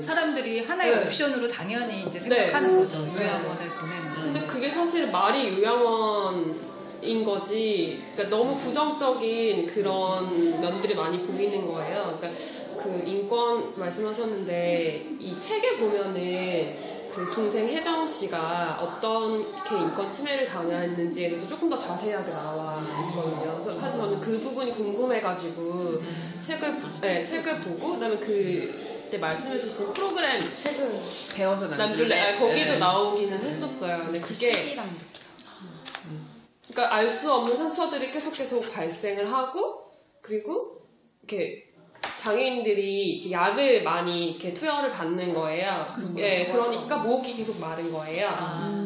사람들이 하나의 네. 옵션으로 당연히 이제 생각하는 네. 거죠. 요양원을 보내는 거. 근데 그게 사실 말이 요양원인 거지. 그러니까 너무 부정적인 그런 면들이 많이 보이는 거예요. 그러니까 그 인권 말씀하셨는데 이 책에 보면은 그 동생 혜정 씨가 어떻게 인권 침해를 당했는지에 대해서 조금 더 자세하게 나와 있거든요. 그래서 사실 저는 그 부분이 궁금해가지고 책을 보고 그다음에 그때 말씀해주신 프로그램 책을 배워서 남줄래 거기도 나오기는 했었어요. 근데 그게 그러니까 알 수 없는 상처들이 계속 발생을 하고 그리고 이렇게 장애인들이 이렇게 약을 많이 이렇게 투여를 받는 거예요. 그러니까 목이 계속 마른 거예요.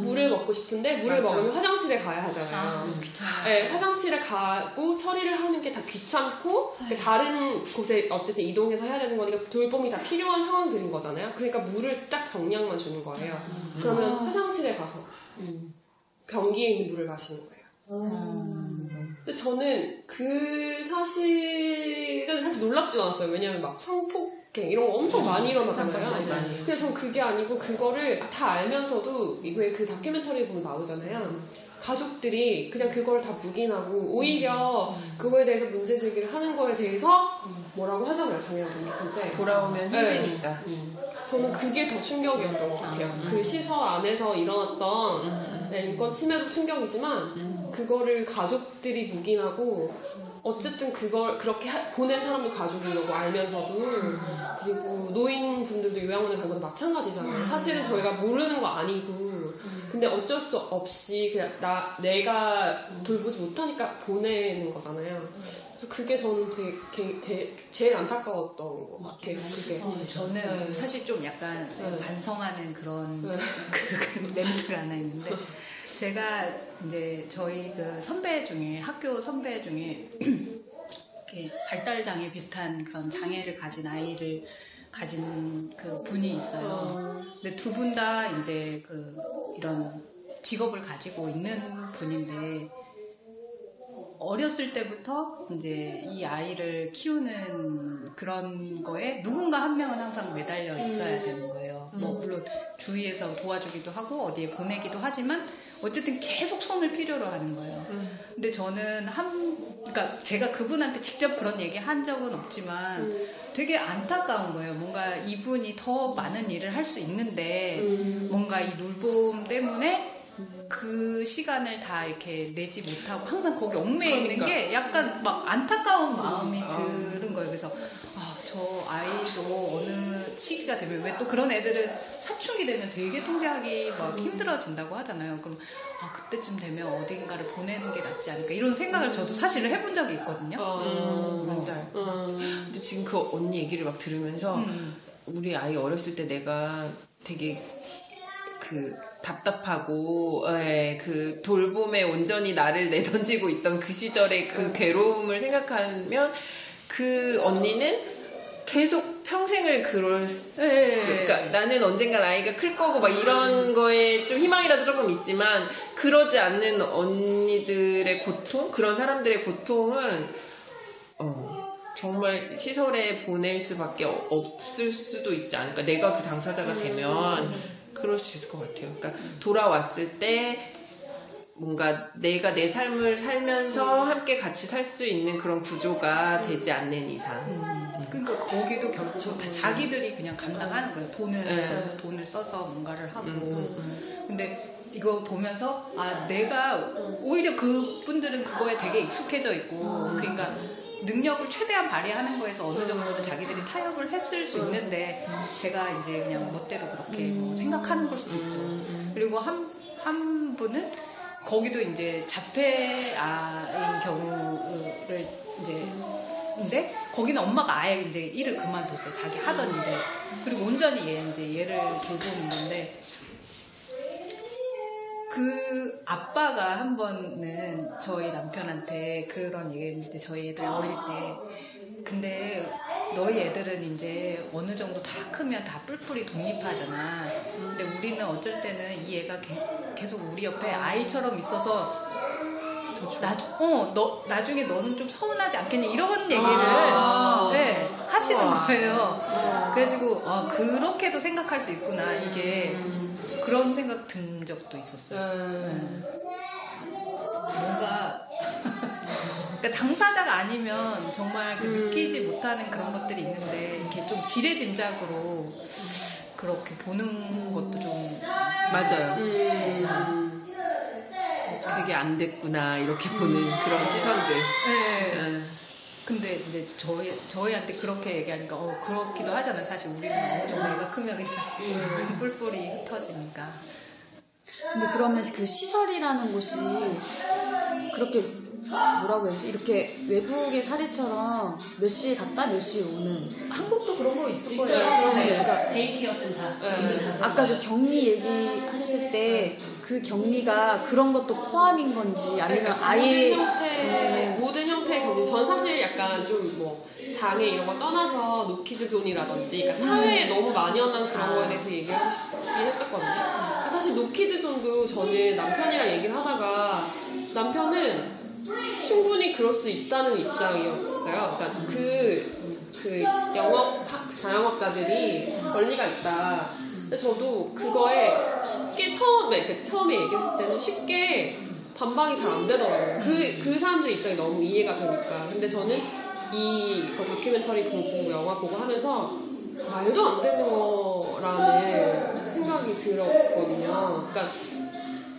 물을 먹고 싶은데 물을 먹으면 화장실에 가야 하잖아요. 귀찮아요. 화장실에 가고 처리를 하는 게 다 귀찮고 다른 곳에 어쨌든 이동해서 해야 되는 거니까 돌봄이 다 필요한 상황들인 거잖아요. 그러니까 물을 딱 정량만 주는 거예요. 그러면 화장실에 가서 변기에 있는 물을 마시는 거예요. 근데 저는 그 사실은 사실 놀랍지도 않았어요. 왜냐면 막 성폭행 이런 거 엄청 많이 일어나잖아요. 근데 전 그게 아니고 그거를 다 알면서도 이거에 그 다큐멘터리 보면 나오잖아요. 가족들이 그냥 그걸 다 묵인하고 오히려 그거에 대해서 문제 제기를 하는 거에 대해서 뭐라고 하잖아요. 장애인분이. 근데 돌아오면 힘드니까. 저는 그게 더 충격이었던 것 같아요. 그 시설 안에서 일어났던 인권 침해도 충격이지만 그거를 가족들이 묵인하고 어쨌든 그걸 그렇게 보낸 사람도 가족인 거고 알면서도 그리고 노인분들도 요양원에 간 것도 마찬가지잖아요. 사실은 저희가 모르는 거 아니고 근데 어쩔 수 없이 그냥 내가 돌보지 못하니까 보내는 거잖아요. 그래서 그게 저는 되게 제일 안타까웠던 것 같아요. 그게. 저는 사실 좀 약간 반성하는 그런 그 멘트가 하나 있는데 제가 이제 저희 그 선배 중에 학교 선배 중에 이렇게 발달장애 비슷한 그런 장애를 가진 아이를 가진 그 분이 있어요. 근데 두 분 다 이제 그 이런 직업을 가지고 있는 분인데 어렸을 때부터 이제 이 아이를 키우는 그런 거에 누군가 한 명은 항상 매달려 있어야 되는 거예요. 뭐 물론 주위에서 도와주기도 하고 어디에 보내기도 하지만 어쨌든 계속 손을 필요로 하는 거예요. 근데 저는 그러니까 제가 그분한테 직접 그런 얘기 한 적은 없지만 되게 안타까운 거예요. 뭔가 이분이 더 많은 일을 할 수 있는데 뭔가 이 놀봄 때문에 그 시간을 다 이렇게 내지 못하고 항상 거기 얽매여 있는 게 약간 막 안타까운 마음이 드는 거예요. 그래서 저 아이도 어느 시기가 되면 왜 또 그런 애들은 사춘기 되면 되게 통제하기 막 힘들어진다고 하잖아요. 그럼 그때쯤 되면 어딘가를 보내는 게 낫지 않을까 이런 생각을 저도 사실 해본 적이 있거든요. 맞아요. 근데 지금 그 언니 얘기를 막 들으면서 우리 아이 어렸을 때 내가 되게 그 답답하고 그 돌봄에 온전히 나를 내던지고 있던 그 시절의 그 괴로움을 생각하면 그 언니는 계속 평생을 그럴 수, 네. 그러니까 나는 언젠간 아이가 클 거고 막 이런 거에 좀 희망이라도 조금 있지만 그러지 않는 언니들의 고통, 그런 사람들의 고통은 정말 시설에 보낼 수밖에 없을 수도 있지 않을까. 내가 그 당사자가 되면 그럴 수 있을 것 같아요. 그러니까 돌아왔을 때 뭔가 내가 내 삶을 살면서 함께 같이 살 수 있는 그런 구조가 되지 않는 이상. 그러니까 거기도 결국 다 자기들이 그냥 감당하는 거예요. 돈을 써서 뭔가를 하고. 근데 이거 보면서 내가 오히려 그분들은 그거에 되게 익숙해져 있고 그러니까 능력을 최대한 발휘하는 거에서 어느 정도는 자기들이 타협을 했을 수 있는데 제가 이제 그냥 멋대로 그렇게 뭐 생각하는 걸 수도 있죠. 그리고 한 분은 거기도 이제 자폐아인 경우를 이제 근데 거기는 엄마가 아예 이제 일을 그만뒀어요. 자기 하던 일을. 그리고 온전히 얘를 돌보는 건데 그 아빠가 한 번은 저희 남편한테 그런 얘기를 했는데 저희 애들 어릴 때 근데 너희 애들은 이제 어느 정도 다 크면 다 뿔뿔이 독립하잖아. 근데 우리는 어쩔 때는 이 애가 계속 우리 옆에 아이처럼 있어서 나중에 너는 좀 서운하지 않겠니? 이런 얘기를 네, 하시는 거예요. 그래가지고 그렇게도 생각할 수 있구나. 이게 그런 생각 든 적도 있었어요. 뭔가 그러니까 당사자가 아니면 정말 느끼지 못하는 그런 것들이 있는데 이렇게 좀 지레짐작으로 그렇게 보는 것도 좀 맞아요. 되게 안 됐구나 이렇게 보는 그런 시선들. 네. 근데 이제 저희한테 그렇게 얘기하니까 그렇기도 하잖아요. 사실 우리는 어느 정도 애가 크면 그냥 뿔뿔이 흩어지니까. 근데 그러면 그 시설이라는 곳이 그렇게 뭐라고 해야지? 이렇게 외국의 사례처럼 몇 시에 갔다 몇 시에 오는 한국도 그런 거 있을 거예요. 그런 네. 그러니까 데이케어 센터. 아까 그 격리 얘기하셨을 때 그 격리가 그런 것도 포함인 건지 아니면 아예 모든 형태의 격리. 전 사실 약간 좀 뭐 장애 이런 거 떠나서 노키즈 존이라든지 그러니까 사회에 너무 만연한 그런 거에 대해서 얘기하고 싶긴 했었거든요. 사실 노키즈 존도 저는 남편이랑 얘기를 하다가 남편은 충분히 그럴 수 있다는 입장이었어요. 그러니까 그 자영업자들이 권리가 있다. 근데 저도 그거에 쉽게 처음에 얘기했을 때는 쉽게 반박이 잘 안 되더라고요. 그 사람들 입장이 너무 이해가 되니까. 근데 저는 이거 다큐멘터리 보고 영화 보고 하면서 말도 안 되는 거라는 생각이 들었거든요. 그러니까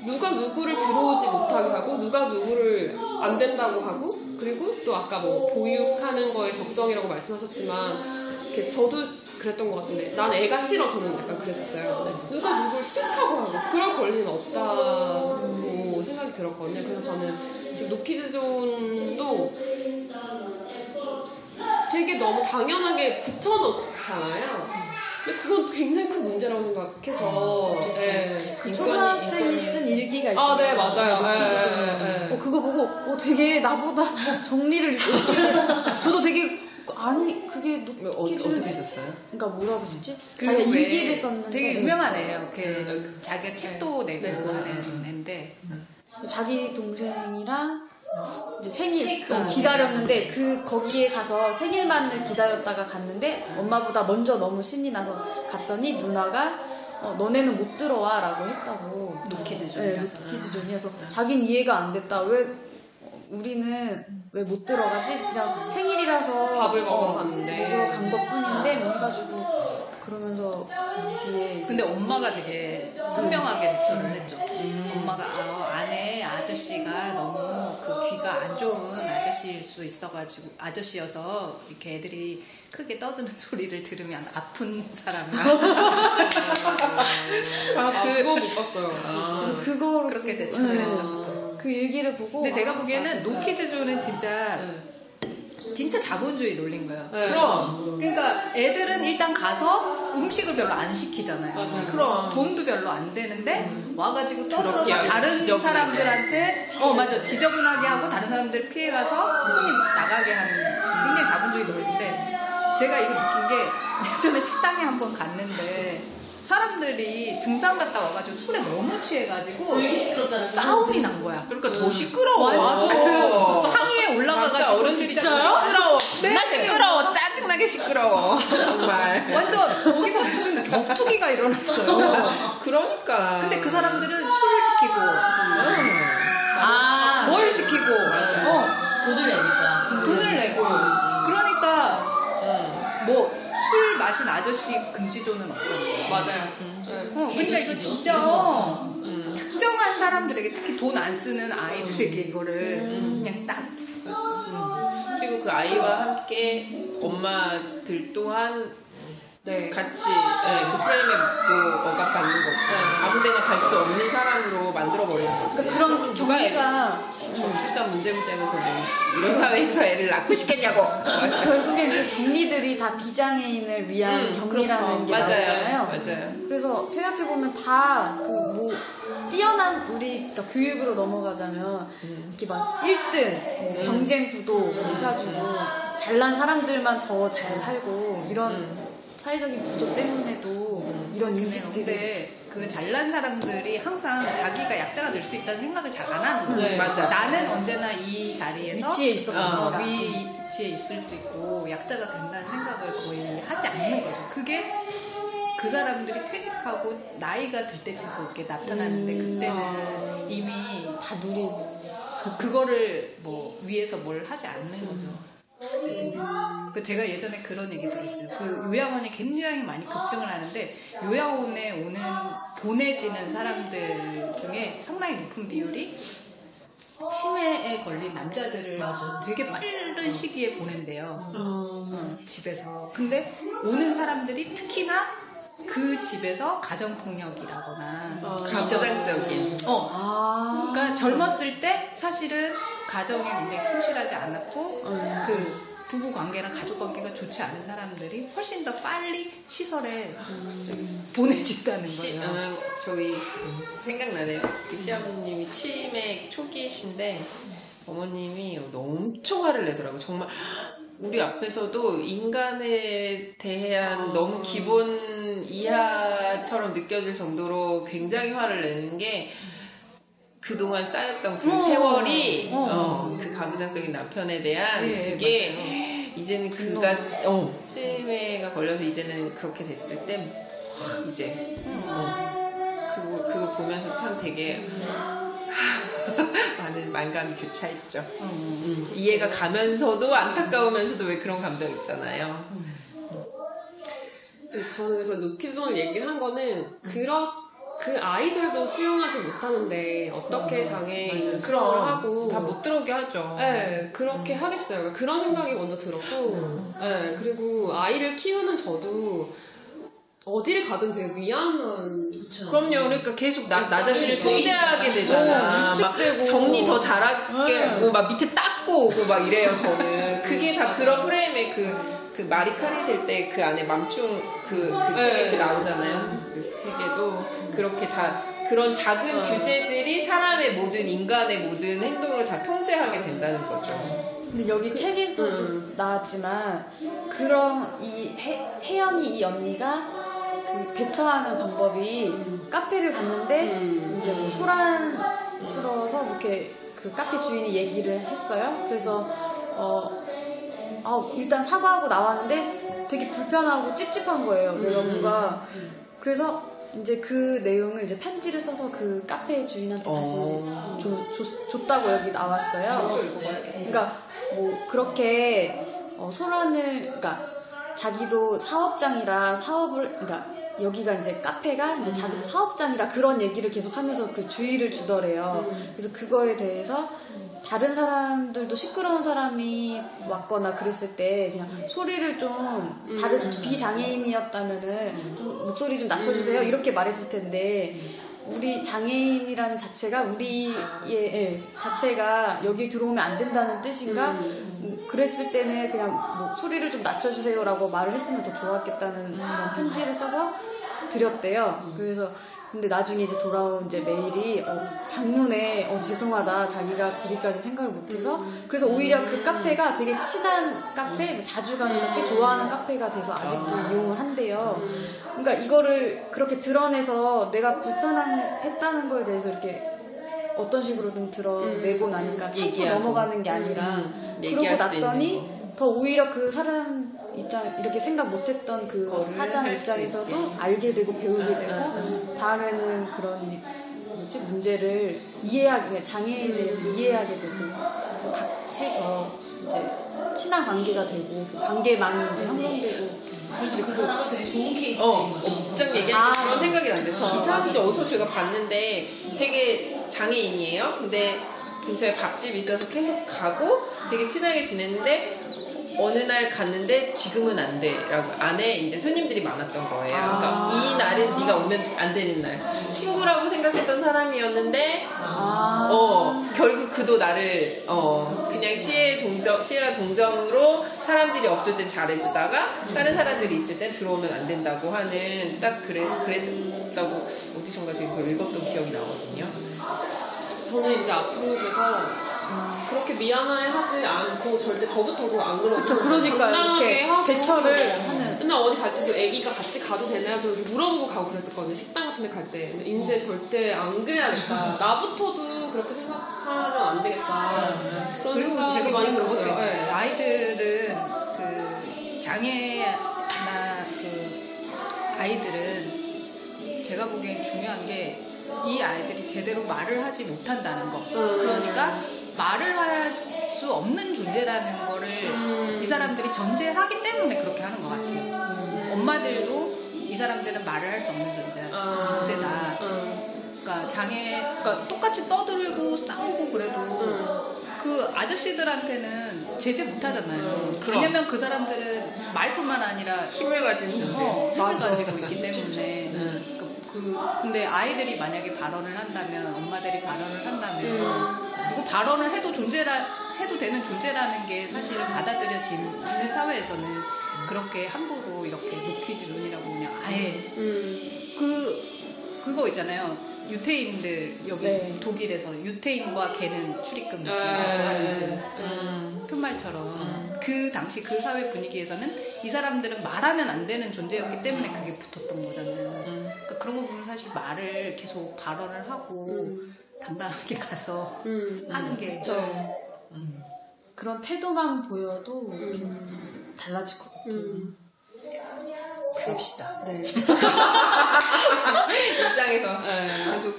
누가 누구를 들어오지 못하게 하고 누가 누구를 안 된다고 하고 그리고 또 아까 뭐 보육하는 거에 적성이라고 말씀하셨지만 저도 그랬던 것 같은데 난 애가 싫어 저는 약간 그랬었어요. 누가 누굴 싫다고 하고 그럴 권리는 없다고 생각이 들었거든요. 그래서 저는 좀 노키즈존도 되게 너무 당연하게 붙여놓잖아요. 근데 그건 굉장히 큰 문제라고 생각해서 그 초등학생이 쓴 일기가 있잖아요. 네 맞아요. 그거 보고 되게 나보다 정리를 저도 되게 아니 그게 어떻게 했었어요? 그러니까 뭐라고 쓰지? 그 자기가 왜 일기를 썼는데 되게 유명한 애예요. 자기가 책도 내고 하는 애인데 자기 동생이랑 이제 생일 기다렸는데 거기에 가서 생일만을 기다렸다가 갔는데 엄마보다 먼저 너무 신이 나서 갔더니 누나가 너네는 못 들어와 라고 했다고. 노키즈존이라서. 노키즈존이어서 자긴 이해가 안 됐다. 왜 우리는 왜 못 들어가지? 그냥 생일이라서 밥을 먹으러 갔는데 먹으러 간 것뿐인데 뭐 해가지고 그러면서 뒤에 근데 엄마가 되게 현명하게 대처를 했죠. 엄마가 아내 아저씨가 너무 그 귀가 안 좋은 아저씨일 수 있어가지고 아저씨여서 이렇게 애들이 크게 떠드는 소리를 들으면 아픈 사람이라. 그거 못 봤어요. 그래서 그거 그렇게 대처를 했나 보다. 그 일기를 보고 근데 제가 보기에는 노키즈존은 진짜 자본주의 놀린 거예요. 그럼 그러니까 애들은 일단 가서 음식을 별로 안 시키잖아요. 맞아요. 그럼. 돈도 별로 안 되는데 와가지고 떠들어서 더럽게 하고 다른 지저분하게. 사람들한테 맞아 지저분하게 하고 다른 사람들 피해가서 손님 나가게 하는 굉장히 자본주의 놀인데 제가 이거 느낀 게 예전에 식당에 한번 갔는데 사람들이 등산 갔다 와가지고 술에 너무 취해가지고 되게 시끄럽잖아. 싸움이 난 거야. 그러니까 더 시끄러워. 맞아. 그 상위에 진짜 올라가가지고 어른들이 진짜 시끄러워. 네. 나 시끄러워. 짜증나게 시끄러워. 정말. 완전 거기서 무슨 격투기가 일어났어요. 그러니까. 근데 그 사람들은 술을 시키고 아, 뭘 시키고 돈을 내니까. 돈을 내고 그러니까 뭐 술 마신 아저씨 금지조는 없잖아요. 맞아요. 그러니까 이거 진짜 특정한 사람들에게 특히 돈 안 쓰는 아이들에게 이거를 그냥 딱 그리고 그 아이와 함께 엄마들 또한 네. 같이 그 프레임에 뭐 억압받는 거지. 아무데나 갈 수 없는 사람으로 만들어버리는 거지. 그러니까 그런 누가 경우가 저출산 문제면서 뭐 이런 사회에서 애를 낳고 싶겠냐고. 결국엔 그 격리들이 다 비장애인을 위한 격리라는 게 나오잖아요. 맞아요. 그래서 생각해보면 다 그 뭐 뛰어난 우리 그러니까 교육으로 넘어가자면 이렇게 막 1등 뭐 경쟁 구도 해가지고 잘난 사람들만 더 잘 살고 이런 사회적인 구조 때문에도 이런 인식들이 근데 그 잘난 사람들이 항상 자기가 약자가 될 수 있다는 생각을 잘 안 하는 거예요. 네. 맞아. 나는 언제나 이 자리에서 위치에 있었으니까. 위치에 있을 수 있고 약자가 된다는 생각을 거의 하지 않는 거죠. 그게 그 사람들이 퇴직하고 나이가 들 때쯤 그렇게 나타나는데 그때는 이미 다 누리고 그거를 뭐 위에서 뭘 하지 않는 거죠. 그 제가 예전에 그런 얘기 들었어요. 그 요양원이 굉장히 많이 급증을 하는데 요양원에 오는 보내지는 사람들 중에 상당히 높은 비율이 치매에 걸린 남자들을 되게 빠른 시기에 보낸대요. 집에서. 근데 오는 사람들이 특히나 그 집에서 가정폭력이라거나 가부장적인. 그러니까 젊었을 때 사실은 가정에 굉장히 충실하지 않았고 그 부부 관계나 가족 관계가 좋지 않은 사람들이 훨씬 더 빨리 시설에 보내진다는 거예요. 저희 생각나네요. 그 시아버님이 치매 초기이신데 어머님이 엄청 화를 내더라고요. 정말 우리 앞에서도 인간에 대한 너무 기본 이하처럼 느껴질 정도로 굉장히 화를 내는 게 그동안 쌓였던 그 세월이 그 가부장적인 남편에 대한 그게 이제는 그가 치매가 걸려서 이제는 그렇게 됐을 때 이제 그거 보면서 참 되게 많은 만감이 교차했죠. 이해가 가면서도 안타까우면서도 왜 그런 감정 있잖아요. 저는 그래서 루키존을 얘기를 한 거는 그 아이들도 수용하지 못하는데 어떻게 장애 수용을 하고 다 못 들어오게 하죠. 네, 그렇게 하겠어요. 그런 생각이 먼저 들었고, 네, 그리고 아이를 키우는 저도 어디를 가든 되게 미안한. 그럼요. 그러니까 계속 나 자신을 통제하게 되잖아. 위축되고. 막 정리 더 잘하게 하고, 막 밑에 닦고 오고 막 이래요, 저는. 그게 다 그런 프레임의 그 말이 칼이 될 때 그 안에 맘충 그 책에 그 나오잖아요. 그 책에도 그렇게 다 그런 작은 규제들이 사람의 모든 인간의 모든 행동을 다 통제하게 된다는 거죠. 근데 여기 책에서도 나왔지만 그런 이 혜연이 이 언니가 그 대처하는 방법이 카페를 갔는데 이제 뭐 소란스러워서 이렇게 그 카페 주인이 얘기를 했어요. 그래서 일단 사과하고 나왔는데 되게 불편하고 찝찝한 거예요. 내가 뭔가 그래서 이제 그 내용을 이제 편지를 써서 그 카페 주인한테 다시 줬다고 여기 나왔어요. 그러니까 뭐 그렇게 그러니까 자기도 사업장이라 그러니까 여기가 이제 카페가 이제 자기도 사업장이라 그런 얘기를 계속 하면서 그 주의를 주더래요. 그래서 그거에 대해서 다른 사람들도 시끄러운 사람이 왔거나 그랬을 때 그냥 소리를 좀 다른 비장애인이었다면은 좀 목소리 좀 낮춰주세요 이렇게 말했을 텐데 우리 장애인이라는 자체가 우리의 자체가 여기 들어오면 안 된다는 뜻인가? 그랬을 때는 그냥 뭐 소리를 좀 낮춰주세요라고 말을 했으면 더 좋았겠다는 그런 편지를 써서 드렸대요. 그래서 근데 나중에 이제 돌아온 이제 메일이 장문에 죄송하다 자기가 거기까지 생각을 못해서 그래서 오히려 그 카페가 되게 친한 카페, 자주 가는 카페, 좋아하는 카페가 돼서 아직도 이용을 한대요. 그러니까 이거를 그렇게 드러내서 내가 불편했다는 거에 대해서 이렇게 어떤 식으로든 드러내고 나니까 참고 얘기하고. 넘어가는 게 아니라 그러고 얘기할 수 났더니 있는 더 오히려 그 사람 입장 이렇게 생각 못했던 그 거를 사장 할수 입장에서도 있게. 알게 되고 배우게 되고 다음에는 그런 문제를 이해하게 장애에 대해서 이해하게 되고 그래서 같이 더 이제 친한 관계가 되고 그 관계망이 이제 형성되고 그래도 그 사람은 되게 좋은 케이스인 거죠. 업장 얘기하니까 그런 생각이 났는데 그쵸. 기사인지 어디서 제가 봤는데 되게 장애인이에요. 근데 근처에 밥집이 있어서 계속 가고 되게 친하게 지냈는데 어느 날 갔는데 지금은 안 돼라고 안에 이제 손님들이 많았던 거예요. 그러니까 이 날은 네가 오면 안 되는 날. 친구라고 생각했던 사람이었는데 결국 그도 나를 그냥 시혜가 동정으로 사람들이 없을 땐 잘해주다가 다른 사람들이 있을 땐 들어오면 안 된다고 하는 딱 그랬다고 어디선가 제가 그걸 읽었던 기억이 나거든요. 저는 이제 앞으로 그래서 그렇게 미안해하지 않고 절대 저부터도 안 그러고 그쵸, 그러니까 당당하게 이렇게 하고 대처를 하는. 맨날 어디 갈 때도 애기가 같이 가도 되나요? 저 이렇게 물어보고 가고 그랬었거든요. 식당 같은 데 갈 때. 근데 이제 절대 안 그래야겠다. 나부터도 그렇게 생각하면 안 되겠다. 그런 그리고 생각이 제가 많이 보는 그것도 들었어요. 네. 아이들은 그 장애나 그 아이들은 제가 보기엔 중요한 게 이 아이들이 제대로 말을 하지 못한다는 거. 그러니까 말을 할 수 없는 존재라는 거를 이 사람들이 전제하기 때문에 그렇게 하는 것 같아요. 엄마들도 이 사람들은 말을 할 수 없는 존재다. 그러니까 그러니까 똑같이 떠들고 싸우고 그래도 그 아저씨들한테는 제재 못 하잖아요. 왜냐면 그 사람들은 말뿐만 아니라 힘을 가진 존재. 힘을 가지고 있기 때문에. 근데 아이들이 만약에 발언을 한다면, 엄마들이 발언을 한다면, 그리고 발언을 해도 되는 존재라는 게 사실은 받아들여지는 사회에서는 그렇게 함부로 이렇게 노키즈론이라고 그냥 아예 그거 있잖아요. 유태인들 여기 네. 독일에서 유태인과 개는 출입 금지라고 하는 그 푯말처럼 그 당시 그 사회 분위기에서는 이 사람들은 말하면 안 되는 존재였기 때문에 그게 붙었던 거잖아요. 그러니까 그런 거 보면 사실 말을 계속 발언을 하고 당당하게 가서 하는 게 그런 태도만 보여도 좀 달라질 것 같아요. 그럽시다. 네. 일상에서 계속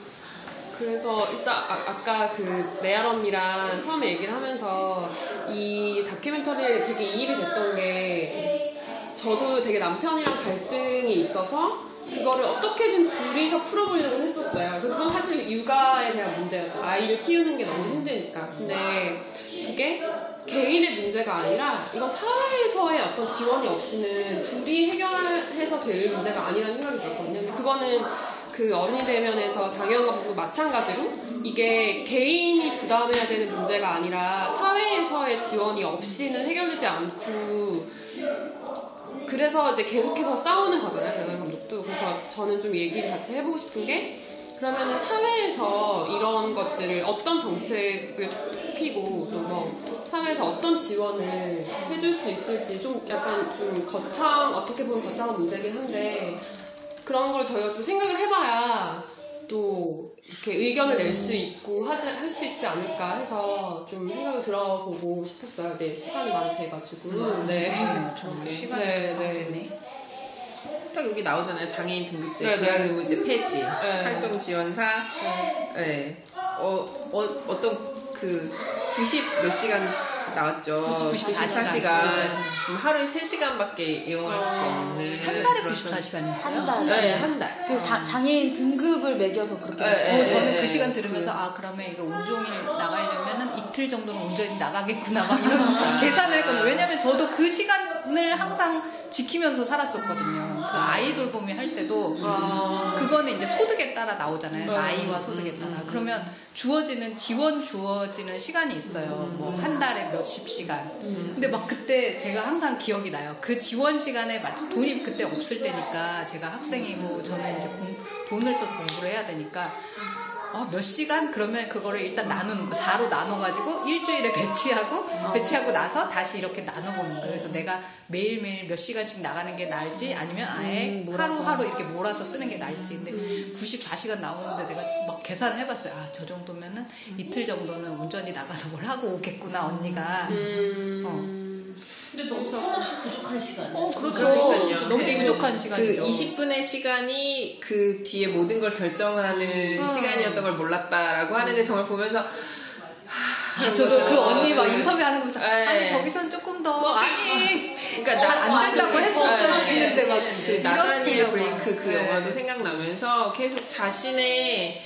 그래서 일단 아까 그 레알 언니랑 처음에 얘기를 하면서 이 다큐멘터리에 되게 이입이 됐던 게 저도 되게 남편이랑 갈등이 있어서 그거를 어떻게든 둘이서 풀어보려고 했었어요. 그건 사실 육아에 대한 문제였죠. 아이를 키우는 게 너무 힘드니까. 근데 그게 개인의 문제가 아니라 이건 사회에서의 어떤 지원이 없이는 둘이 해결해서 될 문제가 아니라는 생각이 들었거든요. 근데 그거는 그 어린이 대면에서 장애인 감독도 마찬가지로 이게 개인이 부담해야 되는 문제가 아니라 사회에서의 지원이 없이는 해결되지 않고 그래서 이제 계속해서 싸우는 거잖아요, 장애인 감독도. 그래서 저는 좀 얘기를 같이 해보고 싶은 게 그러면은 사회에서 이런 것들을 어떤 정책을 피고 또 뭐 사회에서 어떤 지원을 해줄 수 있을지 좀 약간 좀 어떻게 보면 거창한 문제긴 한데 그런 걸 저희가 좀 생각을 해봐야 또 이렇게 의견을 낼 수 있고 할 수 있지 않을까 해서 좀 생각을 들어보고 싶었어요. 이제 시간이 많이 돼가지고. 네. 정말 시간이 네, 되네. 딱 여기 나오잖아요. 장애인 등급제, 네, 부양의무제 폐지, 활동 지원사. 네. 어떤 그 90 몇 시간 나왔죠. 94시간. 하루에 3시간밖에 이용할 수 없는. 한 달에 94시간이었어요? 한 달. 네, 한 달. 그리고 장애인 등급을 매겨서 그렇게. 저는 그 시간 들으면서 그러면 이거 온종일 나가려면은 이틀 정도는 온전히 나가겠구나 막 이런 계산을 했거든요. 왜냐면 저도 그 시간을 항상 지키면서 살았었거든요. 그 아이 돌보미 할 때도 그거는 이제 소득에 따라 나오잖아요. 나이와 소득에 따라. 그러면 지원 주어지는 시간이 있어요. 뭐 한 달에 몇십 시간. 근데 막 그때 제가 항상 기억이 나요. 그 지원 시간에 돈이 그때 없을 때니까 제가 학생이고 저는 이제 돈을 써서 공부를 해야 되니까 몇 시간? 그러면 그거를 일단 나누는 거 4로 나눠가지고 일주일에 배치하고 나서 다시 이렇게 나눠보는 거예요. 그래서 내가 매일매일 몇 시간씩 나가는 게 나을지 아니면 아예 몰아서. 하루하루 이렇게 몰아서 쓰는 게 나을지. 근데 94시간 나오는데 내가 막 계산을 해봤어요. 저 정도면은 이틀 정도는 온전히 나가서 뭘 하고 오겠구나 언니가. 근데 너무 턱없이 부족한 시간이에요. 그렇죠. 그러니까요. 너무 그리고 부족한 시간이죠. 그 20분의 시간이 그 뒤에 모든 걸 결정하는 시간이었던 걸 몰랐다라고 하는데 정말 보면서 저도 그 언니 막 인터뷰하는 거 보면서 네. 아니 저기선 조금 더 그러니까 잘 안 된다고 했었어요 했는데 막 그 나다니엘 이렇게 브레이크 그 네. 영화도 생각나면서 계속 자신의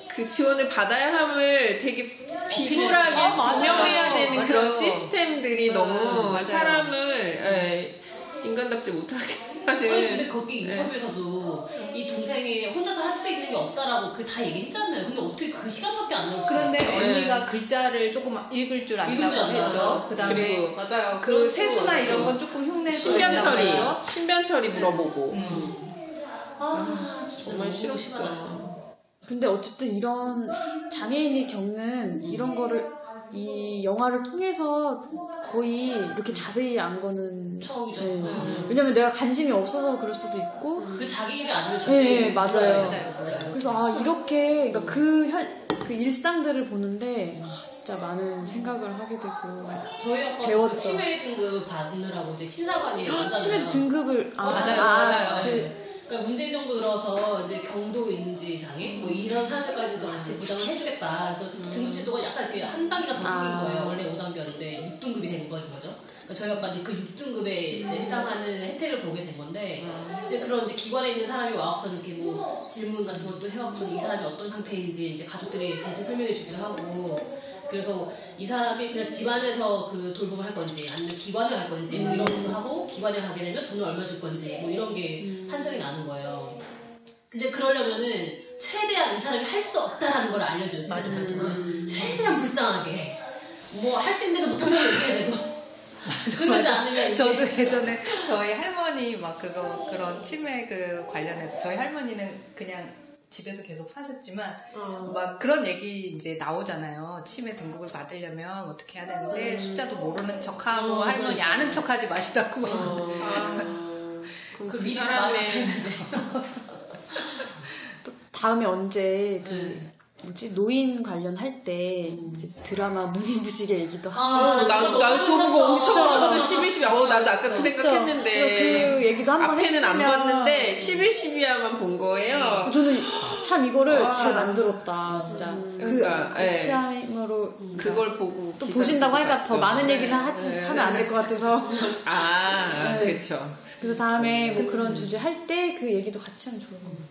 그 지원을 받아야 함을 되게 비굴하게 맞아요. 증명해야 되는 맞아요. 그런 시스템들이 너무 맞아요. 사람을 인간답지 못하게 하는. 아니 근데 거기 인터뷰에서도 이 동생이 혼자서 할 수 있는 게 없다라고 그 다 얘기했잖아요. 근데 어떻게 그 시간밖에 안 넣을 수 그런데 있어요? 언니가 글자를 조금 읽을 줄 안다고 했죠. 그 다음에 그리고 맞아요. 그 세수나 이런 건 조금 흉내내서 신변처리 물어보고. 진짜 정말 너무 싫었어. 심하다. 근데 어쨌든 이런 장애인이 겪는 이런 거를 이 영화를 통해서 거의 이렇게 자세히 안 거는 처음이죠. 네. 왜냐면 내가 관심이 없어서 그럴 수도 있고 그 자기 일이 아니면 네, 맞아요. 맞아요. 그래서 이렇게 그러니까 그 일상들을 보는데 진짜 많은 생각을 하게 되고 저희 아빠 배웠죠. 치매 등급 받느라고 이제 신사관이 왔잖아요. 치매도 등급을 맞아요. 그러니까 문제 정도 들어서 이제 경도인지 장애 뭐 이런 사람들까지도 같이 보장을 해주겠다. 그래서 등급제도가 약간 이렇게 한 단계가 더 생긴 거예요. 원래 5단계였는데 6등급이 된 거죠. 그러니까 저희 아빠는 그 6등급에 이제 해당하는 혜택을 보게 된 건데 이제 그런 이제 기관에 있는 사람이 와서 이렇게 뭐 질문 같은 것도 해갖고 이 사람이 어떤 상태인지 이제 가족들이 대신 설명해 주기도 하고. 그래서 이 사람이 그냥 집안에서 그 돌봄을 할 건지 아니면 기관에 갈 건지 뭐 이런 것도 하고 기관에 가게 되면 돈을 얼마 줄 건지 뭐 이런 게 판정이 나는 거예요. 근데 그러려면은 최대한 이 사람이 할 수 없다라는 걸 알려줘요. 최대한 불쌍하게 뭐 할 수 있는 데도 못하면 얘기해야 되고 그러지 않으면 저도 예전에 저희 할머니 막 그런 치매 그 관련해서 저희 할머니는 그냥 집에서 계속 사셨지만 막 그런 얘기 이제 나오잖아요. 치매 등급을 받으려면 어떻게 해야 되는데 숫자도 모르는 척하고 할머니 아는 척하지 마시라고. 그 미리 사람의 또 다음에 언제 노인 관련할 때 이제 드라마 눈이 부시게 얘기도 하고 나 그거 보고 엄청 봤어. 11, 12. 나도 아까 그 생각했는데. 그 얘기도 한번 앞에는 했으면 안 봤는데 11, 12화만 본 거예요. 저는 참 이거를 잘 만들었다 진짜 그러니까, 그 알츠하이머로 그걸 보고 또 기사 보신다고 보고 하니까 봤죠. 더 많은 얘기는 하면 안 될 것 같아서 네. 그렇죠. 그래서 다음에 뭐 그런 주제 할 때 그 얘기도 같이 하면 좋을 것 같아요.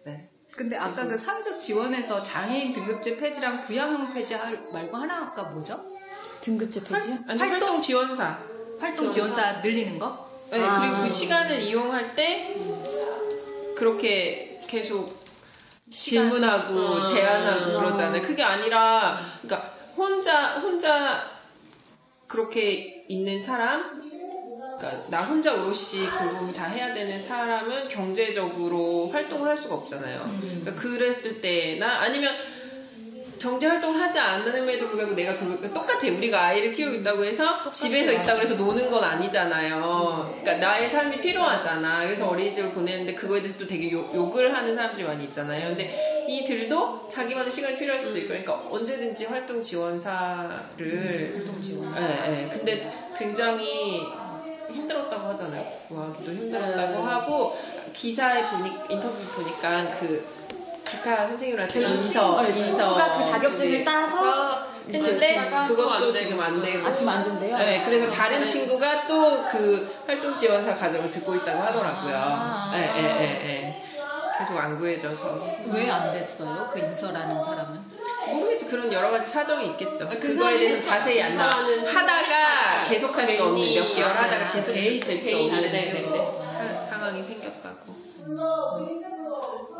네. 근데 아까 그 사회적 지원에서 장애인 등급제 폐지랑 부양형 폐지 말고 하나 아까 뭐죠? 등급제 폐지요? 아니, 활동 지원사. 활동 지원사 늘리는 거? 네, 그리고 그 시간을 이용할 때 그렇게 계속 질문하고 제안하고 그러잖아요. 그게 아니라 그러니까 혼자 그렇게 있는 사람, 그러니까 나 혼자 오롯이 돌봄을 다 해야 되는 사람은 경제적으로 활동을 할 수가 없잖아요. 그러니까 그랬을 때나 아니면 경제 활동을 하지 않음에도 불구하고 내가 그러니까 똑같아. 우리가 아이를 키우고 있다고 해서 집에서 있다고 해서 노는 건 아니잖아요. 그러니까 나의 삶이 필요하잖아. 그래서 어린이집을 보내는데 그거에 대해서 또 되게 욕을 하는 사람들이 많이 있잖아요. 근데 이들도 자기만의 시간이 필요할 수도 있고 그러니까 언제든지 활동 지원사를 활동 지원. 네. 근데 굉장히 힘들었다고 하잖아요. 구하기도 힘들었다고 하고 기사에 인터뷰 보니까 그 기타 선생님한테 친구가 그 자격증을 따서 했는데 했다가 그것도 지금 안 되고 지금 안 된대요? 네, 그래서 다른 친구가 또 그 활동 지원사 과정을 듣고 있다고 하더라고요. 네. 계속 안 구해져서 왜 안 됐어요? 그 인서라는 사람은? 모르겠지. 그런 여러 가지 사정이 있겠죠. 그거에 대해서 자세히 안 나와. 하다가 계속할 수 없는 몇 개월 하다가 계속 될 수 없는 상황이 생겼다고.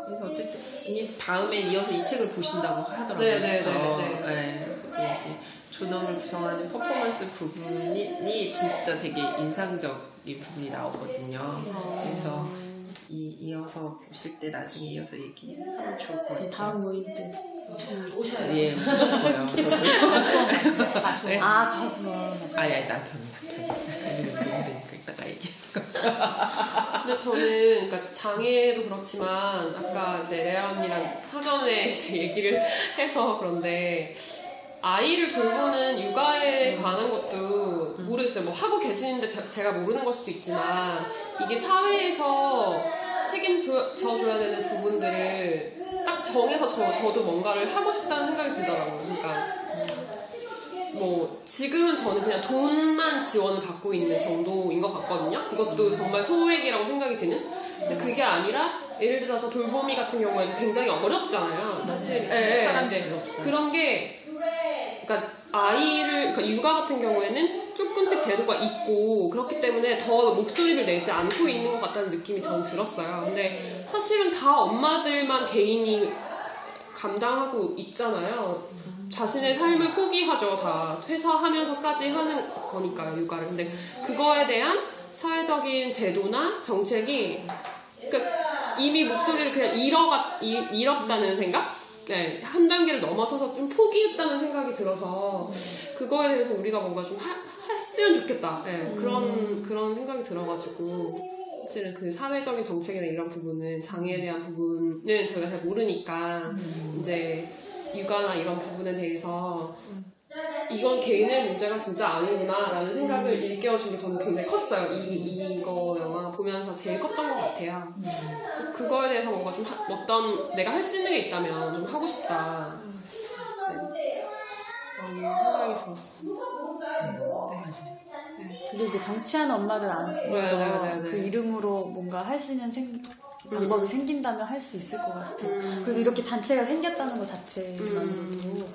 그래서 어쨌든 다음에 이어서 이 책을 보신다고 하더라고요. 네. 그래서 여기 존엄을 구성하는 퍼포먼스 부분이 진짜 되게 인상적인 부분이 나오거든요. 그래서 이어서 보실 때 나중에 이어서 얘기하면 좋을 것 같아요. 다음 모임 때. 오셔야 돼요. 예, 무조건요. 저도. 가수원. 아, 가수원. 아니, 남편이. 이따가 얘기. 근데 저는 그러니까 장애도 그렇지만 아까 이제 레아 언니랑 사전에 이제 얘기를 해서 그런데 아이를 돌보는 육아에 관한 것도 모르겠어요. 뭐 하고 계시는데 제가 모르는 걸 수도 있지만 이게 사회에서 책임져줘야 되는 부분들을 딱 정해서 저도 뭔가를 하고 싶다는 생각이 들더라고요. 그러니까 뭐 지금은 저는 그냥 돈만 지원을 받고 있는 정도인 것 같거든요. 그것도 정말 소액이라고 생각이 드는. 근데 그게 아니라 예를 들어서 돌보미 같은 경우에는 굉장히 어렵잖아요. 사실 사람들이 없고. 그런 게 그러니까 그러니까 육아 같은 경우에는 조금씩 제도가 있고 그렇기 때문에 더 목소리를 내지 않고 있는 것 같다는 느낌이 저는 들었어요. 근데 사실은 다 엄마들만 개인이 감당하고 있잖아요. 자신의 삶을 포기하죠. 다 퇴사하면서까지 하는 거니까요, 육아를. 근데 그거에 대한 사회적인 제도나 정책이 그러니까 이미 목소리를 그냥 잃었다는 생각? 네, 한 단계를 넘어서서 좀 포기했다는 생각이 들어서 그거에 대해서 우리가 뭔가 좀 했으면 좋겠다. 네, 그런 생각이 들어가지고 사실은 그 사회적인 정책이나 이런 부분은 장애에 대한 부분은 저희가 잘 모르니까 이제 육아나 이런 부분에 대해서 이건 개인의 문제가 진짜 아니구나라는 생각을 일깨워준 게 저는 굉장히 컸어요. 이거 영화 보면서 제일 컸던 것 같아요. 그래서 그거에 대해서 뭔가 좀 어떤 내가 할 수 있는 게 있다면 좀 하고 싶다. 네. 생각이 들었습니다. 근데 이제 정치하는 엄마들 안에서 네. 그 이름으로 뭔가 할 수 있는 방법이 생긴다면 할 수 있을 것 같아요. 그래서 이렇게 단체가 생겼다는 것 자체만으로도.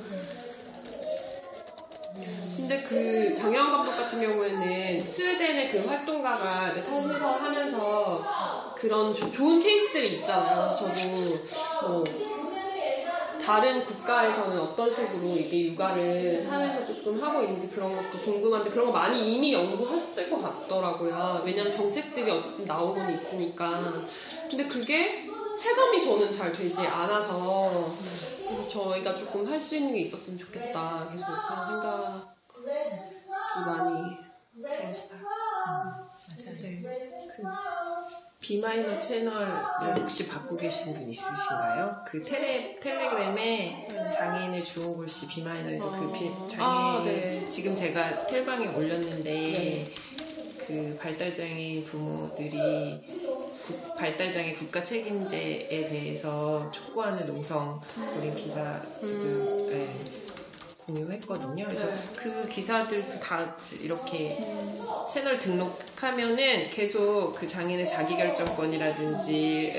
근데 그 장혜원 감독 같은 경우에는 스웨덴의 그 활동가가 이제 탈시설 하면서 그런 좋은 케이스들이 있잖아요. 그래서 저도 다른 국가에서는 어떤 식으로 이게 육아를 사회에서 조금 하고 있는지 그런 것도 궁금한데 그런 거 많이 이미 연구하셨을 것 같더라고요. 왜냐면 정책들이 어쨌든 나오고는 있으니까. 근데 그게 체감이 저는 잘 되지 않아서 그래서 저희가 조금 할 수 있는 게 있었으면 좋겠다. 계속 그런 생각이 많이 들었어요. 맞아요. 네. 비마이너 채널 혹시 받고 계신 분 있으신가요? 그 텔레그램에 장애인의 주홍글 씨 비마이너에서 장애인 네. 지금 제가 텔방에 올렸는데 그 발달장애인 부모들이 발달장애 국가 책임제에 대해서 촉구하는 농성 올린 기사 지금 공유했거든요. 그래서 그 기사들도 다 이렇게 채널 등록하면은 계속 그 장애인의 자기결정권이라든지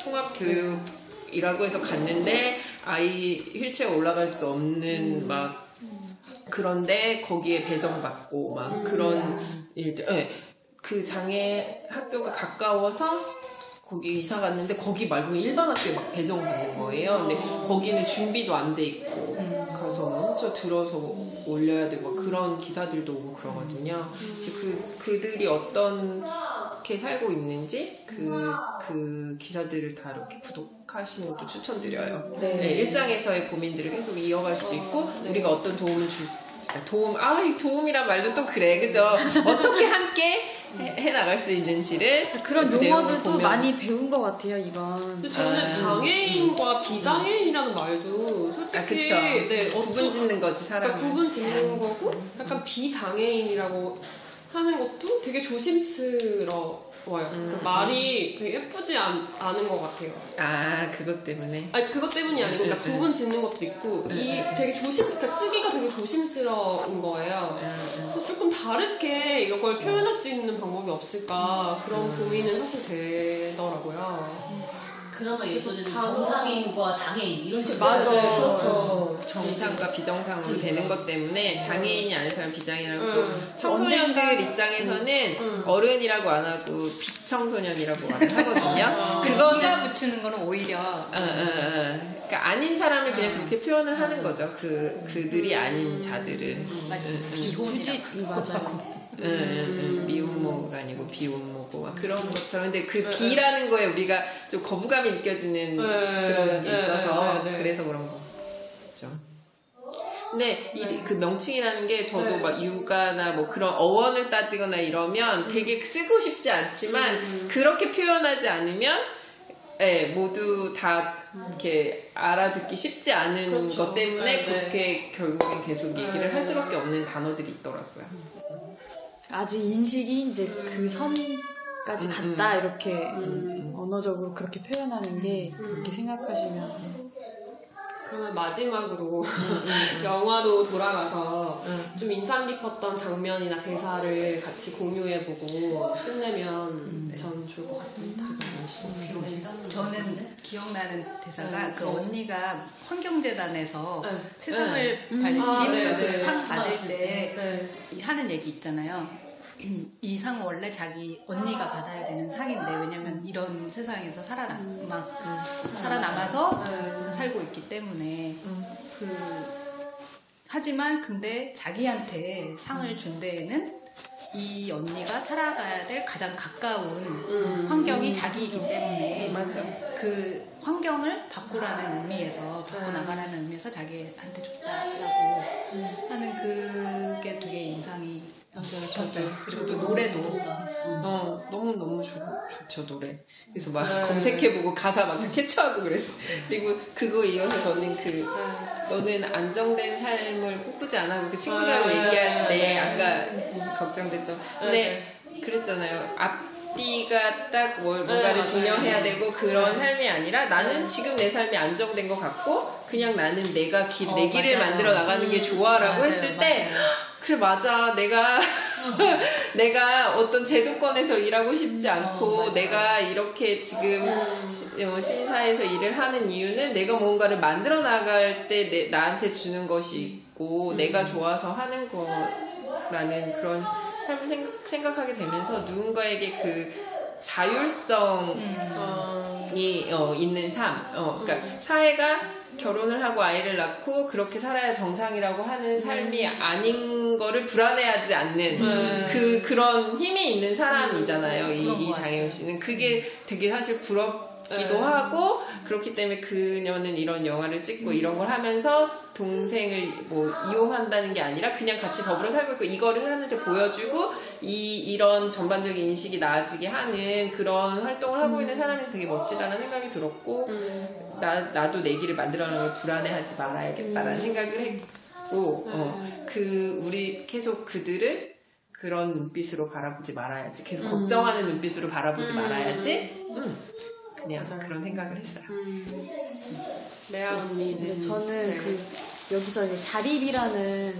통합교육이라고 해서 갔는데 아이 휠체어 올라갈 수 없는 막 그런데 거기에 배정받고 막 그런 일들 그 장애 학교가 가까워서 거기 이사 갔는데 거기 말고 일반 학교에 막 배정받는 거예요. 근데 거기는 준비도 안 돼 있고 가서 혼자 들어서 올려야 되고 그런 기사들도 오고 그러거든요. 그들이 어떻게 살고 있는지 그 기사들을 다 이렇게 구독하시는 것도 추천드려요. 네, 일상에서의 고민들을 계속 이어갈 수 있고 우리가 어떤 도움을 도움이란 말도 또 그래, 그죠? 어떻게 함께 해나갈 수 있는지를 그런 그 용어들도 보면. 많이 배운 것 같아요, 이건. 근데 저는 장애인과 비장애인이라는 말도 솔직히 그쵸. 구분 짓는 거지, 사람은. 그러니까 구분 짓는 거고 약간 비장애인이라고 하는 것도 되게 조심스러워요. 그 말이 되게 예쁘지 않은 것 같아요. 그것 때문에. 아니 그것 때문이 아니고 그러니까 구분 짓는 것도 있고 되게 그러니까 쓰기가 되게 조심스러운 거예요. 그래서 조금 다르게 이걸 표현할 수 있는 방법이 없을까 그런 고민은 사실 되더라고요. 그나마 예전에는 정상인과 장애인 이런 식으로 맞아요. 그렇죠. 정상과 비정상으로 되는 것 때문에 장애인이 아닌 사람 비장애인이라고 또 언젠가- 청소년들 입장에서는 어른이라고 안 하고 비청소년이라고 하거든요. 그거가 붙이는 거는 오히려 그러니까 아닌 사람을 그냥 그렇게 표현을 하는 거죠. 그들이 아닌 자들을. 마치 비혼이라고. 맞아요. 미혼모 원모가 아니고 비원모고 막 그런 것처럼. 근데 그 비라는 거에 우리가 좀 거부감이 느껴지는 그런 게 있어서 그래서 그런 거죠. 근데 그 명칭이라는 게 저도 막 육아나 뭐 그런 어원을 따지거나 이러면 되게 쓰고 싶지 않지만 그렇게 표현하지 않으면 모두 다 이렇게 알아듣기 쉽지 않은 그렇죠. 것 때문에 그렇게 결국엔 계속 얘기를 할 수밖에 없는 단어들이 있더라고요. 아직 인식이 이제 그 선까지 갔다 이렇게 언어적으로 그렇게 표현하는 게 그렇게 생각하시면 그러면 마지막으로 영화로 돌아가서 좀 인상 깊었던 장면이나 대사를 같이 공유해보고 끝내면 전 좋을 것 같습니다. 저는 기억나는 대사가 그 언니가 환경재단에서 네. 세상을 네. 밝힌 네. 그 상 받을 때 네. 하는 얘기 있잖아요. 이 상은 원래 자기 언니가 받아야 되는 상인데 왜냐면 이런 세상에서 살아남아서 살고 있기 때문에 하지만 근데 자기한테 상을 준 데에는 이 언니가 살아가야 될 가장 가까운 환경이 자기이기 때문에 맞아. 그 환경을 바꾸라는 의미에서 바꿔나가라는 의미에서 자기한테 줬다라고 하는 그게 되게 인상이 컸어요. 그리고 또 노래도 너무 좋죠, 노래. 그래서 막 검색해보고 가사 막 다 캐치하고 그랬어. 그리고 그거 이어서 저는 너는 안정된 삶을 꿈꾸지 않아. 그 친구들하고 얘기할 때 아까 걱정됐던. 근데 그랬잖아요. 앞뒤가 딱 뭔가를 증명해야 되고 그런 삶이 아니라 나는 지금 내 삶이 안정된 것 같고 그냥 나는 내 길을 만들어 나가는 게 좋아라고 했을 때 그래 맞아 내가 제도권에서 일하고 싶지 않고 내가 이렇게 지금 신사에서 일을 하는 이유는 내가 뭔가를 만들어 나갈 때 나한테 주는 것이 있고 내가 좋아서 하는 거라는 그런 삶을 생각하게 되면서 누군가에게 그 자율성이 있는 삶 그러니까 사회가 결혼을 하고 아이를 낳고 그렇게 살아야 정상이라고 하는 삶이 아닌 거를 불안해하지 않는 그런 힘이 있는 사람이잖아요. 이 장혜영 씨는 그게 되게 사실 부럽기도 하고 그렇기 때문에 그녀는 이런 영화를 찍고 이런 걸 하면서 동생을 뭐 이용한다는 게 아니라 그냥 같이 더불어 살고 있고 이거를 사람한테 보여주고 이런 전반적인 인식이 나아지게 하는 그런 활동을 하고 있는 사람이 되게 멋지다는 생각이 들었고 나도 내 길을 만들어내는 걸 불안해하지 말아야겠다라는 생각을 했고 우리 계속 그들을 그런 눈빛으로 바라보지 말아야지 계속 걱정하는 눈빛으로 바라보지 말아야지 그냥 그런 생각을 했어요. 레아 언니는 저는 여기서 이제 자립이라는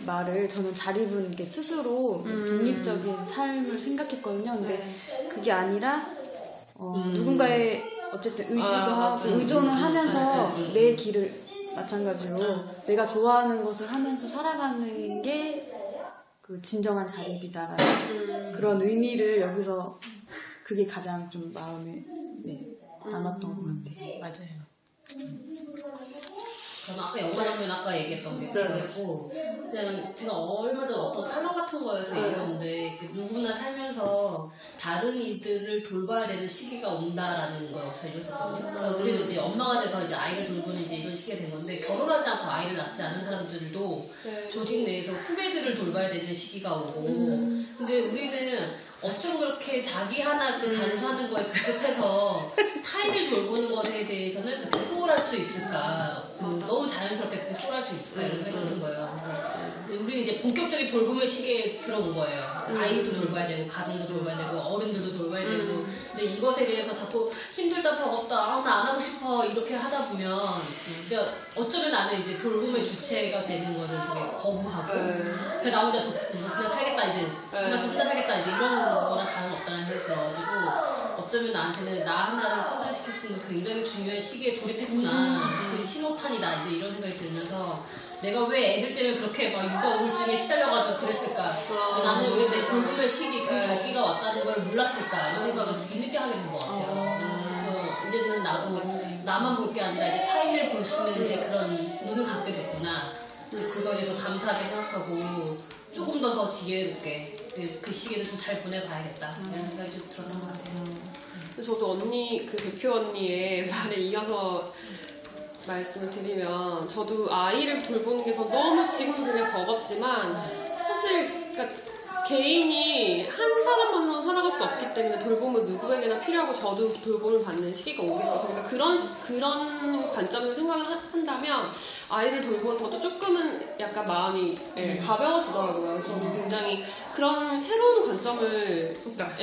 말을 저는 자립은 이렇게 스스로 독립적인 삶을 생각했거든요. 근데 그게 아니라 누군가의 어쨌든 의지도 하고 의존을 하면서 내 길을 마찬가지로 내가 좋아하는 것을 하면서 살아가는 게 그 진정한 자립이다라는 그런 의미를 여기서 그게 가장 좀 마음에 남았던 것 같아요. 맞아요. 저는 아까 영화 장면 아까 얘기했던 게 그거였고 그냥 제가 얼마 전에 어떤 칼럼 같은 거에서 읽었는데 누구나 살면서 다른 이들을 돌봐야 되는 시기가 온다라는 걸 어디서 읽었었거든요. 그러니까 우리는 이제 엄마가 돼서 이제 아이를 돌보는 이제 이런 시기가 된 건데 결혼하지 않고 아이를 낳지 않은 사람들도 조직 내에서 후배들을 돌봐야 되는 시기가 오고 근데 우리는 어쩜 그렇게 자기 하나 간수하는 거에 급급해서 타인을 돌보는 것에 대해서는 그렇게 소홀할 수 있을까? 너무 자연스럽게 그렇게 소홀할 수 있을까? 이런 생각이 드는 거예요. 우리는 이제 본격적인 돌봄의 시기에 들어온 거예요. 아이도 돌봐야 되고, 가정도 돌봐야 되고, 어른들도 돌봐야 되고. 근데 이것에 대해서 자꾸 힘들다, 버겁다, 나 안 하고 싶어, 이렇게 하다 보면, 어쩌면 나는 이제 돌봄의 주체가 되는 거를 되게 거부하고, 그냥 나 혼자 그냥 살겠다, 이제, 혼자 살겠다, 이제 이런 거랑 다름없다는 생각이 들어가지고 어쩌면 나한테는 나 하나를 성장시킬 수 있는 굉장히 중요한 시기에 돌입했구나 그 신호탄이다 이제 이런 생각이 들면서 내가 왜 애들 때문에 그렇게 막 육아 우울증에 시달려가지고 그랬을까 나는 왜 내 돌봄의 시기 그 적기가 왔다는 걸 몰랐을까 이런 생각을 뒤늦게 하게 된 것 같아요. 이제는 나도 나만 볼 게 아니라 이제 타인을 볼 수 있는 이제 그런 눈을 갖게 됐구나 그거에 대해서 감사하게 생각하고 조금 더 지혜롭게 그 시기를 좀 잘 보내봐야겠다 이런 생각이 좀 들었던 것 같아요. 근데 저도 언니 그 대표 언니의 말에 이어서 말씀을 드리면 저도 아이를 돌보는 게 너무 지금도 그냥 버겁지만 사실 그러니까 개인이 한 사람만으로 살아갈 수 없기 때문에 돌봄은 누구에게나 필요하고 저도 돌봄을 받는 시기가 오겠죠. 그러니까 그런 관점에서 생각을 한다면 아이를 돌보는 것도 조금은 약간 마음이 가벼워지더라고요. 저는 굉장히 그런 새로운 관점을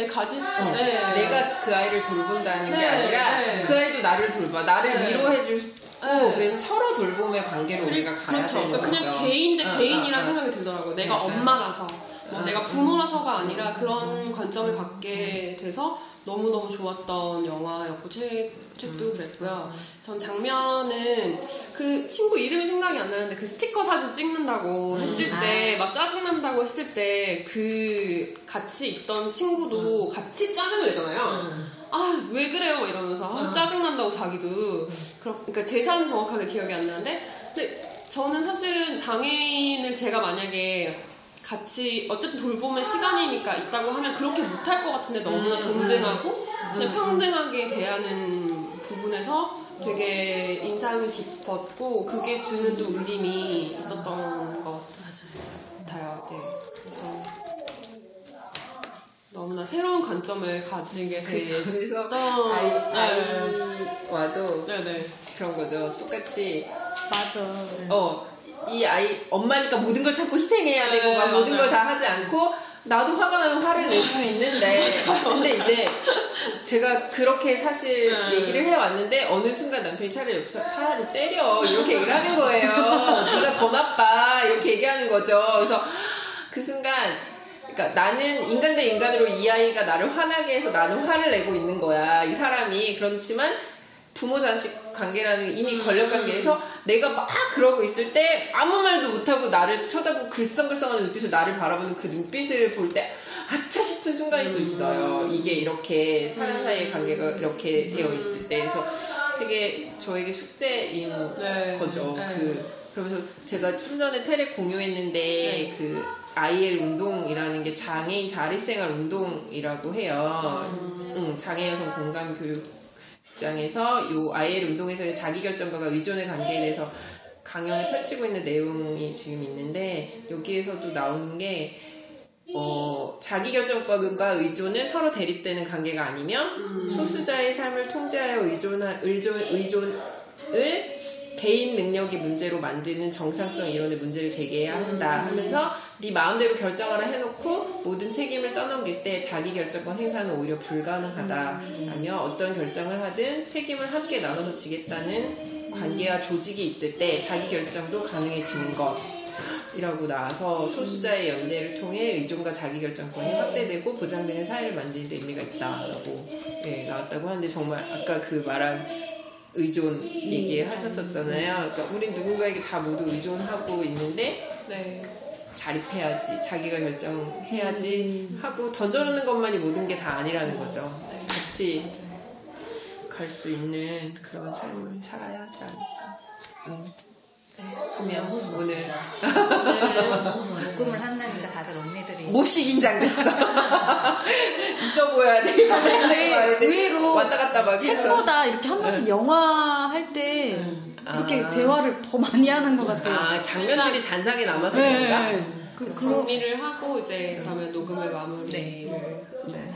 가질 수 내가 그 아이를 돌본다는 게 네, 아니라 네. 그 아이도 나를 돌봐. 나를 네. 위로해줄 수 네. 그래서 서로 돌봄의 관계로 우리가 가야 그렇죠. 되는 그러니까 거죠. 그냥 개인 대 개인이라는 생각이 들더라고요. 내가 엄마라서, 내가 부모라서가 아니라 그런 관점을 갖게 돼서 너무너무 좋았던 영화였고 책도 그랬고요. 전 장면은 그 친구 이름이 생각이 안 나는데 그 스티커 사진 찍는다고 했을 때 막 짜증난다고 했을 때 그 같이 있던 친구도 같이 짜증을 내잖아요. 아, 왜 그래요? 이러면서 짜증난다고 자기도. 그러니까 대사는 정확하게 기억이 안 나는데 근데 저는 사실은 장애인을 제가 만약에 같이 어쨌든 돌봄의 시간이니까 있다고 하면 그렇게 못할 것 같은데 너무나 동등하고 그냥 평등하게 대하는 부분에서 되게 인상 깊었고 그게 주는 또 울림이 있었던 것 같아요. 네. 그래서 너무나 새로운 관점을 가지게 그래서 됐던 아이와도 네네. 그런 거죠. 똑같이 맞아. 이 아이 엄마니까 모든 걸 자꾸 희생해야 되고 막 모든 맞아요. 걸 다 하지 않고 나도 화가 나면 화를 낼 수 있는데 근데 이제 제가 그렇게 사실 얘기를 해왔는데 어느 순간 남편이 차라리 때려 이렇게 얘기를 하는 거예요. 네가 더 나빠 이렇게 얘기하는 거죠. 그래서 그 순간 그러니까 나는 인간 대 인간으로 이 아이가 나를 화나게 해서 나는 화를 내고 있는 거야. 이 사람이 그렇지만 부모 자식 관계라는 이미 권력 관계에서 내가 막 그러고 있을 때 아무 말도 못하고 나를 쳐다보고 글썽글썽하는 눈빛으로 나를 바라보는 그 눈빛을 볼 때 아차 싶은 순간이 또 있어요. 이게 이렇게 사람 사이의 관계가 이렇게 되어 있을 때 그래서 되게 저에게 숙제인 거죠. 그러면서 제가 좀 전에 테레 공유했는데 그 IL 운동이라는 게 장애인 자립생활 운동이라고 해요. 장애 여성 공감 교육 입장에서 이 IL 운동에서의 자기결정과 의존의 관계에 대해서 강연을 펼치고 있는 내용이 지금 있는데 여기에서도 나오는 게 자기결정권과 의존은 서로 대립되는 관계가 아니면 소수자의 삶을 통제하여 의존을 개인 능력의 문제로 만드는 정상성 이론의 문제를 제기해야 한다 하면서 네 마음대로 결정하라 해놓고 모든 책임을 떠넘길 때 자기결정권 행사는 오히려 불가능하다 하며 어떤 결정을 하든 책임을 함께 나눠서 지겠다는 관계와 조직이 있을 때 자기결정도 가능해지는 것이라고 나와서 소수자의 연대를 통해 의존과 자기결정권이 확대되고 보장되는 사회를 만드는 데 의미가 있다라고 나왔다고 하는데 정말 아까 그 말한 의존 얘기하셨었잖아요. 그러니까 우린 누군가에게 다 모두 의존하고 있는데 자립해야지, 자기가 결정해야지 하고 던져놓는 것만이 모든 게 다 아니라는 거죠. 같이 갈 수 있는 그런 삶을 살아야 하지 않을까. 그러면 오늘 녹음을 한다니까 다들 언니들이 몹시 긴장됐어. 있어 보여야 돼. 근데 의외로 왔다 갔다 막 해서. 책보다 이렇게 한 번씩 영화 할 때 이렇게 대화를 더 많이 하는 것 같아요. 장면들이 잔상에 남아서 그런가? 정리를 하고 이제 그러면 녹음을 마무리를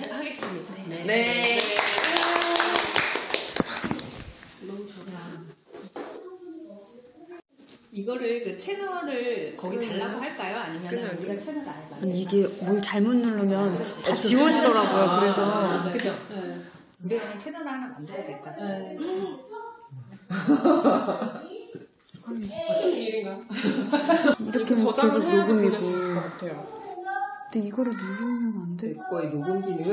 하겠습니다. 네. 너무 좋다. 이거를 그 채널을 거기 달라고 할까요? 아니면 우리가 채널을 아예 만들까? 이게 뭘 잘못 누르면 다 지워지더라고요. 그래서 그죠? 우리가 그냥 채널 하나 만들어야 될 것 같아요. 어떤 일인가? 이렇게 계속 녹음이고. 근데 이거를 누르면 안 돼. 거의 녹음 기능은